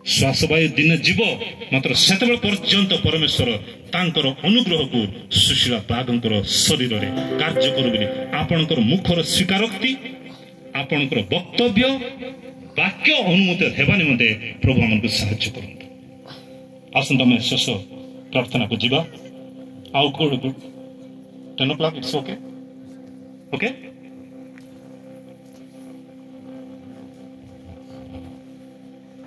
श्वासवायु दिन जीव मात्र सेते पर्यंत परमेश्वर तांकर अनुग्रह को सुशीला बाघंकर शरीर रे कार्य करू बोली आपणकर मुखर स्वीकारोक्ति आपणकर वक्तव्य वाक्य अनुमति हेबा निमंते प्रभु हमनको सहायता करंतु आसंता में शेष प्रार्थना को जीवा आउ को 10 o'clock इट्स ओके ओके